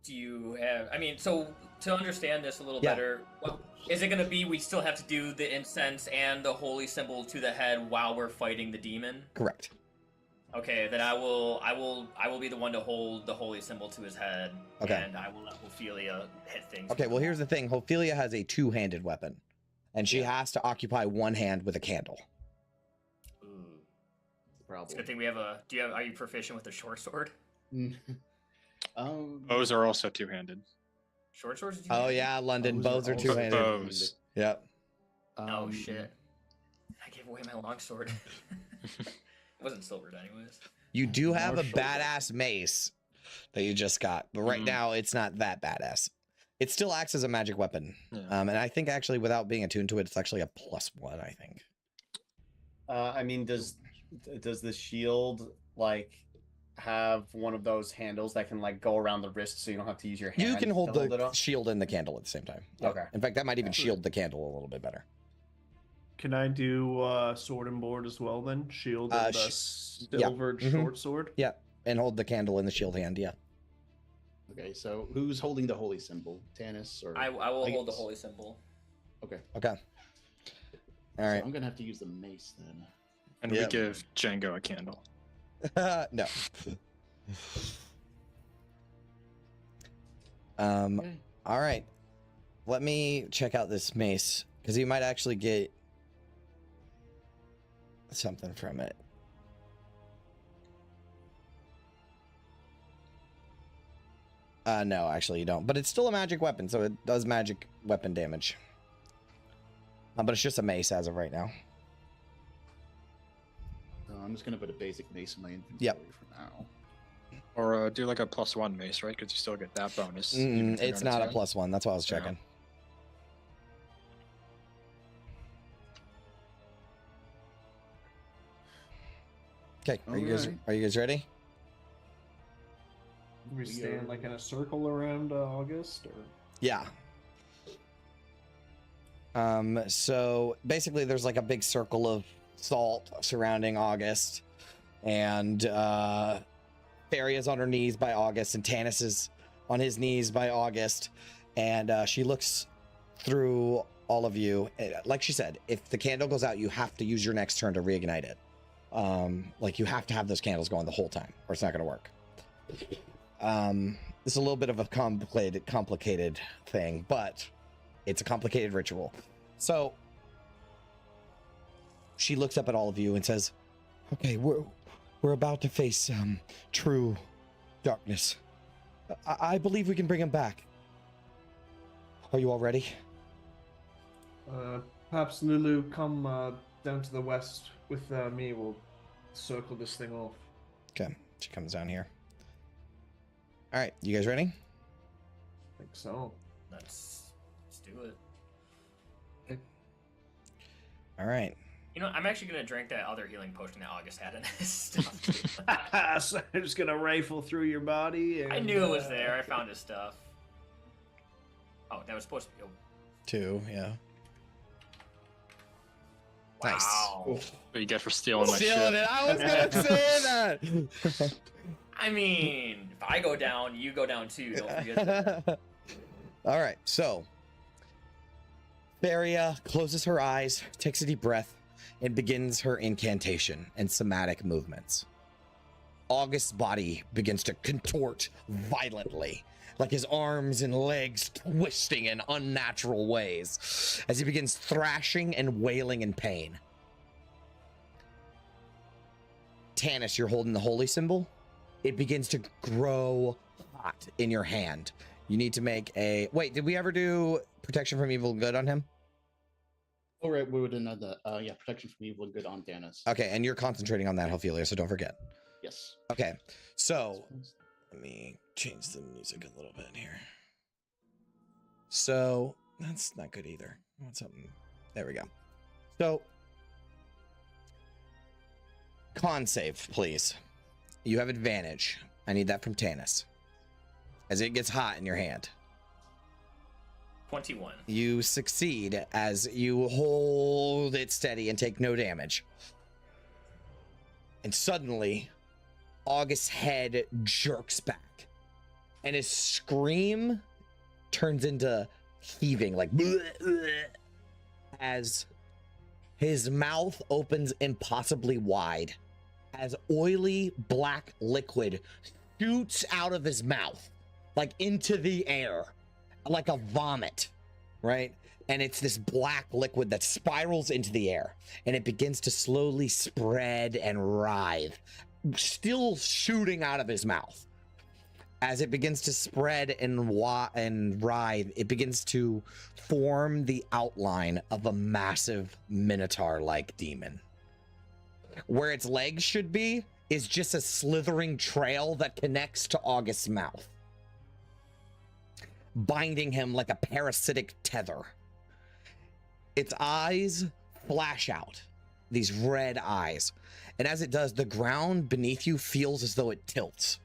Speaker 6: Do you have? I mean, so to understand this a little
Speaker 3: Yeah.
Speaker 6: better, well, is it going to be we still have to do the incense and the holy symbol to the head while we're fighting the demon?
Speaker 3: Correct.
Speaker 6: Okay, then I will be the one to hold the holy symbol to his head.
Speaker 3: Okay.
Speaker 6: And I will let Ophelia hit things.
Speaker 3: Okay, well, here's the thing. Ophelia has a 2-handed weapon, and she has to occupy one hand with a candle.
Speaker 5: The
Speaker 6: It's a
Speaker 5: problem.
Speaker 6: good thing we have a. Are you proficient with a short sword?
Speaker 8: Bows are also two-handed.
Speaker 6: Short swords? Did you
Speaker 3: Oh,
Speaker 6: have?
Speaker 3: yeah, London. Bows are
Speaker 5: also
Speaker 3: 2-handed.
Speaker 8: Bows.
Speaker 3: Yep.
Speaker 6: Oh shit! I gave away my long sword. It wasn't silvered anyways.
Speaker 3: You do have a
Speaker 5: Martial
Speaker 3: badass mace that you just got, but right now it's not that badass. It still acts as a magic weapon.
Speaker 8: Yeah.
Speaker 3: And I think actually without being attuned to it, it's actually a +1, I think.
Speaker 4: I mean, does the shield like have one of those handles that can like go around the wrist so you don't have to use your hand?
Speaker 3: You can hold
Speaker 4: to
Speaker 3: the
Speaker 4: it up?
Speaker 3: shield and the candle at the same time. Yep.
Speaker 4: Okay.
Speaker 3: In fact, that might even shield the candle a little bit better.
Speaker 7: Can I do sword and board as well then? Shield and the
Speaker 3: yeah.
Speaker 7: silvered
Speaker 3: Mhm.
Speaker 7: short sword?
Speaker 3: Yeah, and hold the candle in the shield hand. Yeah.
Speaker 5: Okay, so who's holding the holy symbol? Tannis or
Speaker 6: I will hold the
Speaker 5: guess-
Speaker 6: holy symbol.
Speaker 5: Okay.
Speaker 3: Okay. All
Speaker 5: So
Speaker 3: right.
Speaker 5: I'm gonna have to use the mace then.
Speaker 8: And
Speaker 3: Yeah.
Speaker 8: we give Django a candle.
Speaker 3: No.
Speaker 5: Okay.
Speaker 3: All right. Let me check out this mace because you might actually get something from it. No, actually you don't. But it's still a magic weapon, so it does magic weapon damage. But it's just a mace as of right now.
Speaker 5: I'm just gonna put a basic mace in my inventory
Speaker 3: Yep.
Speaker 5: for now.
Speaker 8: Or do like a +1 mace, right? Because you still get that bonus. even if you're
Speaker 3: It's not a
Speaker 8: attuned.
Speaker 3: +1. That's why I was
Speaker 8: Yeah.
Speaker 3: checking. Okay, are you guys ready?
Speaker 7: We stand like in a circle around August, or
Speaker 3: Yeah. So basically there's like a big circle of salt surrounding August, and Fairy is on her knees by August, and Tanis is on his knees by August, and she looks through all of you. Like she said, if the candle goes out, you have to use your next turn to reignite it. Like you have to have those candles going the whole time, or it's not going to work. This is a little bit of a complicated thing, but it's a complicated ritual. So she looks up at all of you and says, "Okay, we're about to face true darkness. I believe we can bring him back. Are you all ready?"
Speaker 7: perhaps Lulu, come down to the west with me. We'll circle this thing off.
Speaker 3: Okay, she comes down here. All right, you guys ready?
Speaker 7: I think so.
Speaker 6: Let's do it.
Speaker 3: All right.
Speaker 6: You know, I'm actually gonna drink that other healing potion that August had in his stuff.
Speaker 7: So I'm just gonna rifle through your body. And,
Speaker 6: I knew it was there. I found his stuff. Oh, that was supposed to be.
Speaker 3: 2, yeah. Nice.
Speaker 6: Wow.
Speaker 8: What you get for stealing my
Speaker 3: Stealing
Speaker 8: shit?
Speaker 3: it. I was gonna say that.
Speaker 6: I mean, if I go down, you go down too. Don't forget that.
Speaker 3: All right, so Faria closes her eyes, takes a deep breath, and begins her incantation and somatic movements. August's body begins to contort violently, like his arms and legs twisting in unnatural ways as he begins thrashing and wailing in pain. Tanis, you're holding the holy symbol. It begins to grow hot in your hand. You need to make a... Wait, did we ever do protection from evil and good on him?
Speaker 5: Oh, right, we would have done that. Yeah, protection from evil and good on Danis.
Speaker 3: Okay, and you're concentrating on that, Ophelia, so don't forget.
Speaker 5: Yes.
Speaker 3: Okay, so let me change the music a little bit here. So that's not good either. I want something. There we go. So con save, please. You have advantage. I need that from Tanis, as it gets hot in your hand.
Speaker 6: 21.
Speaker 3: You succeed as you hold it steady and take no damage. And suddenly, August's head jerks back, and his scream turns into heaving, like bleh, bleh, as his mouth opens impossibly wide, as oily black liquid shoots out of his mouth, like into the air, like a vomit, right? And it's this black liquid that spirals into the air, and it begins to slowly spread and writhe, still shooting out of his mouth. As it begins to spread and writhe, it begins to form the outline of a massive minotaur-like demon. Where its legs should be is just a slithering trail that connects to August's mouth, binding him like a parasitic tether. Its eyes flash out, these red eyes, and as it does, the ground beneath you feels as though it tilts,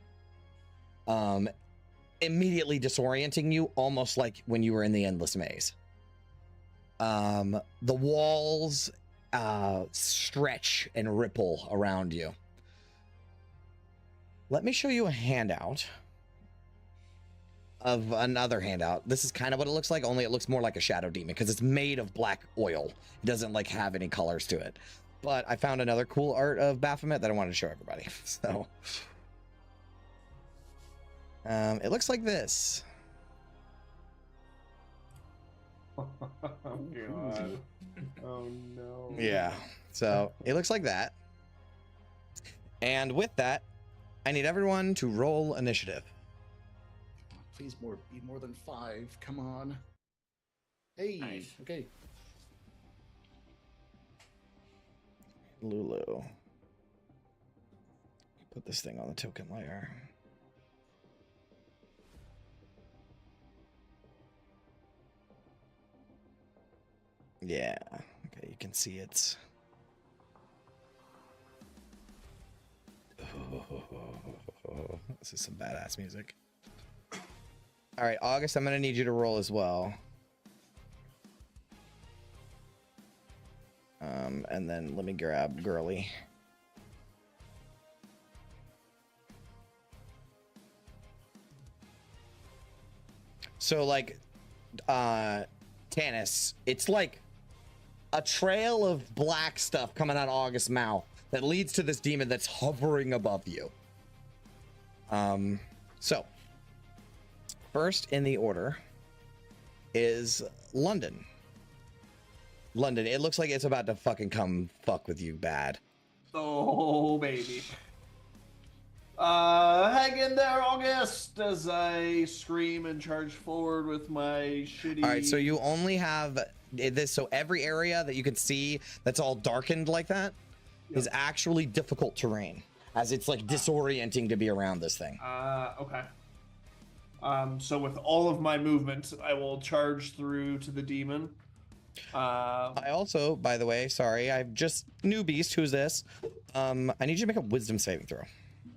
Speaker 3: immediately disorienting you, almost like when you were in the endless maze. The walls stretch and ripple around you. Let me show you a handout of another handout. This is kind of what it looks like, only it looks more like a shadow demon because it's made of black oil. It doesn't like have any colors to it. But I found another cool art of Baphomet that I wanted to show everybody. So it looks like this.
Speaker 7: Oh god. Oh no.
Speaker 3: Yeah. So it looks like that. And with that, I need everyone to roll initiative.
Speaker 5: Please be more than 5. Come on. Hey.
Speaker 6: Nice.
Speaker 5: Okay.
Speaker 3: Lulu. Put this thing on the token layer. Yeah. Okay, you can see it's. This is some badass music. All right, August, I'm gonna need you to roll as well. And then let me grab Girly. So like, Tanis, it's like a trail of black stuff coming out of August's mouth that leads to this demon that's hovering above you. So first in the order is London. London, it looks like it's about to fucking come fuck with you bad.
Speaker 7: Oh, baby. Hang in there, August, as I scream and charge forward with my shitty...
Speaker 3: All right, so you only have this, so every area that you can see that's all darkened like that is actually difficult terrain, as it's like disorienting to be around this thing.
Speaker 7: Okay. So with all of my movement, I will charge through to the demon.
Speaker 3: I also, by the way, sorry, I've just new beast. Who's this? I need you to make a wisdom saving throw.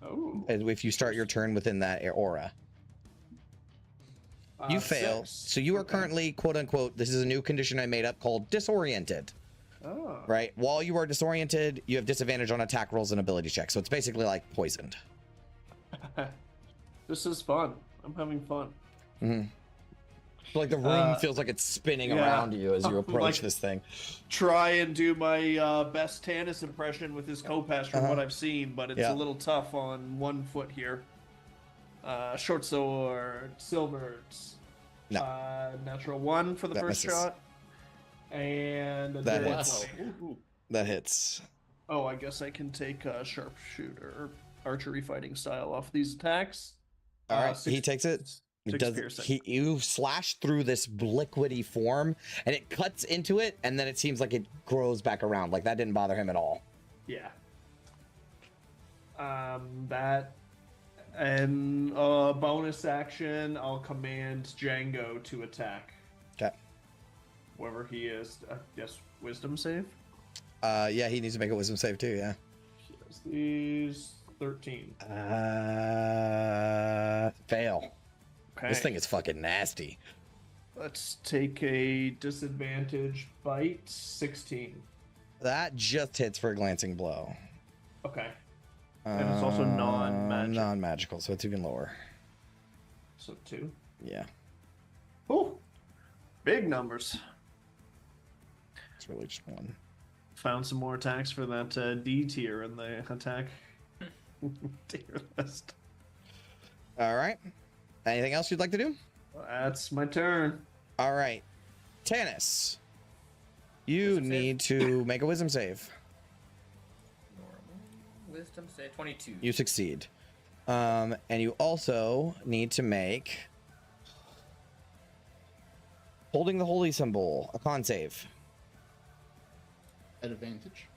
Speaker 7: Oh.
Speaker 3: If you start your turn within that aura. You fail.
Speaker 7: 6.
Speaker 3: So you are currently, quote unquote, this is a new condition I made up called disoriented.
Speaker 7: Oh.
Speaker 3: Right? While you are disoriented, you have disadvantage on attack rolls and ability checks. So it's basically like poisoned.
Speaker 7: This is fun. I'm having fun.
Speaker 3: Mm-hmm. Like the room feels like it's spinning around you as you approach
Speaker 7: like,
Speaker 3: this thing.
Speaker 7: Try and do my best Tanis impression with his Kopesh from what I've seen, but it's a little tough on 1 foot here. Short sword, silvers.
Speaker 3: No.
Speaker 7: Natural 1 for the first shot. And
Speaker 3: that hits. That hits.
Speaker 7: Oh, I guess I can take a sharpshooter archery fighting style off these attacks.
Speaker 3: All right, he takes it. You slash through this liquidy form, and it cuts into it, and then it seems like it grows back around. Like that didn't bother him at all.
Speaker 7: Yeah. That and bonus action, I'll command Django to attack.
Speaker 3: Okay.
Speaker 7: Wherever he is, yes, wisdom save.
Speaker 3: Yeah, he needs to make a wisdom save too. Yeah.
Speaker 7: He does these 13.
Speaker 3: Fail.
Speaker 7: Okay.
Speaker 3: This thing is fucking nasty.
Speaker 7: Let's take a disadvantage bite. 16.
Speaker 3: That just hits for a glancing blow.
Speaker 7: Okay. And it's also non-magic.
Speaker 3: Non-magical, so it's even lower.
Speaker 7: So 2.
Speaker 3: Yeah.
Speaker 7: Oh, big numbers.
Speaker 3: It's really just 1.
Speaker 7: Found some more attacks for that D tier in the attack tier list.
Speaker 3: All right. Anything else you'd like to do?
Speaker 7: That's my turn.
Speaker 3: All right. Tanis, you need to make a wisdom save.
Speaker 6: Normal wisdom save 22.
Speaker 3: You succeed. And you also need to make holding the holy symbol, a con save.
Speaker 5: At advantage.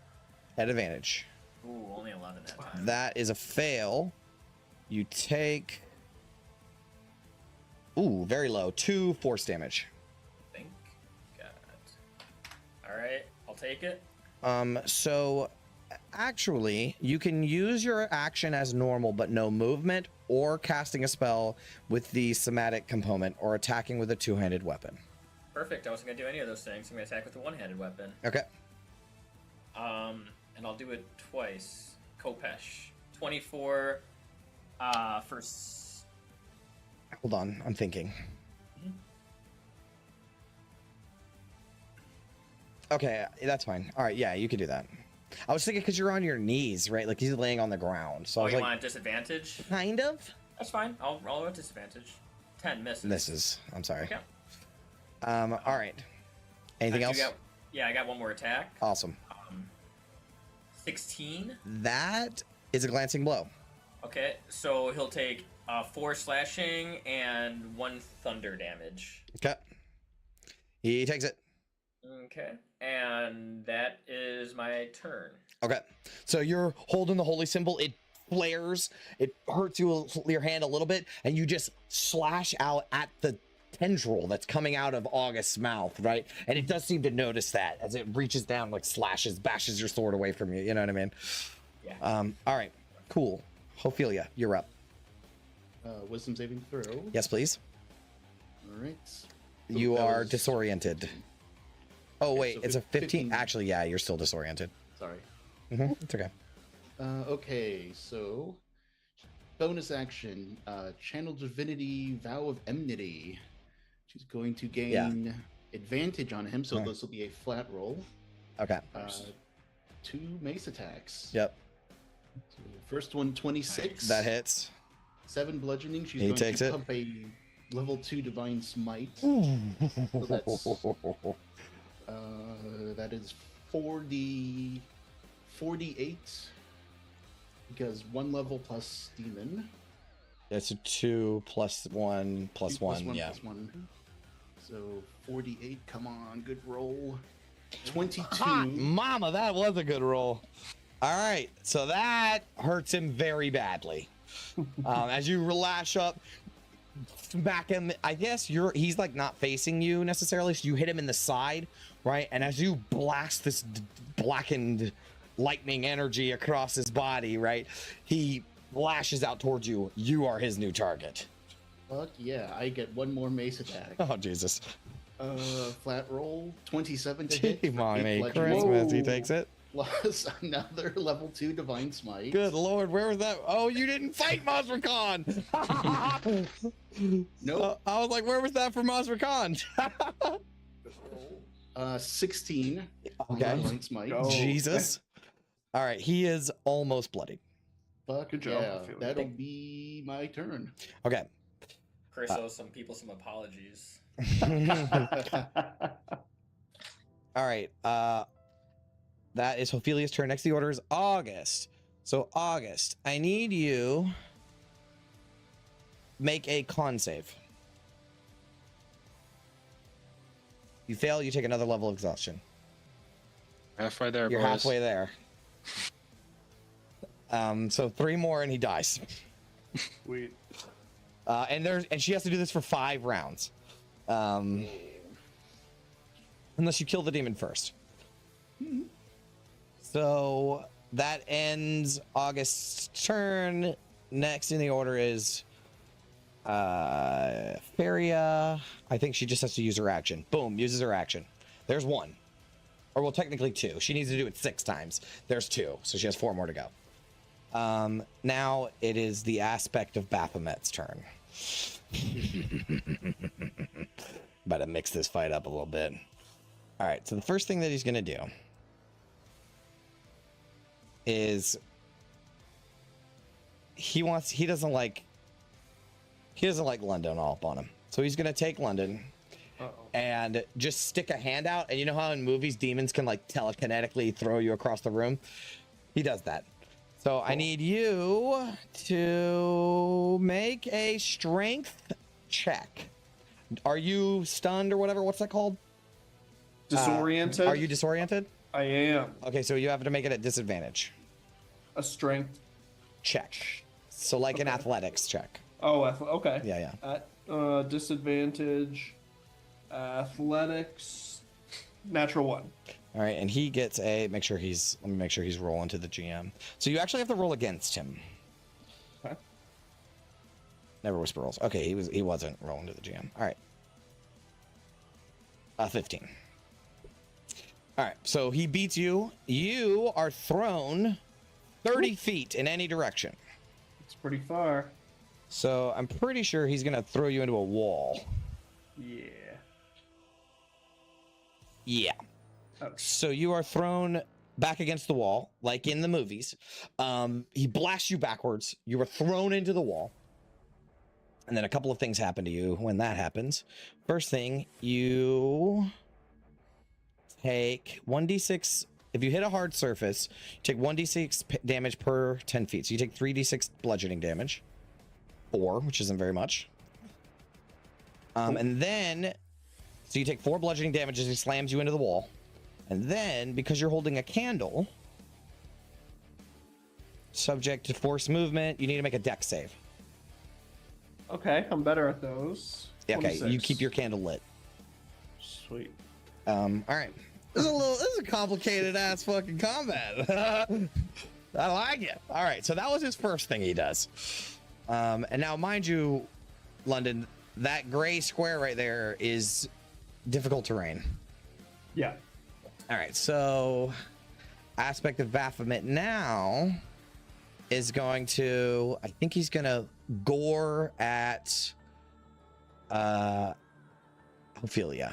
Speaker 3: At advantage.
Speaker 6: Ooh, only 11 that time.
Speaker 3: That is a fail. You take... Ooh, very low. 2 force damage.
Speaker 6: I think. Got it. Alright, I'll take it.
Speaker 3: So actually, you can use your action as normal, but no movement, or casting a spell with the somatic component, or attacking with a two-handed weapon.
Speaker 6: Perfect. I wasn't gonna do any of those things. I'm gonna attack with a one-handed weapon.
Speaker 3: Okay.
Speaker 6: And I'll do it twice. Kopesh. 24 for...
Speaker 3: Hold on, I'm thinking. Okay, that's fine. All right, yeah, you can do that. I was thinking because you're on your knees, right? Like he's laying on the ground. So I was
Speaker 6: you
Speaker 3: like,
Speaker 6: want a disadvantage?
Speaker 3: Kind of.
Speaker 6: That's fine. I'll roll a disadvantage. 10 misses.
Speaker 3: Misses. I'm sorry.
Speaker 6: Okay.
Speaker 3: All right. Anything else?
Speaker 6: I got one more attack.
Speaker 3: Awesome.
Speaker 6: 16.
Speaker 3: That is a glancing blow.
Speaker 6: Okay, so he'll take 4 slashing and 1 thunder damage.
Speaker 3: Okay. He takes it.
Speaker 6: Okay, and that is my turn.
Speaker 3: Okay, so you're holding the holy symbol. It flares. It hurts your hand a little bit, and you just slash out at the tendril that's coming out of August's mouth, right? And it does seem to notice that as it reaches down, like bashes your sword away from you. You know what I mean?
Speaker 6: Yeah.
Speaker 3: All right, cool. Ophelia, you're up.
Speaker 5: Wisdom saving throw.
Speaker 3: Yes, please.
Speaker 5: All right.
Speaker 3: You
Speaker 5: that
Speaker 3: are
Speaker 5: was-
Speaker 3: disoriented. Oh
Speaker 5: Okay,
Speaker 3: wait,
Speaker 5: so
Speaker 3: it's a 15.
Speaker 5: 15.
Speaker 3: Actually, yeah, you're still disoriented.
Speaker 5: Sorry.
Speaker 3: It's okay.
Speaker 5: Okay, so bonus action, channel divinity, vow of enmity. She's going to gain advantage on him, so
Speaker 3: Huh.
Speaker 5: this will be a flat roll.
Speaker 3: Okay.
Speaker 5: 2 mace attacks.
Speaker 3: Yep.
Speaker 5: So first one, 26.
Speaker 3: That hits.
Speaker 5: 7 bludgeoning. She's
Speaker 3: He
Speaker 5: going
Speaker 3: takes
Speaker 5: to
Speaker 3: it.
Speaker 5: pump a level 2 divine smite. That is 48. Because 1 level plus demon.
Speaker 3: It's a 2 plus 1 plus
Speaker 5: 2 plus
Speaker 3: 1. Yeah.
Speaker 5: plus 1. So 48. Come on, good roll. 22.
Speaker 3: Hot mama, that was a good roll. All right, so that hurts him very badly. As you lash up, smack him. I guess he's like not facing you necessarily, so you hit him in the side, right? And as you blast this blackened lightning energy across his body, right? He lashes out towards you. You are his new target.
Speaker 5: Fuck yeah, I get 1 more mace attack.
Speaker 3: Oh Jesus!
Speaker 5: Flat roll, 27 to hit.
Speaker 3: Gee,
Speaker 5: for
Speaker 3: mommy,
Speaker 5: 8 bludgeoning,
Speaker 3: Christmas. He takes it.
Speaker 5: Plus another level 2 divine smite.
Speaker 3: Good lord, where was that? Oh, you didn't fight Mazrakhan!
Speaker 5: Nope.
Speaker 3: I was like, where was that for Mazrakhan?
Speaker 5: 16.
Speaker 3: Okay.
Speaker 5: Divine smite.
Speaker 7: Go.
Speaker 3: Jesus. All right, he is almost bloodied.
Speaker 5: Fuck
Speaker 7: Good job,
Speaker 5: yeah,
Speaker 7: Ophelia.
Speaker 5: that'll be my turn.
Speaker 3: Okay.
Speaker 6: Chris owes some people some apologies.
Speaker 3: All right. That is Ophelia's turn. Next, the order is August. So August, I need you make a con save. You fail, you take another level of exhaustion.
Speaker 8: Halfway there,
Speaker 3: You're
Speaker 8: boys.
Speaker 3: halfway there. So 3 more and he dies.
Speaker 7: Sweet.
Speaker 3: And she has to do this for 5 rounds. Unless you kill the demon first. So that ends August's turn. Next in the order is Feria. I think she just has to use her action. Boom, uses her action. There's 1. Or well, technically 2. She needs to do it 6 times. There's 2, so she has 4 more to go. Now it is the aspect of Baphomet's turn. About to mix this fight up a little bit. All right, so the first thing that he's gonna do is he doesn't like London all up on him. So he's gonna take London and just stick a hand out. And you know how in movies demons can like telekinetically throw you across the room? He does that. So I need you to make a strength check. Are you stunned or whatever? What's that called?
Speaker 7: Disoriented?
Speaker 3: Are you disoriented?
Speaker 7: I am.
Speaker 3: Okay, so you have to make it at disadvantage.
Speaker 7: A strength.
Speaker 3: Check. So like an
Speaker 7: Okay.
Speaker 3: athletics check.
Speaker 7: Oh, okay.
Speaker 3: Yeah, yeah.
Speaker 7: At disadvantage, athletics, natural 1.
Speaker 3: All right, and he gets a. Let me make sure he's rolling to the GM. So you actually have to roll against him.
Speaker 7: Okay.
Speaker 3: Never whisper rolls. Okay, he wasn't rolling to the GM. All right. 15. All right, so he beats you. You are thrown 30 feet in any direction.
Speaker 7: It's pretty far.
Speaker 3: So I'm pretty sure he's gonna throw you into a wall.
Speaker 7: Yeah.
Speaker 3: Yeah.
Speaker 7: Okay.
Speaker 3: So you are thrown back against the wall, like in the movies. He blasts you backwards. You were thrown into the wall. And then a couple of things happen to you when that happens. First thing, you take 1d6. If you hit a hard surface, you take 1d6 damage per 10 feet. So you take 3d6 bludgeoning damage. 4, which isn't very much. And then So you take 4 bludgeoning damage as he slams you into the wall. And then, because you're holding a candle, subject to force movement, you need to make a dex save.
Speaker 7: Okay, I'm better at those.
Speaker 3: Yeah, okay,
Speaker 7: 26.
Speaker 3: you keep your candle lit.
Speaker 7: Sweet.
Speaker 3: All right. This is a complicated ass fucking combat. I like it. All right, so that was his first thing he does. And now, mind you, London, that gray square right there is difficult terrain.
Speaker 7: Yeah.
Speaker 3: All right, so aspect of Baphomet now is going to, I think he's gonna gore at Ophelia.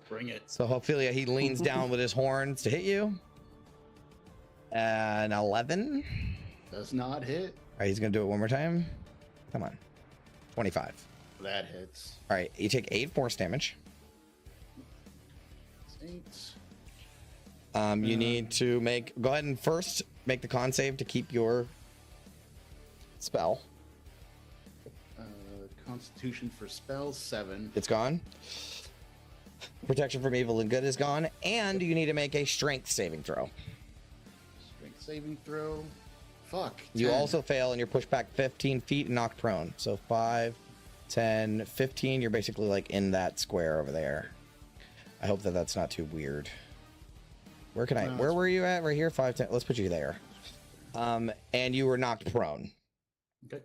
Speaker 5: Bring it.
Speaker 3: So Ophelia, he leans down with his horns to hit you. An 11.
Speaker 5: Does not hit.
Speaker 3: All right, he's gonna do it one more time. Come on. 25.
Speaker 5: That hits.
Speaker 3: All right, you take 8 force damage.
Speaker 5: 8.
Speaker 3: You need to go ahead and first make the con save to keep your spell.
Speaker 5: Constitution for spells 7.
Speaker 3: It's gone. Protection from evil and good is gone, and you need to make a strength saving throw.
Speaker 5: Strength saving throw. Fuck.
Speaker 3: You
Speaker 5: 10.
Speaker 3: also fail, and you're pushed back 15 feet and knocked prone. So 5, 10, 15. You're basically like in that square over there. I hope that that's not too weird. Where can I?
Speaker 5: No,
Speaker 3: Where were you at? Right here. 5, 10. Let's put you there. And you were knocked prone.
Speaker 5: Okay.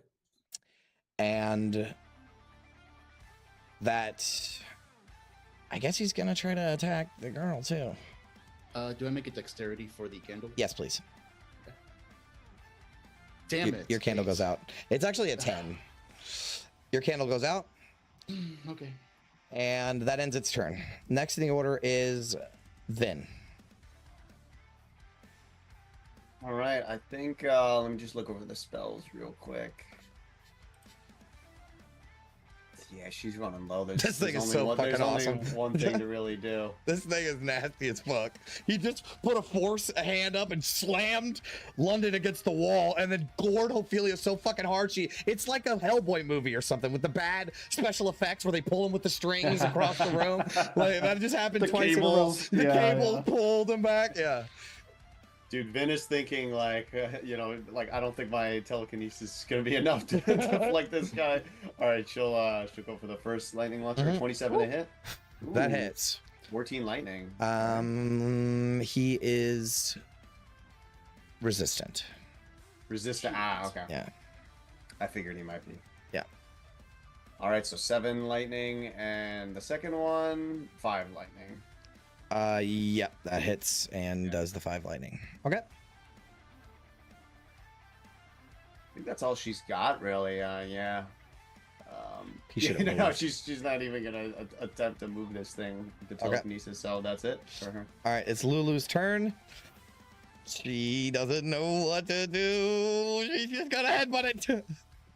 Speaker 3: And that, I guess he's gonna try to attack the girl too.
Speaker 5: Do I make a dexterity for the candle?
Speaker 3: Yes, please.
Speaker 5: Damn it.
Speaker 3: Your candle
Speaker 5: 8.
Speaker 3: goes out. It's actually a 10. Your candle goes out,
Speaker 5: Okay.
Speaker 3: and that ends its turn. Next in the order is Vin.
Speaker 4: All right, I think let me just look over the spells real quick. Yeah, she's running low.
Speaker 3: This thing is so fucking
Speaker 4: there's only
Speaker 3: awesome.
Speaker 4: one thing to really do.
Speaker 3: This thing is nasty as fuck. He just put a hand up and slammed London against the wall, and then gored Ophelia so fucking hard it's like a Hellboy movie or something with the bad special effects where they pull him with the strings across the room. Like that just happened
Speaker 7: The
Speaker 3: twice
Speaker 7: cables.
Speaker 3: in a row. The
Speaker 7: Yeah,
Speaker 3: cables
Speaker 7: yeah.
Speaker 3: pulled him back. Yeah.
Speaker 4: Dude, Vin is thinking like, like I don't think my telekinesis is gonna be enough to deflect this guy. All right, she'll go for the first lightning launcher. 27 to hit.
Speaker 3: That
Speaker 4: Ooh,
Speaker 3: hits.
Speaker 4: 14 lightning.
Speaker 3: He is resistant.
Speaker 4: Resistant. Ah, okay.
Speaker 3: Yeah.
Speaker 4: I figured he might be.
Speaker 3: Yeah.
Speaker 4: All right, so 7 lightning, and the second one 5 lightning.
Speaker 3: Yep, that hits and does the 5 lightning. Okay.
Speaker 4: I think that's all she's got, really. Yeah.
Speaker 3: He should've
Speaker 4: no,
Speaker 3: moved.
Speaker 4: she's not even gonna attempt to move this thing with the
Speaker 3: Okay.
Speaker 4: telekinesis. So that's it for her.
Speaker 3: All right, it's Lulu's turn. She doesn't know what to do. She's just gonna headbutt it.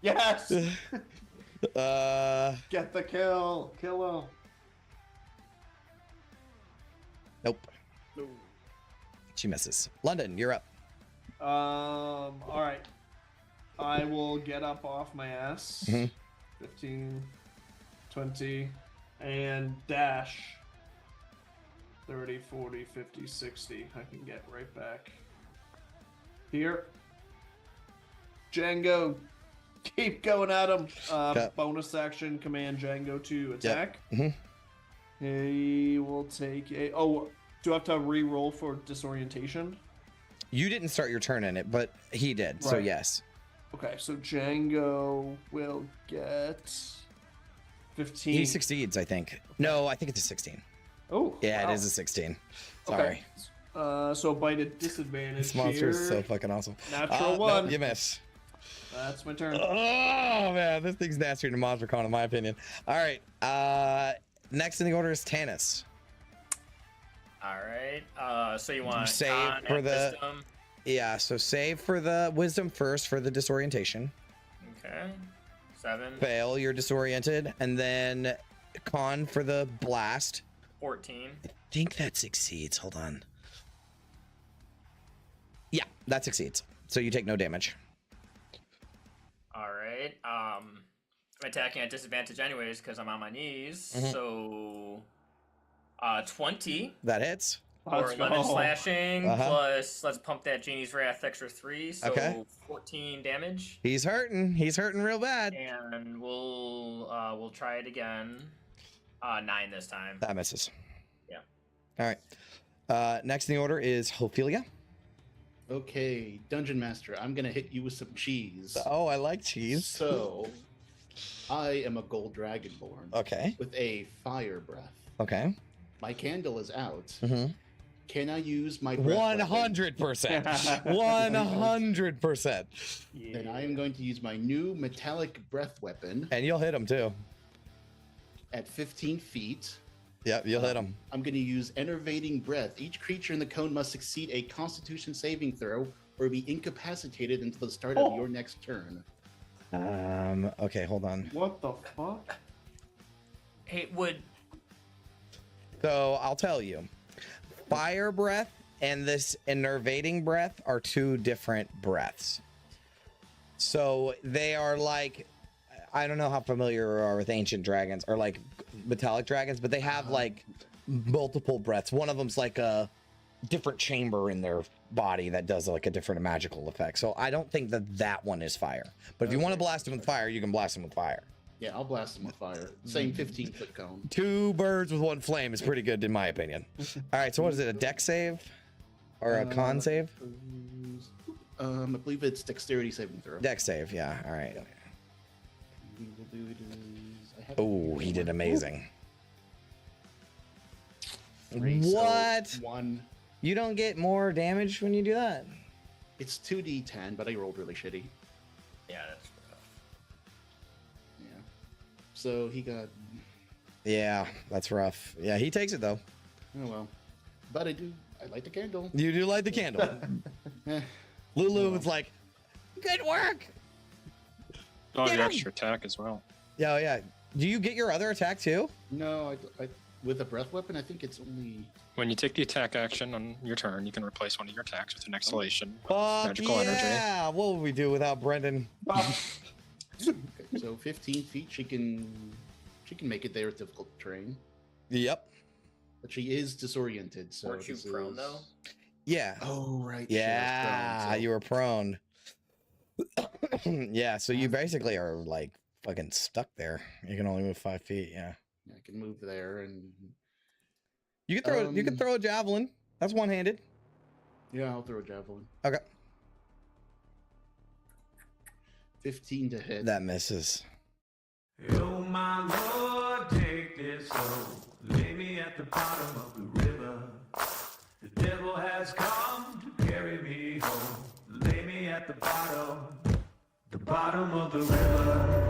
Speaker 4: Yes.
Speaker 7: Get the kill. Kill him.
Speaker 3: Nope. She misses. London, you're up.
Speaker 7: All right. I will get up off my ass.
Speaker 3: Mhm.
Speaker 7: 15, 20, and dash. 30, 40, 50, 60. I can get right back. Here. Django. Keep going at him.
Speaker 3: Okay.
Speaker 7: Bonus action, command Django to attack.
Speaker 3: Mhm.
Speaker 7: He will take a... Oh, do I have to re-roll for disorientation?
Speaker 3: You didn't start your turn in it, but he did. So
Speaker 7: Right.
Speaker 3: yes.
Speaker 7: Okay, so Django will get 15.
Speaker 3: He succeeds, I think. No, I think it's a 16.
Speaker 7: Oh,
Speaker 3: Yeah,
Speaker 7: wow.
Speaker 3: it is a 16. Sorry.
Speaker 7: Okay. So bite at disadvantage
Speaker 3: This monster is
Speaker 7: here.
Speaker 3: so fucking awesome.
Speaker 7: Natural
Speaker 3: No,
Speaker 7: one.
Speaker 3: you miss.
Speaker 7: That's my turn.
Speaker 3: Oh man, this thing's nastier than MonsterCon in my opinion. All right. Next in the order is Tanis.
Speaker 6: All right. So you want
Speaker 3: Save
Speaker 6: con
Speaker 3: for
Speaker 6: and
Speaker 3: the-
Speaker 6: wisdom?
Speaker 3: Yeah, so save for the wisdom first for the disorientation.
Speaker 6: Okay. 7,
Speaker 3: Fail, you're disoriented, and then con for the blast.
Speaker 6: 14.
Speaker 3: I think that succeeds. Hold on. Yeah, that succeeds. So you take no damage.
Speaker 6: All right. I'm attacking at disadvantage anyways because I'm on my knees.
Speaker 3: Mhm.
Speaker 6: So 20
Speaker 3: That hits.
Speaker 6: for
Speaker 7: Let's
Speaker 6: 11
Speaker 7: go.
Speaker 6: slashing,
Speaker 3: Uh-huh.
Speaker 6: plus let's pump that Genie's Wrath extra 3, so
Speaker 3: Okay.
Speaker 6: 14 damage.
Speaker 3: He's hurting. He's hurting real bad.
Speaker 6: And we'll try it again. 9 this time.
Speaker 3: That misses.
Speaker 6: Yeah.
Speaker 3: All right. Next in the order is Ophelia.
Speaker 5: Okay, Dungeon Master, I'm gonna hit you with some cheese.
Speaker 3: Oh, I like cheese.
Speaker 5: So, I am a gold dragonborn
Speaker 3: Okay.
Speaker 5: with a fire breath.
Speaker 3: Okay.
Speaker 5: My candle is out.
Speaker 3: Mm-hmm.
Speaker 5: Can I use my breath weapon?
Speaker 3: 100%. 100%.
Speaker 5: Then I am going to use my new metallic breath weapon
Speaker 3: And you'll hit him too.
Speaker 5: at 15 feet.
Speaker 3: Yep, you'll hit him.
Speaker 5: I'm going to use enervating breath. Each creature in the cone must succeed a Constitution saving throw or be incapacitated until the start of your next turn.
Speaker 3: Okay, hold on.
Speaker 7: What the fuck?
Speaker 6: Hey, would
Speaker 3: So I'll tell you. Fire breath and this enervating breath are two different breaths. So they are like, I don't know how familiar you are with ancient dragons or like metallic dragons, but they have like multiple breaths. One of them's like a different chamber in their body that does like a different magical effect. So I don't think that that one is fire. But if you want to blast him with fire, you can blast him with fire.
Speaker 5: Yeah, I'll blast him with fire. Same 15-foot cone.
Speaker 3: Two birds with one flame is pretty good in my opinion. All right, so what is it? A deck save or a con save?
Speaker 5: I believe it's dexterity saving throw.
Speaker 3: Deck save, yeah. All right.
Speaker 5: We will do it is- I have-
Speaker 3: Oh, he did amazing.
Speaker 5: 3, so
Speaker 3: What?
Speaker 5: 1.
Speaker 3: You don't get more damage when you do that?
Speaker 5: It's 2d10, but I rolled really shitty.
Speaker 6: yeah, that's rough.
Speaker 5: Yeah. So he got.
Speaker 3: Yeah, that's rough. Yeah, he takes it though.
Speaker 5: Oh well. But I light the candle.
Speaker 3: You do light the candle.
Speaker 5: Eh,
Speaker 3: Lulu was like, good work.
Speaker 8: Oh,
Speaker 3: Get
Speaker 8: your
Speaker 3: him!
Speaker 8: extra attack as well.
Speaker 3: Yeah, yeah. Do you get your other attack too?
Speaker 5: no, I with a breath weapon, I think it's only.
Speaker 8: When you take the attack action on your turn, you can replace one of your attacks with an exhalation.
Speaker 3: Fuck
Speaker 8: Magical energy.
Speaker 3: yeah. What would we do without Brendan?
Speaker 5: Okay, so 15 feet, she can make it there with difficult terrain,
Speaker 3: Yep.
Speaker 5: but she is disoriented. So
Speaker 6: Weren't you
Speaker 5: this
Speaker 6: prone
Speaker 5: is-
Speaker 6: though?
Speaker 3: Yeah.
Speaker 5: Oh right. she was
Speaker 3: Yeah,
Speaker 5: prone, so-
Speaker 3: you were prone. Yeah, so you basically are like fucking stuck there. You can only move 5 feet. Yeah.
Speaker 5: I can move there, and
Speaker 3: You can throw. You can throw a javelin. That's one-handed.
Speaker 5: yeah, I'll throw a javelin.
Speaker 3: Okay.
Speaker 5: 15 to hit.
Speaker 3: That misses.
Speaker 1: Oh my Lord, take this soul, lay me at the bottom of the river. The devil has come to carry me home, lay me at the bottom of the river.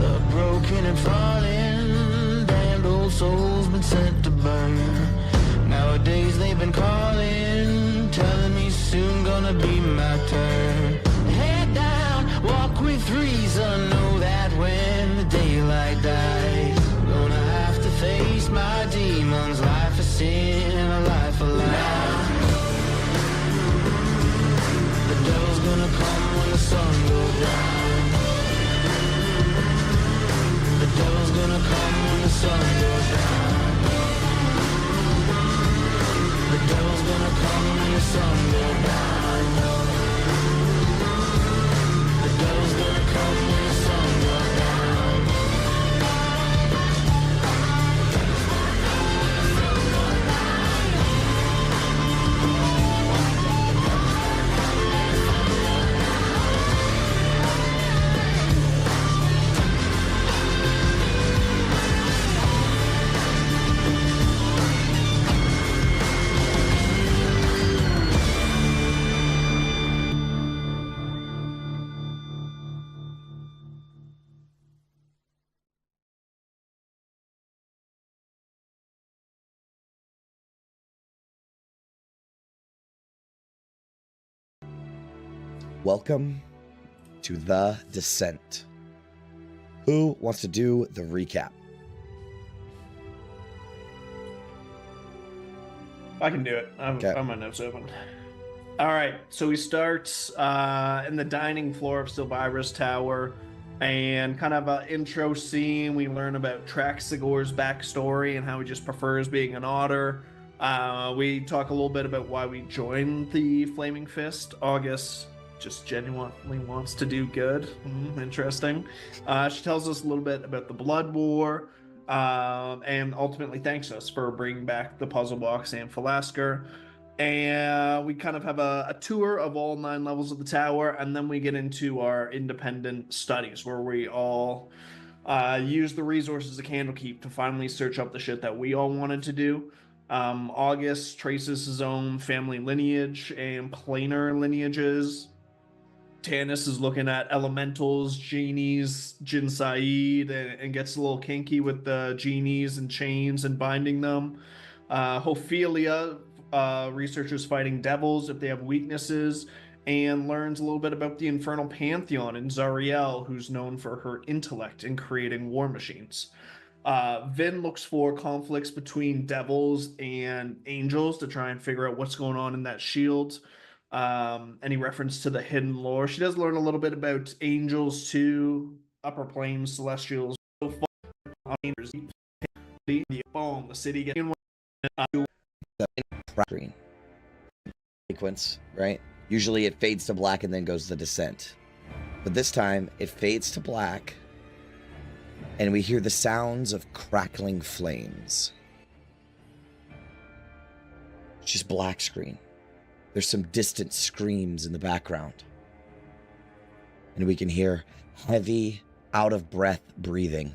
Speaker 2: The broken and fallen, damned old souls been sent to burn. Nowadays they've been calling, telling me soon gonna be my turn. Head down, walk with reason, know that when the daylight dies, I'm gonna have to face my demons. Life of sin, a life of lies. The devil's gonna come when the sun goes down. The devil's gonna come when the sun goes down. The devil's gonna come when the sun goes down. The devil's gonna come when the sun goes down.
Speaker 3: Welcome to The Descent. Who wants to do the recap?
Speaker 7: I can do it.
Speaker 3: Okay.
Speaker 7: I'm my notes open. All right, so we start in the dining floor of Silvira's tower, and kind of an intro scene. We learn about Traxigor's backstory and how he just prefers being an otter. We talk a little bit about why we joined the Flaming Fist. August just genuinely wants to do good. Interesting. She tells us a little bit about the Blood War, and ultimately thanks us for bringing back the puzzle box and Falasker. And we kind of have a tour of all 9 levels of the tower, and then we get into our independent studies where we all use the resources of Candlekeep to finally search up the shit that we all wanted to do. August traces his own family lineage and planar lineages. Tanis is looking at elementals, genies, Jin Said, and gets a little kinky with the genies and chains and binding them. Ophelia researchers fighting devils if they have weaknesses, and learns a little bit about the Infernal Pantheon and Zariel, who's known for her intellect in creating war machines. Vin looks for conflicts between devils and angels to try and figure out what's going on in that shield. Any reference to the hidden lore. She does learn a little bit about angels too, upper planes, celestials. So far, the city getting
Speaker 3: Screen sequence, right? Usually it fades to black and then goes to descent. But this time it fades to black and we hear the sounds of crackling flames. It's just black screen. There's some distant screams in the background. And we can hear heavy, out of breath breathing.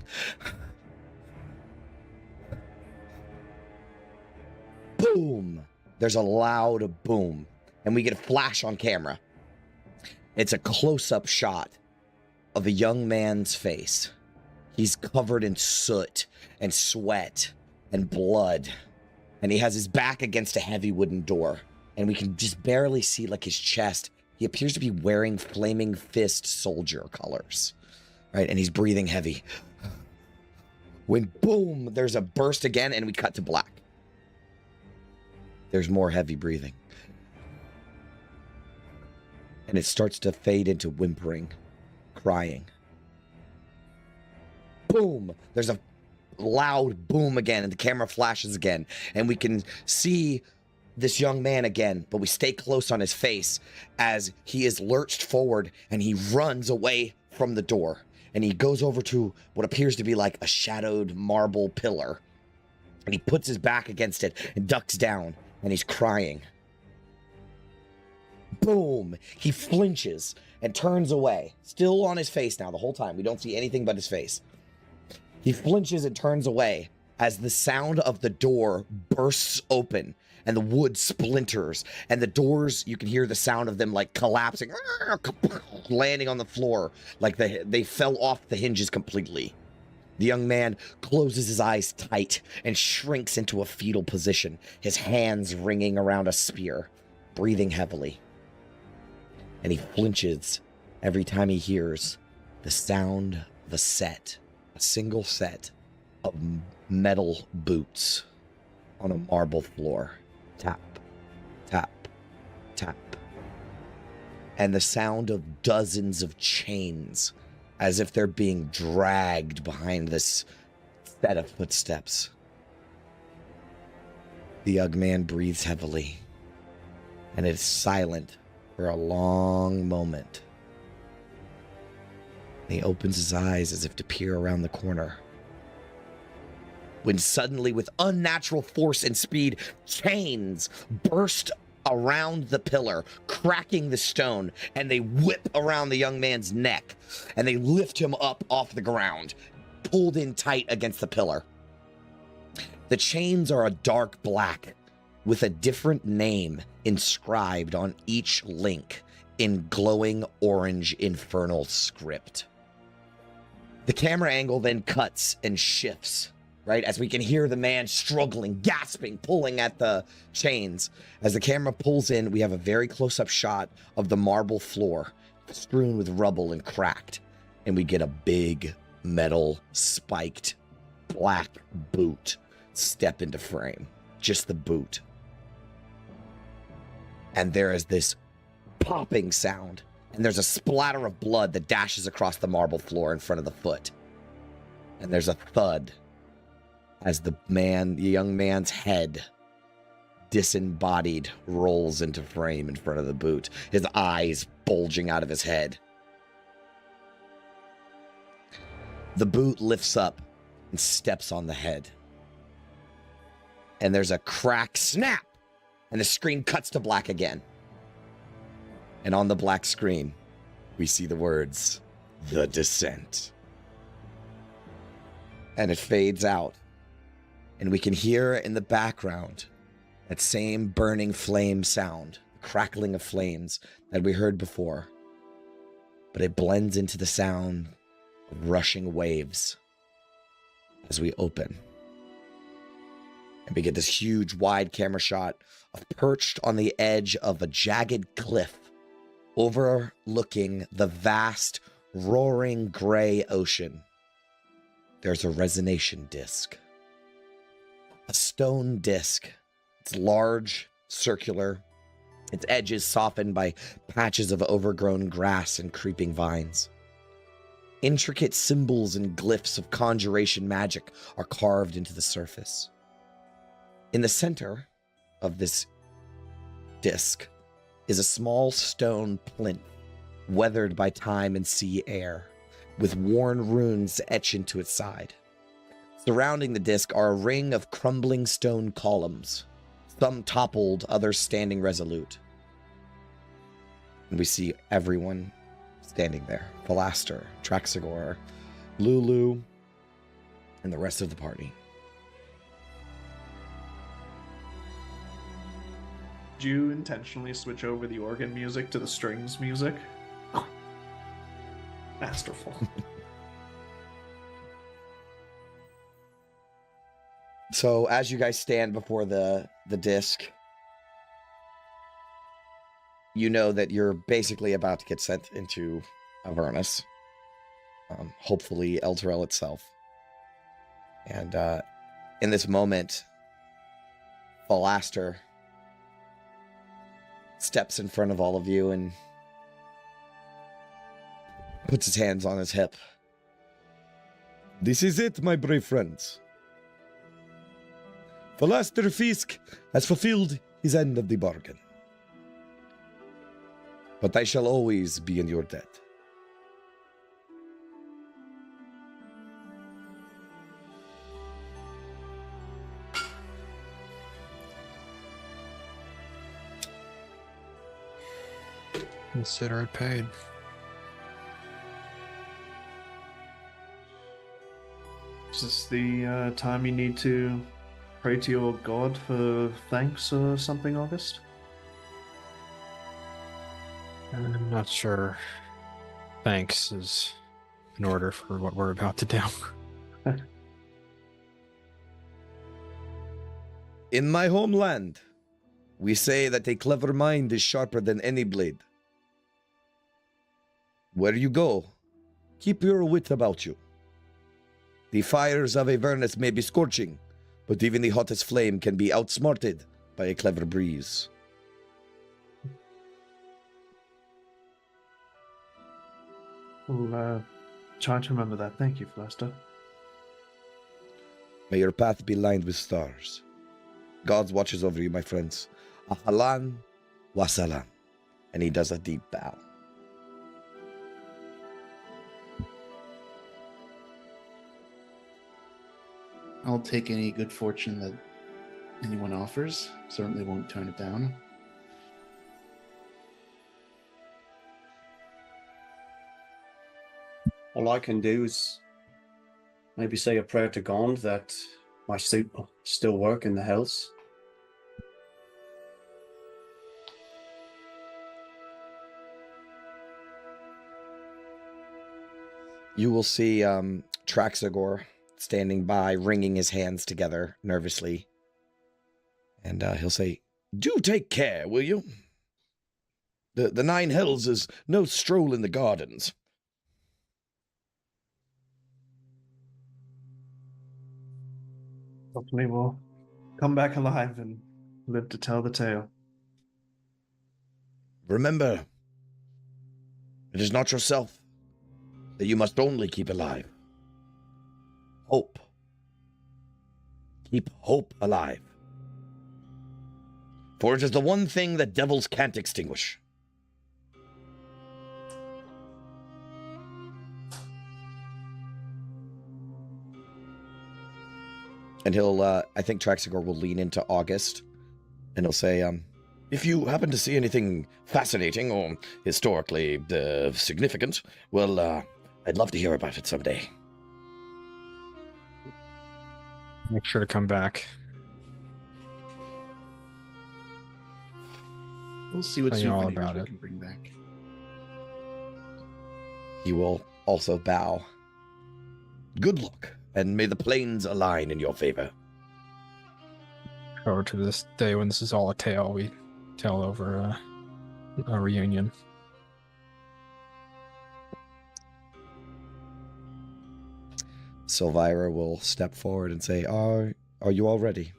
Speaker 3: Boom! There's a loud boom. And we get a flash on camera. It's a close-up shot of a young man's face. He's covered in soot and sweat and blood. And he has his back against a heavy wooden door. And we can just barely see like his chest. He appears to be wearing Flaming Fist soldier colors. Right? And he's breathing heavy. When boom, there's a burst again and we cut to black. There's more heavy breathing. And it starts to fade into whimpering, crying. Boom! There's a loud boom again, and the camera flashes again. And we can see this young man again, but we stay close on his face as he is lurched forward and he runs away from the door. And he goes over to what appears to be like a shadowed marble pillar. And he puts his back against it and ducks down. And he's crying. Boom! He flinches and turns away. Still on his face now the whole time. We don't see anything but his face. He flinches and turns away as the sound of the door bursts open and the wood splinters. And the doors, you can hear the sound of them like collapsing, landing on the floor like they fell off the hinges completely. The young man closes his eyes tight and shrinks into a fetal position, his hands ringing around a spear, breathing heavily. And he flinches every time he hears the sound of a single set of metal boots on a marble floor. Tap, tap, tap. And the sound of dozens of chains as if they're being dragged behind this set of footsteps. The young man breathes heavily, and it is silent for a long moment. And he opens his eyes as if to peer around the corner. When suddenly, with unnatural force and speed, chains burst around the pillar, cracking the stone, and they whip around the young man's neck, and they lift him up off the ground, pulled in tight against the pillar. The chains are a dark black, with a different name inscribed on each link in glowing orange infernal script. The camera angle then cuts and shifts, right? As we can hear the man struggling, gasping, pulling at the chains. As the camera pulls in, we have a very close-up shot of the marble floor, strewn with rubble and cracked. And we get a big metal spiked black boot step into frame. Just the boot. And there is this popping sound, and there's a splatter of blood that dashes across the marble floor in front of the foot. And there's a thud as the young man's head, disembodied, rolls into frame in front of the boot, his eyes bulging out of his head. The boot lifts up and steps on the head. And there's a crack snap, and the screen cuts to black again. And on the black screen, we see the words, "The Descent." And it fades out. And we can hear in the background that same burning flame sound, crackling of flames that we heard before. But it blends into the sound of rushing waves as we open. And we get this huge wide camera shot of perched on the edge of a jagged cliff overlooking the vast, roaring gray ocean. There's a resonation disc. A stone disc. It's large, circular, its edges softened by patches of overgrown grass and creeping vines. Intricate symbols and glyphs of conjuration magic are carved into the surface. In the center of this disc is a small stone plinth, weathered by time and sea air, with worn runes etched into its side. Surrounding the disc are a ring of crumbling stone columns, some toppled, others standing resolute. And we see everyone standing there. Philaster, Traxagor, Lulu, and the rest of the party.
Speaker 7: Did you intentionally switch over the organ music to the strings music? Masterful.
Speaker 3: So as you guys stand before the disc, you know that you're basically about to get sent into Avernus. Hopefully Elturel itself. And in this moment, Philaster steps in front of all of you and puts his hands on his hip. This is it, my brave friends. Philaster Fisk has fulfilled his end of the bargain. But I shall always be in your debt.
Speaker 8: Consider it paid.
Speaker 7: Is this the time you need to pray to your god for thanks or something, August?
Speaker 8: I'm not sure. Thanks is in order for what we're about to do.
Speaker 3: In my homeland, we say that a clever mind is sharper than any blade. Where you go, keep your wit about you. The fires of Avernus may be scorching, but even the hottest flame can be outsmarted by a clever breeze.
Speaker 7: We'll try to remember that. Thank you, Philaster.
Speaker 3: May your path be lined with stars. God watches over you, my friends. Ahalan wasalam. And he does a deep bow.
Speaker 5: I'll take any good fortune that anyone offers. Certainly won't turn it down.
Speaker 4: All I can do is maybe say a prayer to Gond that my suit will still work in the Hells.
Speaker 3: You will see Traxagor standing by, wringing his hands together nervously. And he'll say, "Do take care, will you? The Nine Hells is no stroll in the gardens."
Speaker 7: Hopefully we'll come back alive and live to tell the tale.
Speaker 3: Remember, it is not yourself that you must only keep alive. Hope. Keep hope alive. For it is the one thing that devils can't extinguish. And he'll, I think Traxigor will lean into August, and he'll say, if you happen to see anything fascinating or historically significant, well, I'd love to hear about it someday.
Speaker 8: Make sure to come back.
Speaker 5: We'll see what
Speaker 8: Tell you all
Speaker 5: souvenirs
Speaker 8: about
Speaker 5: we
Speaker 8: it.
Speaker 5: can bring back.
Speaker 3: He will also bow. Good luck, and may the planes align in your favor.
Speaker 8: Forward to this day when this is all a tale we tell over a reunion.
Speaker 3: Silvira will step forward and say, Are you all ready?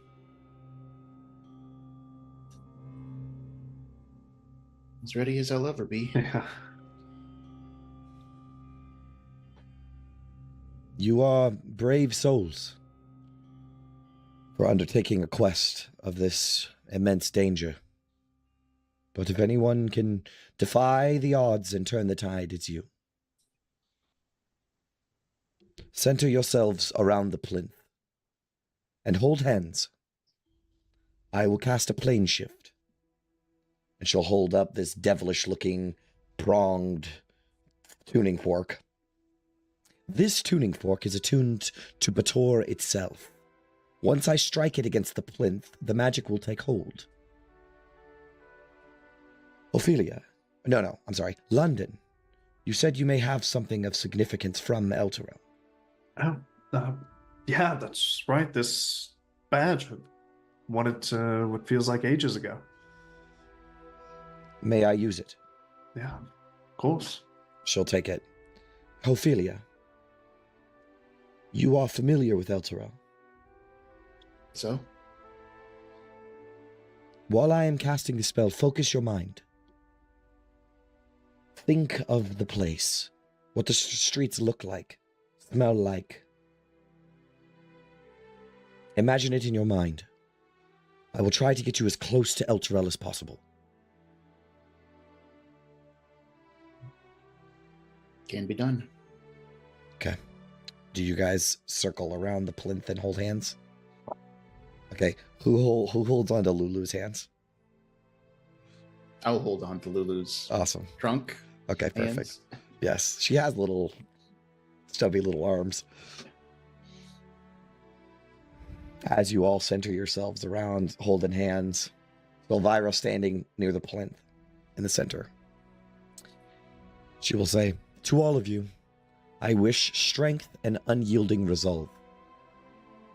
Speaker 5: As ready as I'll ever be.
Speaker 7: Yeah.
Speaker 3: You are brave souls for undertaking a quest of this immense danger. But if anyone can defy the odds and turn the tide, it's you. Center yourselves around the plinth and hold hands. I will cast a plane shift, and she'll hold up this devilish-looking, pronged tuning fork. This tuning fork is attuned to Bator itself. Once I strike it against the plinth, the magic will take hold. Ophelia. No, I'm sorry. London. You said you may have something of significance from Elturel.
Speaker 7: Oh, yeah, that's right. This badge. I wanted to, what feels like ages ago.
Speaker 3: May I use it?
Speaker 7: Yeah, of course.
Speaker 3: She'll take it. Ophelia. You are familiar with Elturel.
Speaker 5: So?
Speaker 3: While I am casting the spell, focus your mind. Think of the place, what the streets look like, smell like. Imagine it in your mind. I will try to get you as close to Elturel as possible.
Speaker 5: Can be done.
Speaker 3: Okay. Do you guys circle around the plinth and hold hands? Okay. Who holds on to Lulu's hands?
Speaker 5: I'll hold on to Lulu's
Speaker 3: Awesome.
Speaker 5: trunk.
Speaker 3: Okay, perfect.
Speaker 5: Hands.
Speaker 3: Yes, she has little stubby little arms. As you all center yourselves around, holding hands, Elvira standing near the plinth in the center. She will say, to all of you, I wish strength and unyielding resolve.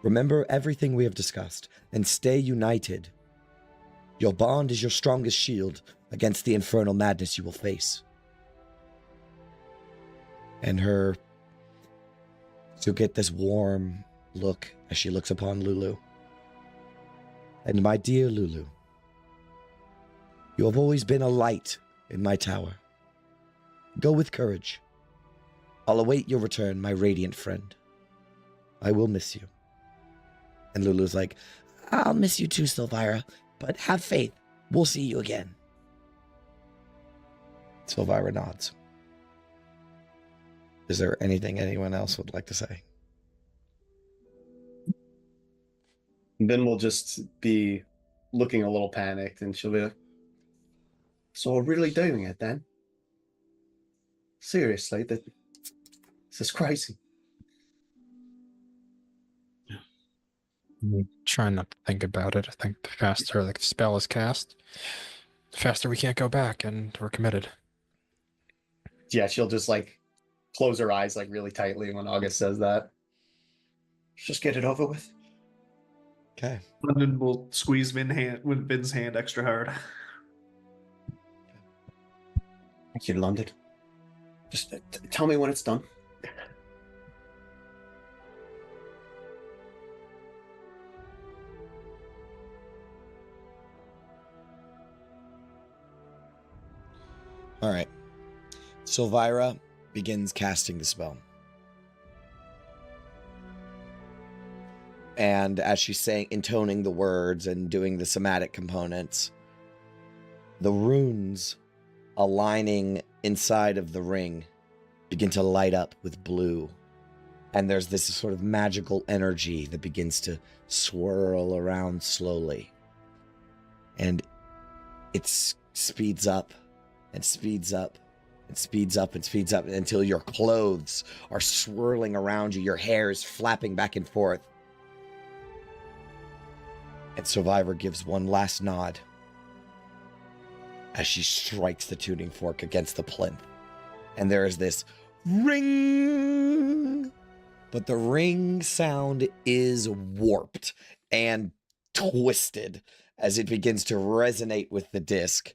Speaker 3: Remember everything we have discussed and stay united. Your bond is your strongest shield against the infernal madness you will face. And she'll get this warm look as she looks upon Lulu. And my dear Lulu, you have always been a light in my tower. Go with courage. I'll await your return, my radiant friend. I will miss you. And Lulu's like, I'll miss you too, Silvira, but have faith. We'll see you again. Silvira nods. Is there anything anyone else would like to say?
Speaker 4: Ben will just be looking a little panicked, and she'll be like, so we're really doing it then? Seriously, this is crazy.
Speaker 8: Try not to think about it. I think the faster the spell is cast, the faster we can't go back, and we're committed.
Speaker 4: Yeah, she'll just like close her eyes like really tightly when August says that. Just get it over with.
Speaker 3: Okay.
Speaker 7: London will squeeze Vin's hand extra hard.
Speaker 4: Thank you, London. Just tell me when it's done.
Speaker 3: All right. Silvira begins casting the spell. And as she's saying, intoning the words and doing the somatic components, the runes aligning inside of the ring begin to light up with blue. And there's this sort of magical energy that begins to swirl around slowly. And it speeds up and speeds up and speeds up and speeds up until your clothes are swirling around you. Your hair is flapping back and forth. And Survivor gives one last nod as she strikes the tuning fork against the plinth. And there is this ring. But the ring sound is warped and twisted as it begins to resonate with the disc.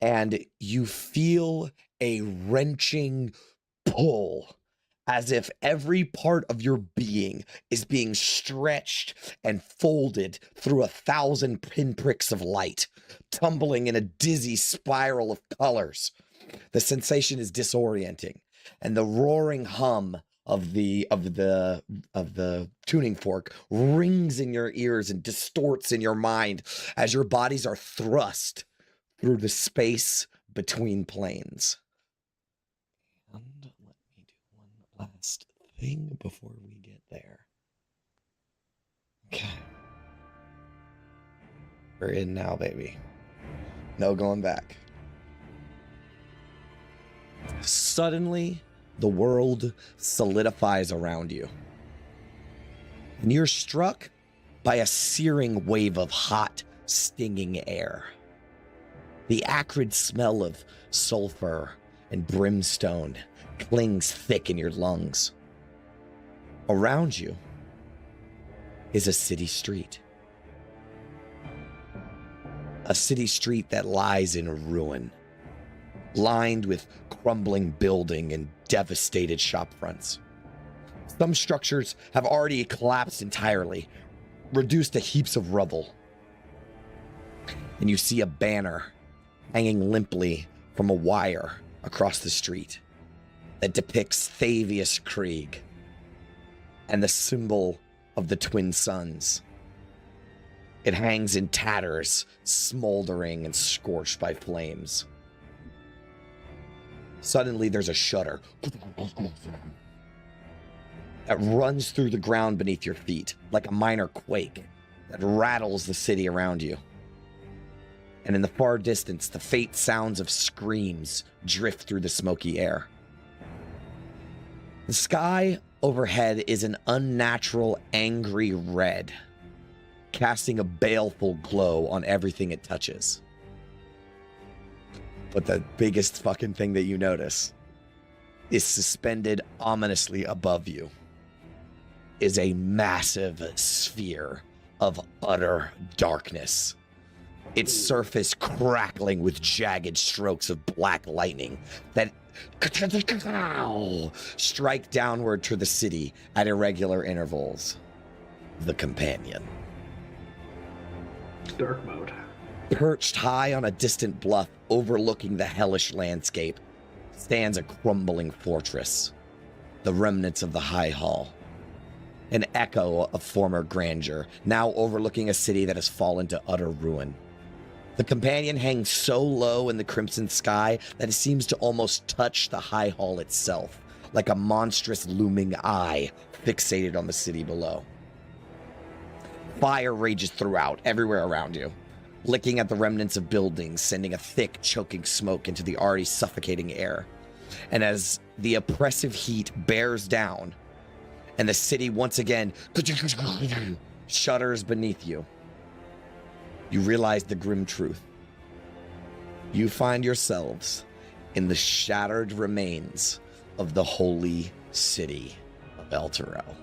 Speaker 3: And you feel a wrenching pull, as if every part of your being is being stretched and folded through 1,000 pinpricks of light, tumbling in a dizzy spiral of colors. The sensation is disorienting, and the roaring hum of the tuning fork rings in your ears and distorts in your mind as your bodies are thrust through the space between planes. And let me do one last thing before we get there. Okay. We're in now, baby. No going back. Suddenly, the world solidifies around you. And you're struck by a searing wave of hot, stinging air. The acrid smell of sulfur and brimstone clings thick in your lungs. Around you is a city street. A city street that lies in ruin, lined with crumbling building and devastated shopfronts. Some structures have already collapsed entirely, reduced to heaps of rubble. And you see a banner hanging limply from a wire across the street that depicts Thavius Krieg and the symbol of the twin suns. It hangs in tatters, smoldering and scorched by flames. Suddenly, there's a shudder that runs through the ground beneath your feet like a minor quake that rattles the city around you. And in the far distance, the faint sounds of screams drift through the smoky air. The sky overhead is an unnatural, angry red, casting a baleful glow on everything it touches. But the biggest fucking thing that you notice is suspended ominously above you is a massive sphere of utter darkness. Its surface crackling with jagged strokes of black lightning that strike downward to the city at irregular intervals. The Companion.
Speaker 7: Dark mode.
Speaker 3: Perched high on a distant bluff overlooking the hellish landscape stands a crumbling fortress, the remnants of the High Hall, an echo of former grandeur, now overlooking a city that has fallen to utter ruin. The Companion hangs so low in the crimson sky that it seems to almost touch the High Hall itself, like a monstrous looming eye fixated on the city below. Fire rages throughout, everywhere around you, licking at the remnants of buildings, sending a thick, choking smoke into the already suffocating air. And as the oppressive heat bears down, and the city once again shudders beneath you, you realize the grim truth. You find yourselves in the shattered remains of the holy city of El Terrell.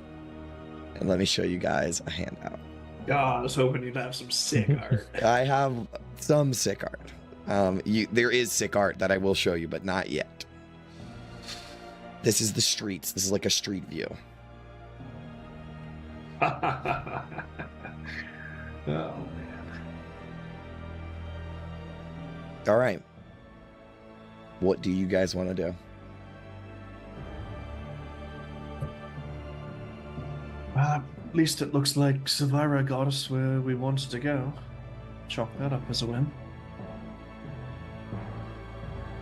Speaker 3: And let me show you guys a handout.
Speaker 7: God, I was hoping you'd have some sick art.
Speaker 3: I have some sick art. There is sick art that I will show you, but not yet. This is the streets. This is like a street view.
Speaker 7: Oh, man.
Speaker 3: All right. What do you guys want to do?
Speaker 7: At least it looks like Savira got us where we wanted to go. Chalk that up as a win.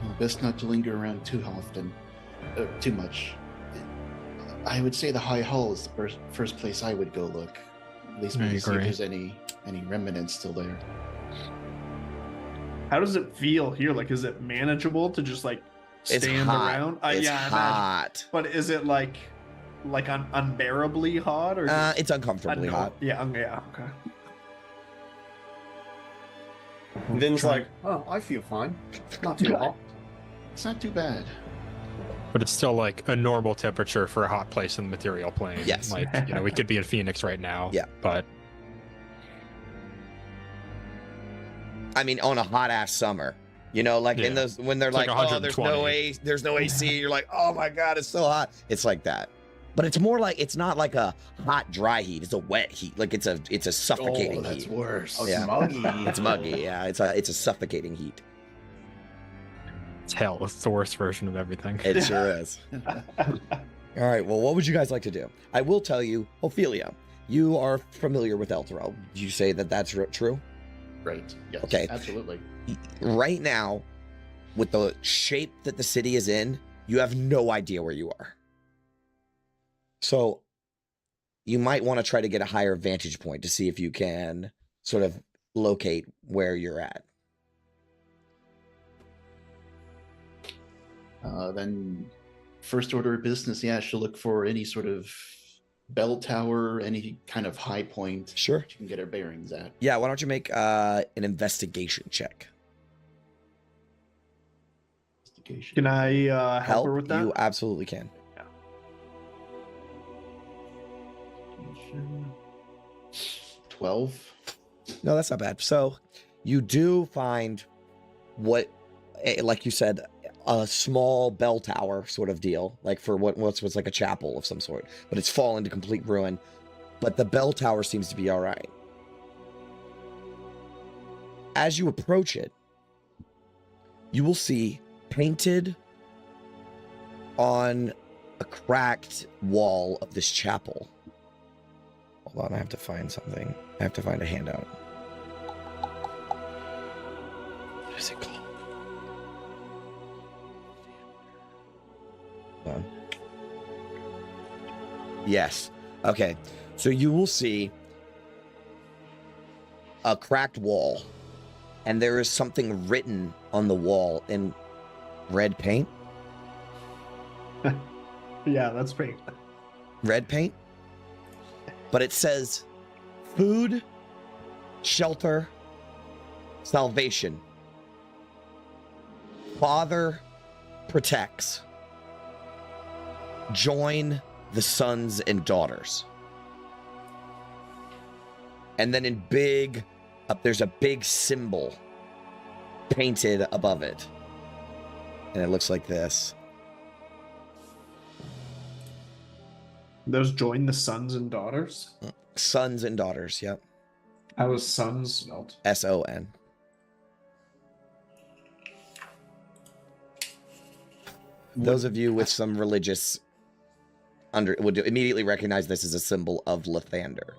Speaker 5: Well, best not to linger around too often, too much. I would say the High Hall is the first place I would go look. At least maybe see if there's any remnants still there.
Speaker 7: How does it feel here? Like, is it manageable to just like
Speaker 3: It's
Speaker 7: stand
Speaker 3: hot.
Speaker 7: around?
Speaker 3: It's
Speaker 7: yeah, I imagine.
Speaker 3: hot.
Speaker 7: But is it like unbearably hot or? Just
Speaker 3: It's uncomfortably hot.
Speaker 7: Yeah, yeah, okay.
Speaker 4: Vin's like, oh, I feel fine. Not too hot.
Speaker 5: It's not too bad.
Speaker 8: But it's still like a normal temperature for a hot place in the material plane.
Speaker 3: Yes.
Speaker 8: Like, you know, we could be in Phoenix right now.
Speaker 3: Yeah.
Speaker 8: But
Speaker 3: I mean, on a hot ass summer, you know, like in
Speaker 8: Yeah.
Speaker 3: those when they're
Speaker 8: It's like
Speaker 3: like, oh, there's no
Speaker 8: 120.
Speaker 3: there's no AC. You're like, oh my god, it's so hot. It's like that, but it's more like it's not like a hot dry heat. It's a wet heat. Like it's a suffocating
Speaker 5: that's
Speaker 3: heat.
Speaker 5: worse.
Speaker 4: Oh,
Speaker 3: Yeah.
Speaker 4: it's muggy.
Speaker 3: It's muggy. Yeah, it's a suffocating heat.
Speaker 8: it's hell. It's the worst version of everything.
Speaker 3: It sure is. All right. Well, what would you guys like to do? I will tell you, Ophelia, you are familiar with Elturel. Did you say that that's true?
Speaker 5: Right. Yes.
Speaker 3: Okay.
Speaker 5: Absolutely.
Speaker 3: Right now, with the shape that the city is in, you have no idea where you are. So you might want to try to get a higher vantage point to see if you can sort of locate where you're at.
Speaker 5: Then, first order of business, yeah, she'll look for any sort of bell tower, any kind of high point
Speaker 3: Sure.
Speaker 5: she can get her bearings at.
Speaker 3: Yeah, why don't you make an investigation check?
Speaker 5: Investigation.
Speaker 7: Can I help her with that?
Speaker 3: You absolutely can.
Speaker 5: 12.
Speaker 3: No, that's not bad. So you do find what, like you said, a small bell tower sort of deal, like for what was like a chapel of some sort, but it's fallen to complete ruin. But the bell tower seems to be all right. As you approach it, you will see painted on a cracked wall of this chapel. Hold on, I have to find something. I have to find a handout. What is it called? Hold on. Yes. Okay. So you will see a cracked wall, and there is something written on the wall in red paint.
Speaker 7: Yeah, that's great.
Speaker 3: Red paint. But it says food, shelter, salvation. Father protects. Join the sons and daughters. And then in big, there's a big symbol painted above it. And it looks like this.
Speaker 7: Those join the sons and daughters.
Speaker 3: Sons and daughters, yep.
Speaker 7: How is sons spelled?
Speaker 3: S-O-N. Those of you with some religious would immediately recognize this as a symbol of Lathander.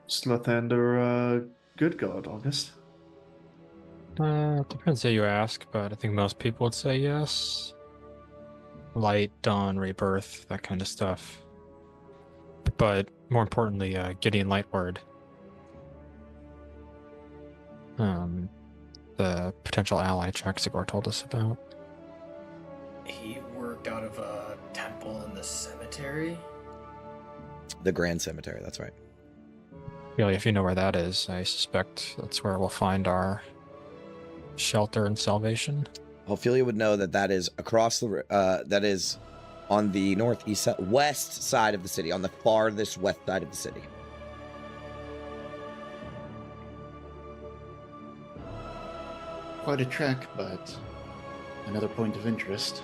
Speaker 7: Is Lathander good god, August?
Speaker 8: Depends who you ask, but I think most people would say yes. Light, dawn, rebirth, that kind of stuff. But more importantly, Gideon Lightward. The potential ally Jaxigor told us about.
Speaker 6: He worked out of a temple in the cemetery.
Speaker 3: The Grand Cemetery, that's right.
Speaker 8: Really, if you know where that is, I suspect that's where we'll find our shelter and salvation.
Speaker 3: Ophelia would know that that is across the, that is on the west side of the city, on the farthest west side of the city.
Speaker 5: Quite a trek, but another point of interest.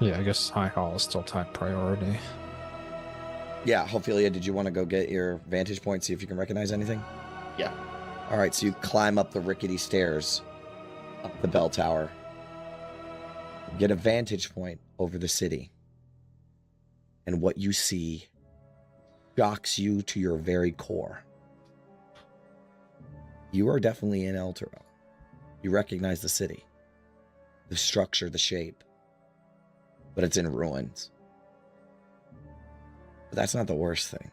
Speaker 8: Yeah, I guess High Hall is still top priority.
Speaker 3: Yeah, Ophelia, did you want to go get your vantage point, see if you can recognize anything?
Speaker 5: Yeah.
Speaker 3: All right, so you climb up the rickety stairs, up the bell tower. Get a vantage point over the city. And what you see shocks you to your very core. You are definitely in Elturel. You recognize the city, the structure, the shape, but it's in ruins. But that's not the worst thing.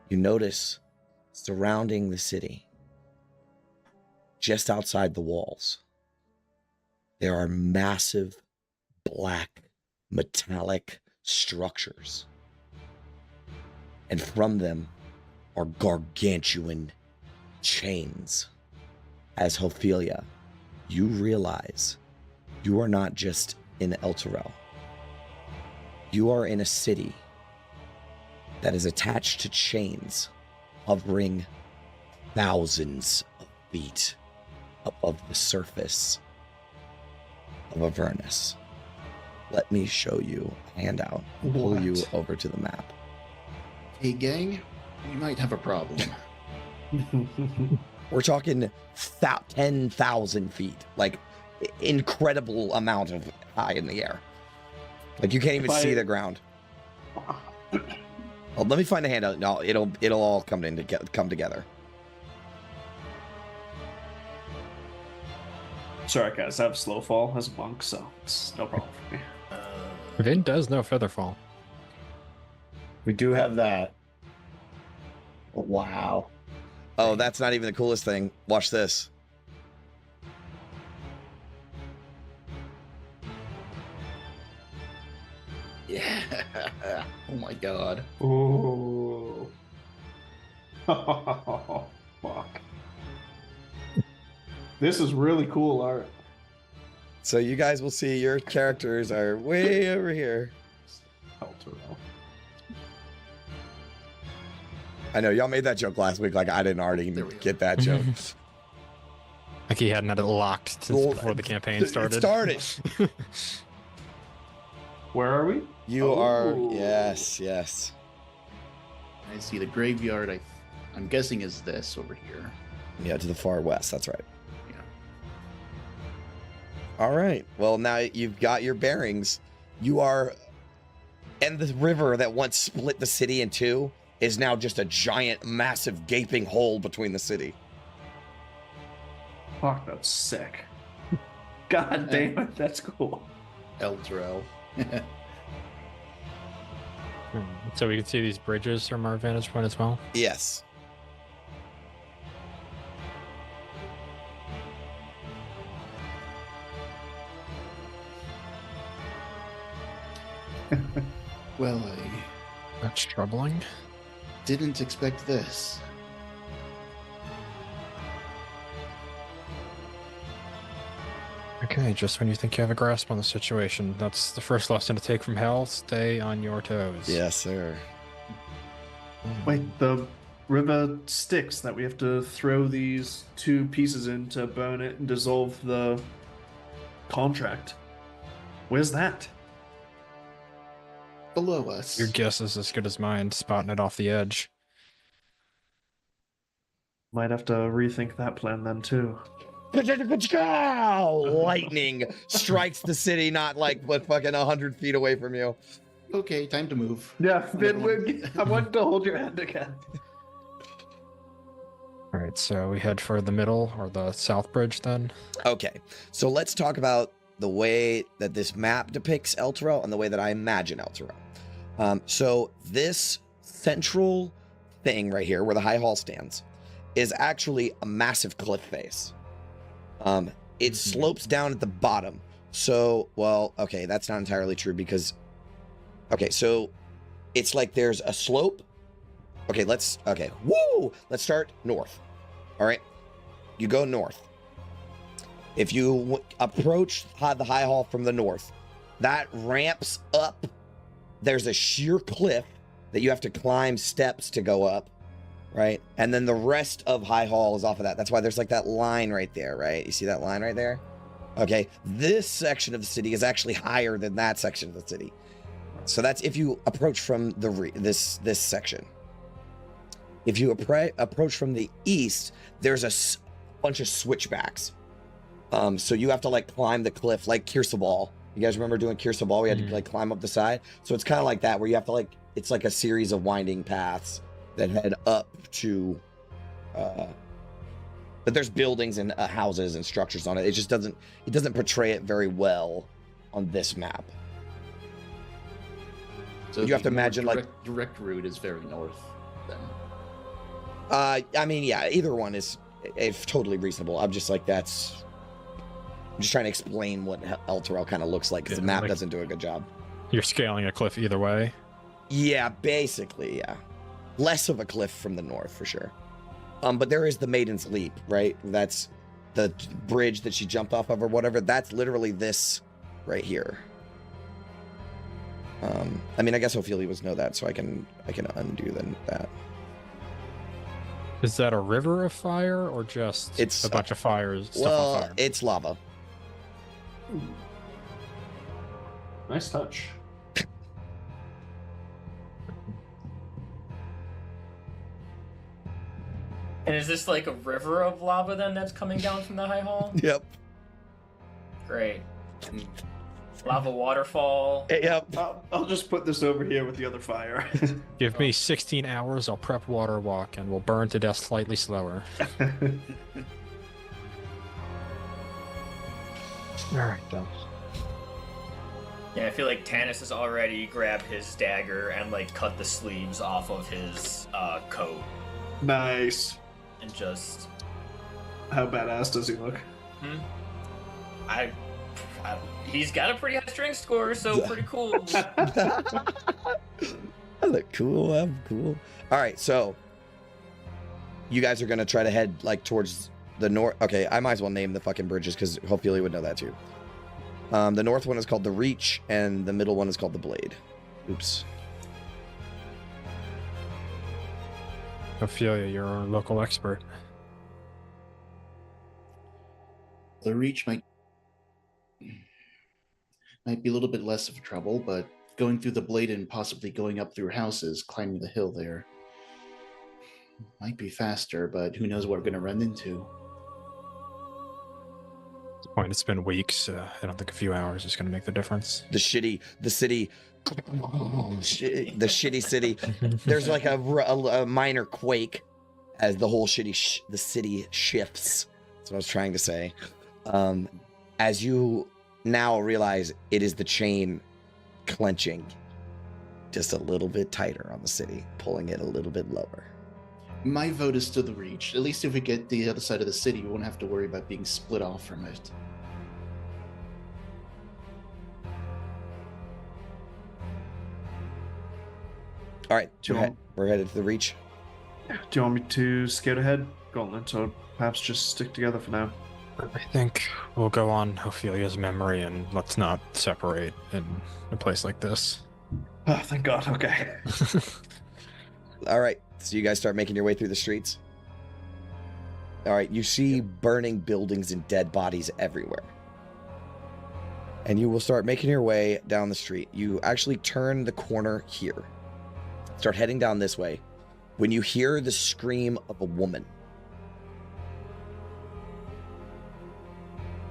Speaker 3: You notice surrounding the city, just outside the walls, there are massive black metallic structures. And from them are gargantuan chains. As Ophelia, you realize you are not just in Elturel. You are in a city that is attached to chains hovering thousands of feet above the surface of Avernus. Let me show you a handout and pull you over to the map.
Speaker 5: Hey, gang, we might have a problem.
Speaker 3: We're talking 10,000 feet, like incredible amount of high in the air. Like you can't even see the ground. Oh, let me find a handout. No, it'll all come together.
Speaker 7: Sorry, guys. I have slow fall as a monk, so it's no problem for me.
Speaker 8: Vin does know Featherfall.
Speaker 4: We do have that. Wow.
Speaker 3: Oh, that's not even the coolest thing. Watch this.
Speaker 5: Yeah. Oh my god.
Speaker 7: Ooh. Oh, fuck. This is really cool art.
Speaker 3: So you guys will see your characters are way over here.
Speaker 7: Elturel.
Speaker 3: I know y'all made that joke last week. Like I didn't already get that joke.
Speaker 8: Like he hadn't had it locked since before the campaign started.
Speaker 3: It started.
Speaker 7: Where are we?
Speaker 3: You are. Yes.
Speaker 5: I see the graveyard. I'm guessing is this over here.
Speaker 3: Yeah, to the far west. That's right.
Speaker 5: Yeah.
Speaker 3: All right. Well, now you've got your bearings. You are, and the river that once split the city in two is now just a giant, massive, gaping hole between the city.
Speaker 7: Fuck, that's sick. God damn it, that's cool.
Speaker 5: Elturel.
Speaker 8: So we can see these bridges from our vantage point as well.
Speaker 3: Yes.
Speaker 5: Well, I
Speaker 8: That's troubling.
Speaker 5: didn't expect this.
Speaker 8: Okay, just when you think you have a grasp on the situation, that's the first lesson to take from hell. Stay on your toes.
Speaker 3: Yes, sir.
Speaker 7: Wait, the river Styx that we have to throw these two pieces in to burn it and dissolve the contract. Where's that?
Speaker 5: Below us.
Speaker 8: Your guess is as good as mine, spotting it off the edge.
Speaker 7: Might have to rethink that plan then too.
Speaker 3: Lightning strikes the city, not like but fucking 100 feet away from you.
Speaker 5: Okay, time to move.
Speaker 7: Yeah, Finn, I want to hold your hand again.
Speaker 8: All right, so we head for the middle or the south bridge then.
Speaker 3: Okay, so let's talk about the way that this map depicts Elturel and the way that I imagine Elturel. So this central thing right here, where the High Hall stands, is actually a massive cliff face. It slopes down at the bottom. So, well, okay, that's not entirely true because, okay, so it's like there's a slope. Okay, let's start north. All right, you go north. If you approach the High Hall from the north, that ramps up. There's a sheer cliff that you have to climb steps to go up, right? And then the rest of High Hall is off of that. That's why there's like that line right there, right? You see that line right there? Okay, this section of the city is actually higher than that section of the city. So that's if you approach from this section. If you approach from the east, there's a bunch of switchbacks. So you have to like climb the cliff, like Kirsabal. You guys remember doing Kirsabal? We had to like climb up the side. So it's kind of like that, where you have to like, it's like a series of winding paths that head up to. But there's buildings and houses and structures on it. It just doesn't portray it very well on this map.
Speaker 5: So
Speaker 3: you have to imagine
Speaker 5: direct route is very north then.
Speaker 3: I mean, yeah, either one is totally reasonable. I'm just like, I'm just trying to explain what El Terrell kind of looks like, because the map doesn't do a good job.
Speaker 8: You're scaling a cliff either way.
Speaker 3: Yeah, basically, yeah. Less of a cliff from the north for sure. But there is the Maiden's Leap, right? That's the bridge that she jumped off of or whatever. That's literally this right here. I mean, I guess Ophelia would know that, so I can undo that.
Speaker 8: Is that a river of fire or just
Speaker 3: it's
Speaker 8: a bunch of fires?
Speaker 3: Well,
Speaker 8: on fire?
Speaker 3: it's lava.
Speaker 7: Ooh. Nice touch.
Speaker 6: And is this like a river of lava then that's coming down from the high hall?
Speaker 3: Yep.
Speaker 6: Great. Lava waterfall.
Speaker 3: Yep.
Speaker 7: I'll just put this over here with the other fire.
Speaker 8: Give me 16 hours, I'll prep water walk, and we'll burn to death slightly slower. Alright, done.
Speaker 6: Yeah, I feel like Tanis has already grabbed his dagger and like cut the sleeves off of his coat.
Speaker 7: Nice.
Speaker 6: And just...
Speaker 7: How badass does he look?
Speaker 6: He's got a pretty high strength score, so pretty cool.
Speaker 3: I look cool. I'm cool. All right, so you guys are gonna try to head like towards the north. Okay, I might as well name the fucking bridges because hopefully you would know that too. The north one is called the Reach, and the middle one is called the Blade. Oops.
Speaker 8: Ophelia, you're our local expert.
Speaker 5: The Reach might be a little bit less of trouble, but going through the Blade and possibly going up through houses, climbing the hill there, might be faster, but who knows what we're going to run into.
Speaker 8: At the point, it's been weeks. I don't think a few hours is going to make the difference.
Speaker 3: The city. The shitty city. There's like a minor quake as the whole the city shifts. That's what I was trying to say. As you now realize it is the chain clenching just a little bit tighter on the city, pulling it a little bit lower.
Speaker 5: My vote is still the Reach. At least if we get the other side of the city, we won't have to worry about being split off from it.
Speaker 3: All right, we're headed to the Reach.
Speaker 7: Do you want me to scout ahead, Gauntlet, or perhaps just stick together for now?
Speaker 8: I think we'll go on Ophelia's memory and let's not separate in a place like this.
Speaker 7: Oh, thank God. Okay.
Speaker 3: All right, so you guys start making your way through the streets. All right, you see burning buildings and dead bodies everywhere. And you will start making your way down the street. You actually turn the corner here. Start heading down this way. When you hear the scream of a woman,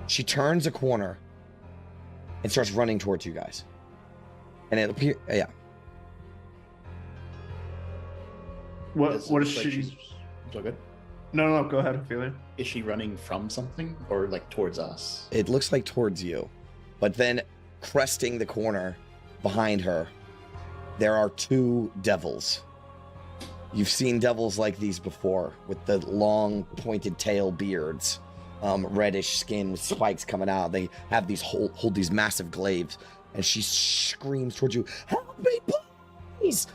Speaker 3: she turns a corner and starts running towards you guys. And it appears, yeah.
Speaker 7: What is
Speaker 5: Like
Speaker 7: she?
Speaker 5: she's so good.
Speaker 7: No, go ahead, Ophelia.
Speaker 5: Is she running from something or like towards us?
Speaker 3: It looks like towards you. But then cresting the corner behind her, there are two devils. You've seen devils like these before with the long pointed tail beards, reddish skin with spikes coming out. They have these hold these massive glaives, and she screams towards you, "Help me, please!"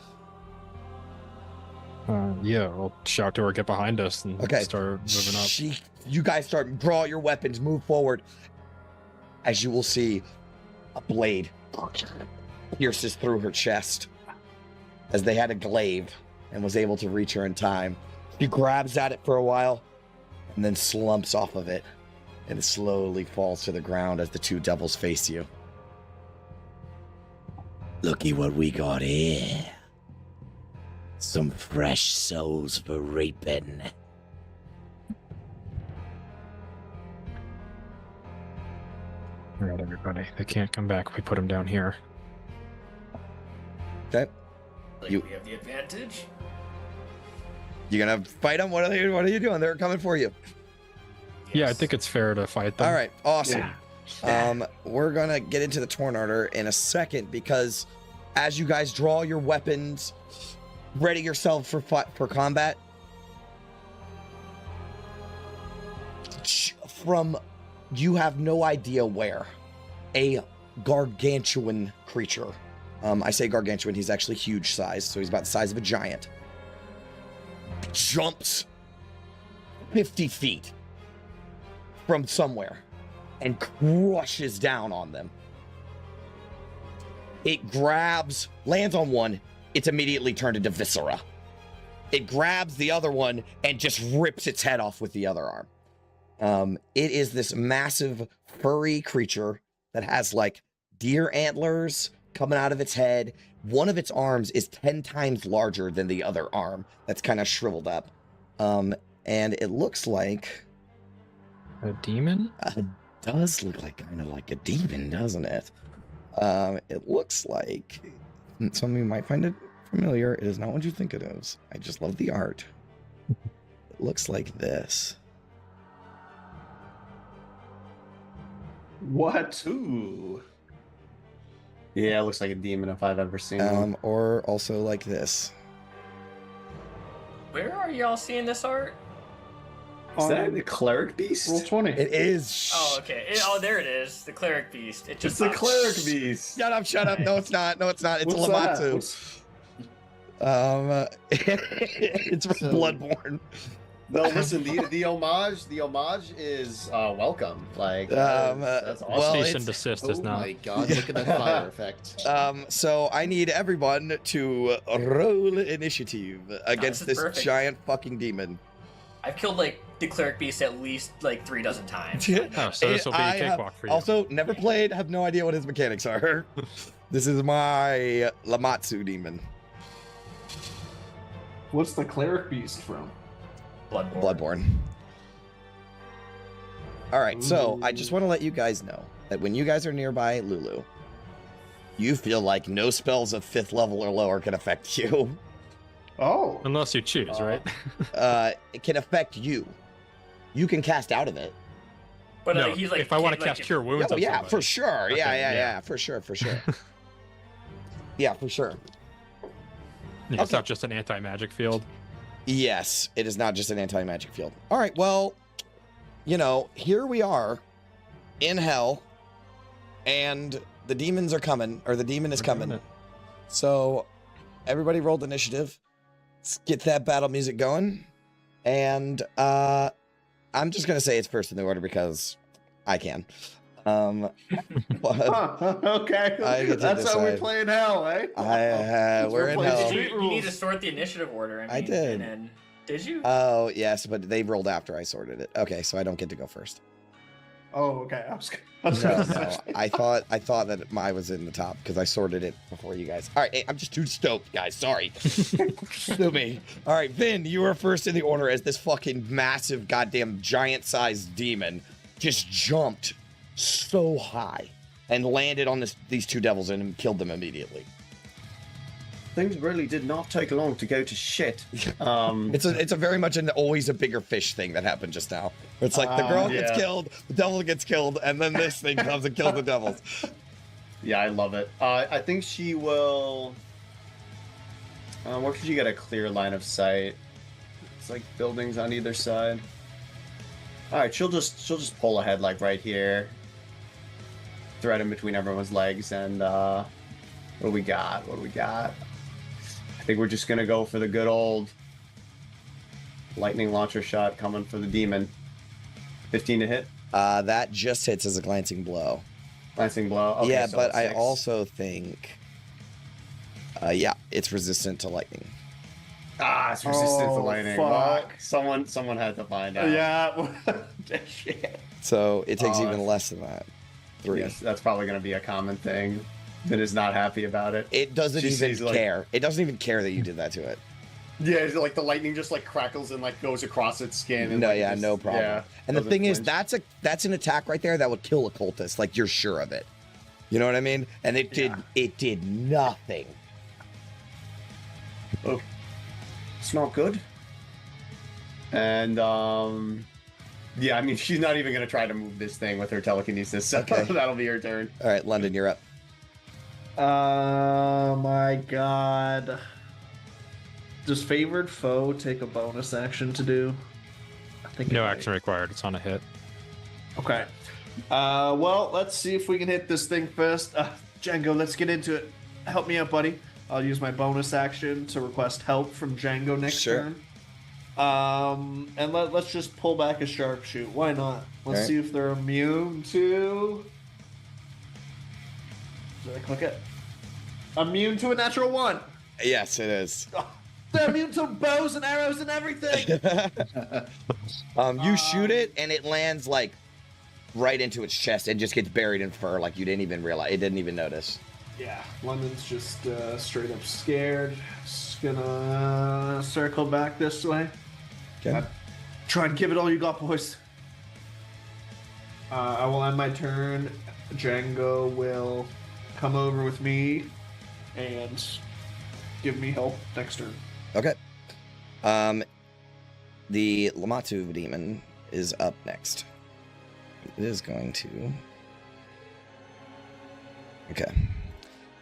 Speaker 8: Yeah, we'll shout to her, get behind us, and start moving up.
Speaker 3: You guys start, draw your weapons, move forward. As you will see, a blade pierces through her chest as they had a glaive and was able to reach her in time. She grabs at it for a while and then slumps off of it and it slowly falls to the ground as the two devils face you. Looky what we got here. Some fresh souls for reaping.
Speaker 8: All right, everybody. They can't come back if we put them down here.
Speaker 3: Okay.
Speaker 6: Like
Speaker 3: You-
Speaker 6: we have the advantage.
Speaker 3: You gonna fight them? What are you doing? They're coming for you.
Speaker 8: Yeah, I
Speaker 6: Yes.
Speaker 8: think it's fair to fight them.
Speaker 3: All right, awesome.
Speaker 7: Yeah.
Speaker 3: We're gonna get into the torn order in a second because as you guys draw your weapons, ready yourself for combat. From you have no idea where a gargantuan creature. I say gargantuan. He's actually huge size, so he's about the size of a giant. Jumps 50 feet from somewhere and crushes down on them. It grabs, lands on one, it's immediately turned into viscera. It grabs the other one and just rips its head off with the other arm. It is this massive furry creature that has like deer antlers coming out of its head. One of its arms is 10 times larger than the other arm that's kind of shriveled up. And it looks like
Speaker 8: A demon?
Speaker 3: does look like kind of like a demon, doesn't it? It looks like some of you might find it familiar. It is not what you think it is. I just love the art. It looks like this.
Speaker 7: What?
Speaker 5: Ooh.
Speaker 4: Yeah, it looks like a demon if I've ever seen one.
Speaker 3: Or also like this.
Speaker 6: Where are y'all seeing this art?
Speaker 4: Is that the cleric beast?
Speaker 7: Roll 20.
Speaker 3: It is.
Speaker 6: Oh, okay. Oh, there it is. The cleric beast. It
Speaker 4: It's
Speaker 6: just
Speaker 4: the cleric beast.
Speaker 3: Shut up, shut up. No, it's not. No, it's not. It's
Speaker 7: What's that?
Speaker 3: Lamatsu. It's from
Speaker 5: So-
Speaker 3: Bloodborne.
Speaker 4: No, listen, the homage is welcome. Like that's awesome.
Speaker 3: well,
Speaker 8: Cease
Speaker 3: it's-
Speaker 8: and desist
Speaker 5: Oh
Speaker 8: is not.
Speaker 5: my god, look at that fire effect.
Speaker 3: So I need everyone to roll initiative against
Speaker 6: this is
Speaker 3: this
Speaker 6: perfect.
Speaker 3: giant fucking demon.
Speaker 6: I've killed like the cleric beast at least like 3 dozen times.
Speaker 8: Oh, so this will be a
Speaker 3: I have
Speaker 8: cakewalk for you.
Speaker 3: Also, never played, have no idea what his mechanics are. This is my Lamatsu demon,
Speaker 7: What's the cleric beast from?
Speaker 6: Bloodborne.
Speaker 3: Bloodborne. All right, so I just want to let you guys know that when you guys are nearby Lulu, you feel like no spells of 5th level or lower can affect you.
Speaker 7: Oh.
Speaker 8: Unless you choose, right?
Speaker 3: It can affect you. You can cast out of it.
Speaker 6: But
Speaker 8: No,
Speaker 6: he's like,
Speaker 8: if I want to
Speaker 6: like,
Speaker 8: cast Cure Wounds
Speaker 3: Oh,
Speaker 8: on
Speaker 3: yeah,
Speaker 8: somebody.
Speaker 3: for sure.
Speaker 8: Okay,
Speaker 3: Yeah, for sure. Yeah, for sure.
Speaker 8: Yeah, it's
Speaker 3: Okay.
Speaker 8: not just an anti-magic field.
Speaker 3: Yes, it is not just an anti-magic field. All right, well, here we are in hell, and the demons are coming, or the demon is
Speaker 8: We're doing
Speaker 3: coming.
Speaker 8: it.
Speaker 3: So, everybody rolled initiative. Let's get that battle music going. And I'm just gonna say it's first in the order because I can. But
Speaker 7: Huh, okay.
Speaker 3: I get to
Speaker 7: That's how we
Speaker 3: decide.
Speaker 7: play in hell, eh?
Speaker 3: we're in
Speaker 7: playing
Speaker 3: hell.
Speaker 7: street
Speaker 6: You need to
Speaker 7: rules.
Speaker 6: sort the initiative order.
Speaker 3: I did.
Speaker 6: And then, did you?
Speaker 3: Oh yes, but they rolled after I sorted it. Okay, so I don't get to go first.
Speaker 7: Oh, okay. I was
Speaker 3: No,
Speaker 7: gonna
Speaker 3: no.
Speaker 7: say.
Speaker 3: I thought that I was in the top because I sorted it before you guys. All right, hey, I'm just too stoked, guys. Sorry. Sue me. All right, Vin, you were first in the order as this fucking massive, goddamn, giant-sized demon just jumped so high and landed on these two devils and killed them immediately.
Speaker 4: Things really did not take long to go to shit.
Speaker 3: It's a very much always a bigger fish thing that happened just now. It's like the girl gets
Speaker 4: yeah.
Speaker 3: killed, the devil gets killed, and then this thing comes and kills the devils.
Speaker 4: Yeah, I love it. I think she will. Where could you get a clear line of sight? It's like buildings on either side. All right, she'll just pull ahead like right here, thread in between everyone's legs, and what do we got? What do we got? I think we're just gonna go for the good old lightning launcher shot coming for the demon. 15 to hit,
Speaker 3: That just hits as a glancing blow.
Speaker 4: glancing blow. Okay,
Speaker 3: Yeah,
Speaker 4: so
Speaker 3: but
Speaker 4: it's
Speaker 3: I
Speaker 4: 6.
Speaker 3: also think, it's resistant to lightning.
Speaker 4: It's resistant to
Speaker 7: Oh,
Speaker 4: lightning.
Speaker 7: fuck.
Speaker 4: Well, someone had to find out.
Speaker 7: Yeah. Shit.
Speaker 3: So it takes even less than that. 3.
Speaker 4: Yes, that's probably going to be a common thing. That is not happy about it.
Speaker 3: It doesn't
Speaker 4: She
Speaker 3: even
Speaker 4: sees, like-
Speaker 3: care. It doesn't even care that you did that to it.
Speaker 4: Yeah, it's like the lightning just like crackles and like goes across its skin. And,
Speaker 3: No,
Speaker 4: like,
Speaker 3: yeah,
Speaker 4: just-
Speaker 3: no problem.
Speaker 4: Yeah,
Speaker 3: And the
Speaker 4: doesn't
Speaker 3: thing is,
Speaker 4: flinch.
Speaker 3: that's an attack right there that would kill a cultist. Like, you're sure of it. You know what I mean? And it did nothing.
Speaker 4: Oh, it's not good. And yeah, I mean, she's not even gonna try to move this thing with her telekinesis. So
Speaker 3: Okay.
Speaker 4: that'll be her turn.
Speaker 3: All right, London, you're up.
Speaker 7: Oh my god. Does favored foe take a bonus action to do? I think it
Speaker 8: No
Speaker 7: might.
Speaker 8: action required. It's on a hit.
Speaker 7: Okay. Well, let's see if we can hit this thing first. Django, let's get into it. Help me out, buddy. I'll use my bonus action to request help from Django next
Speaker 3: Sure.
Speaker 7: turn. And let's just pull back a sharpshoot. Why not? Let's
Speaker 3: Alright.
Speaker 7: see if they're immune to. Did I click it? Immune to a natural 1.
Speaker 3: Yes, it is.
Speaker 7: They're immune to bows and arrows and everything.
Speaker 3: You shoot it, and it lands like right into its chest and just gets buried in fur. Like you didn't even realize. It didn't even notice.
Speaker 7: Yeah, London's just straight up scared. Just gonna circle back this way.
Speaker 3: Okay.
Speaker 7: Try and give it all you got, boys. I will end my turn. Django will come over with me and give me help next turn.
Speaker 3: Okay. The Lamatu demon is up next. It is going to. Okay.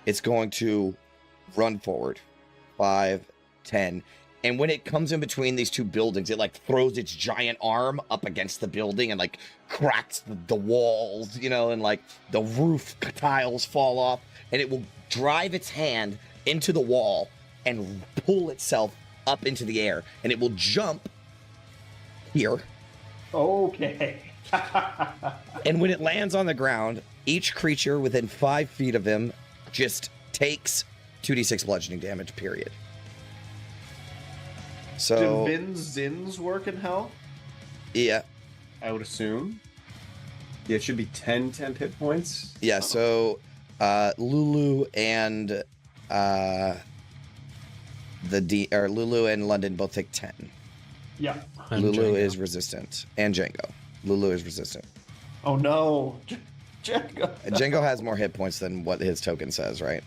Speaker 3: It's going to run forward. 5, 10. And when it comes in between these two buildings, it like throws its giant arm up against the building and like cracks the walls, you know, and like the roof tiles fall off. And it will drive its hand into the wall and pull itself up into the air. And it will jump here.
Speaker 7: Okay.
Speaker 3: And when it lands on the ground, each creature within 5 feet of him just takes 2d6 bludgeoning damage, period.
Speaker 7: Do
Speaker 3: So,
Speaker 7: Vin's Zins work in hell?
Speaker 3: yeah.
Speaker 4: I would assume. Yeah, it should be 10 hit points.
Speaker 3: Yeah, so Lulu and Lulu and London both take 10.
Speaker 7: Yeah.
Speaker 8: And
Speaker 3: Lulu
Speaker 8: Django.
Speaker 3: is resistant. And Django. Lulu is resistant.
Speaker 7: Oh no. Django.
Speaker 3: Django has more hit points than what his token says, right?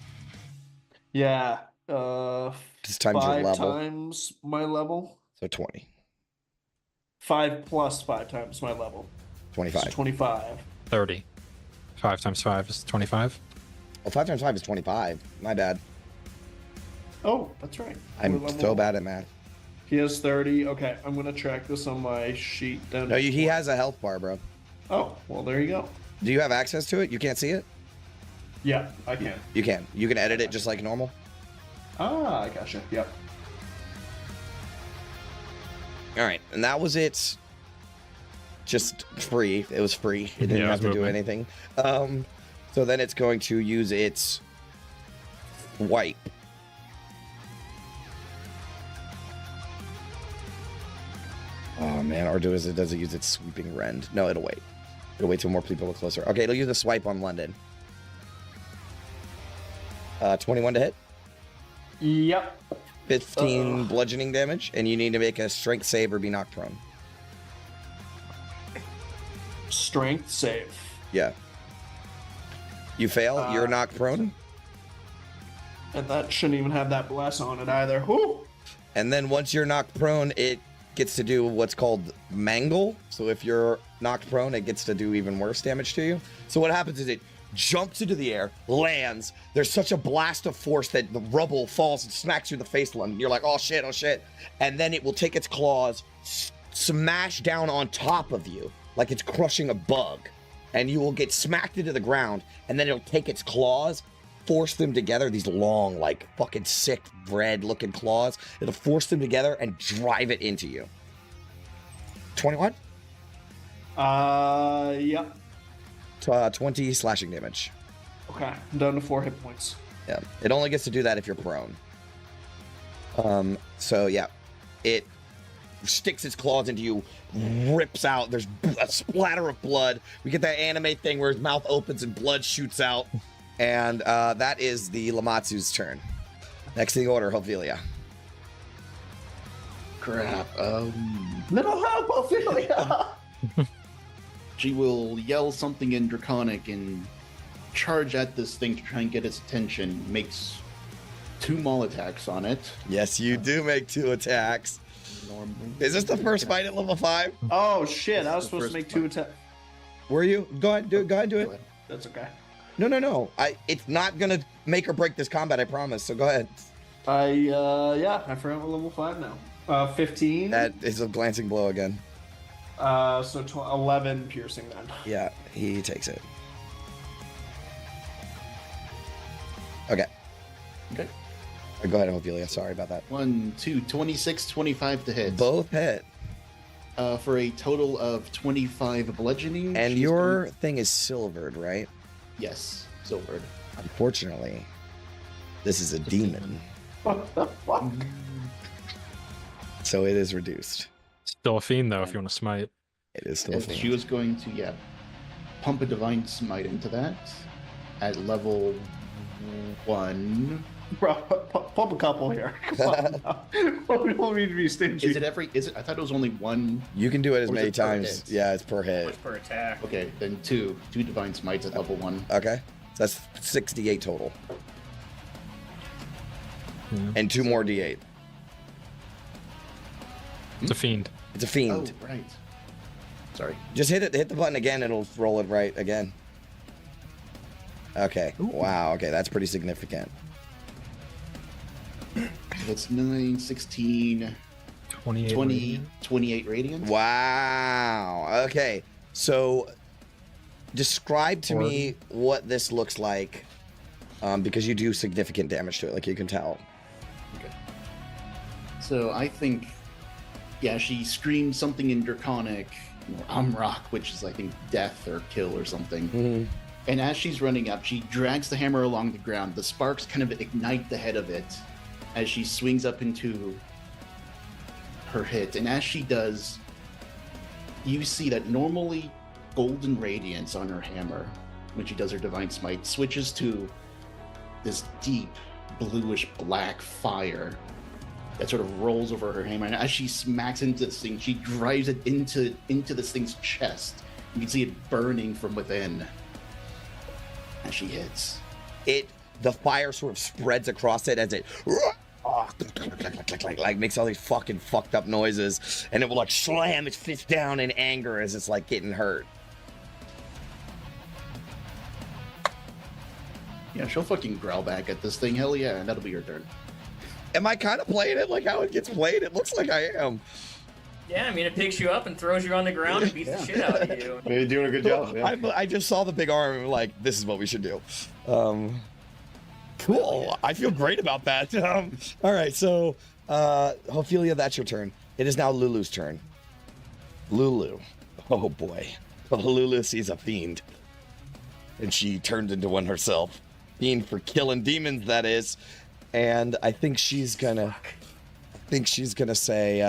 Speaker 7: Yeah.
Speaker 3: Just times your
Speaker 7: 5
Speaker 3: level.
Speaker 7: times my level.
Speaker 3: So 20.
Speaker 7: 5 plus 5 times my level.
Speaker 3: 25.
Speaker 7: It's 25.
Speaker 8: 30. 5 times 5 is 25.
Speaker 3: Well, 5 times 5 is 25. My bad.
Speaker 7: Oh, that's right.
Speaker 3: I'm
Speaker 7: We're level-
Speaker 3: so bad at math.
Speaker 7: He has 30. Okay, I'm gonna track this on my sheet. Down
Speaker 3: No,
Speaker 7: to
Speaker 3: he has a health bar, bro.
Speaker 7: Oh, well, there you go.
Speaker 3: Do you have access to it? You can't see it?
Speaker 7: Yeah, I can.
Speaker 3: You can. You can edit it just like normal.
Speaker 7: Ah, I gotcha. Yep.
Speaker 3: All right, and that was it. Just free. It was free. It didn't
Speaker 8: Yeah,
Speaker 3: have to do
Speaker 8: movement.
Speaker 3: anything. So then it's going to use its swipe. Oh man, or does it use its sweeping rend? No, it'll wait. It'll wait till more people are closer. Okay, it'll use a swipe on London. 21 to hit.
Speaker 7: Yep.
Speaker 3: 15 bludgeoning damage, and you need to make a strength save or be knocked prone.
Speaker 7: Strength save.
Speaker 3: Yeah. You fail, you're knocked prone.
Speaker 7: And that shouldn't even have that bless on it either. Whoo!
Speaker 3: And then once you're knocked prone, it gets to do what's called mangle. So if you're knocked prone, it gets to do even worse damage to you. So what happens is it jumps into the air, lands. There's such a blast of force that the rubble falls and smacks you in the face, London. You're like, oh shit, oh shit. And then it will take its claws, smash down on top of you like it's crushing a bug. And you will get smacked into the ground. And then it'll take its claws, force them together, these long, like fucking sick bread looking claws. It'll force them together and drive it into you. 21?
Speaker 7: Yep.
Speaker 3: 20 slashing damage.
Speaker 7: Okay, I'm down to 4 hit points.
Speaker 3: Yeah. It only gets to do that if you're prone. So yeah. It sticks its claws into you, rips out. There's a splatter of blood. We get that anime thing where his mouth opens and blood shoots out. And that is the Lamatsu's turn. Next in the order, Ophelia.
Speaker 5: Crap.
Speaker 7: Little help, Ophelia!
Speaker 5: She will yell something in Draconic and charge at this thing to try and get its attention. Makes 2 maul attacks on it.
Speaker 3: Yes, you do make 2 attacks.
Speaker 5: Normally.
Speaker 3: Is this the first fight at level 5?
Speaker 7: Oh shit! I was
Speaker 5: the
Speaker 7: supposed to
Speaker 5: first
Speaker 7: make 2
Speaker 5: one.
Speaker 7: attacks.
Speaker 3: Were you? Go ahead, do it. Go ahead, do
Speaker 5: Go
Speaker 3: it.
Speaker 5: ahead.
Speaker 7: That's okay.
Speaker 3: No. It's not gonna make or break this combat. I promise. So go ahead.
Speaker 7: I forgot what level 5 now. 15.
Speaker 3: That is a glancing blow again.
Speaker 7: So 11 piercing then.
Speaker 3: Yeah, he takes it. Okay.
Speaker 5: Okay.
Speaker 3: Go ahead, Ophelia. Sorry about that.
Speaker 5: 1, 2, 26, 25 to hit.
Speaker 3: Both hit.
Speaker 5: For a total of 25 bludgeoning.
Speaker 3: And
Speaker 5: She's
Speaker 3: your
Speaker 5: going-
Speaker 3: thing is silvered, right?
Speaker 5: Yes, silvered.
Speaker 3: Unfortunately, this is a demon,
Speaker 7: What the fuck?
Speaker 3: so it is reduced.
Speaker 8: Still a fiend though, if you want to smite.
Speaker 3: It is still a
Speaker 5: And
Speaker 3: fiend.
Speaker 5: she was going to, pump a divine smite into that at level 1.
Speaker 7: Bro, pump a couple here. Come on now. We don't need to be stingy.
Speaker 5: Is it? I thought it was only 1.
Speaker 3: You can do it as
Speaker 5: Or is
Speaker 3: many
Speaker 5: it per
Speaker 3: times.
Speaker 5: hit?
Speaker 3: Yeah, it's per hit.
Speaker 6: Much per attack.
Speaker 5: Okay, then 2 divine smites at level 1.
Speaker 3: Okay, so that's 68 total,
Speaker 8: Yeah.
Speaker 3: and 2 more d8.
Speaker 8: It's a fiend.
Speaker 3: It's a fiend.
Speaker 5: Oh, right. Sorry.
Speaker 3: Just hit the button again. It'll roll it right again. Okay. Wow. Okay, that's pretty significant.
Speaker 5: That's 9, 16,
Speaker 8: 28.
Speaker 5: 20, 28 radiant.
Speaker 3: Wow. Okay. So, describe to me what this looks like, because you do significant damage to it. Like you can tell.
Speaker 5: Okay. So I think, she screamed something in Draconic, or Umrock, which is I think death or kill or something.
Speaker 3: Mm-hmm.
Speaker 5: And as she's running up, she drags the hammer along the ground. The sparks kind of ignite the head of it as she swings up into her hit. And as she does, you see that normally golden radiance on her hammer, when she does her divine smite, switches to this deep bluish black fire that sort of rolls over her hammer. And as she smacks into this thing, she drives it into this thing's chest. You can see it burning from within as she hits.
Speaker 3: The fire sort of spreads across it as it like makes all these fucking fucked up noises, and it will like slam its fist down in anger as it's like getting hurt.
Speaker 5: Yeah, she'll fucking growl back at this thing. Hell yeah, and that'll be your turn.
Speaker 3: Am I kind of playing it like how it gets played? It looks like I am.
Speaker 6: Yeah, I mean, it picks you up and throws you on the ground and beats the shit out of you.
Speaker 4: You're doing a good job. Yeah.
Speaker 3: I just saw the big arm and like, this is what we should do. Cool. I feel great about that. All right, so Ophelia, that's your turn. It is now Lulu's turn. Lulu. Oh boy. Lulu sees a fiend. And she turns into one herself. Fiend for killing demons, that is. And I think she's gonna say,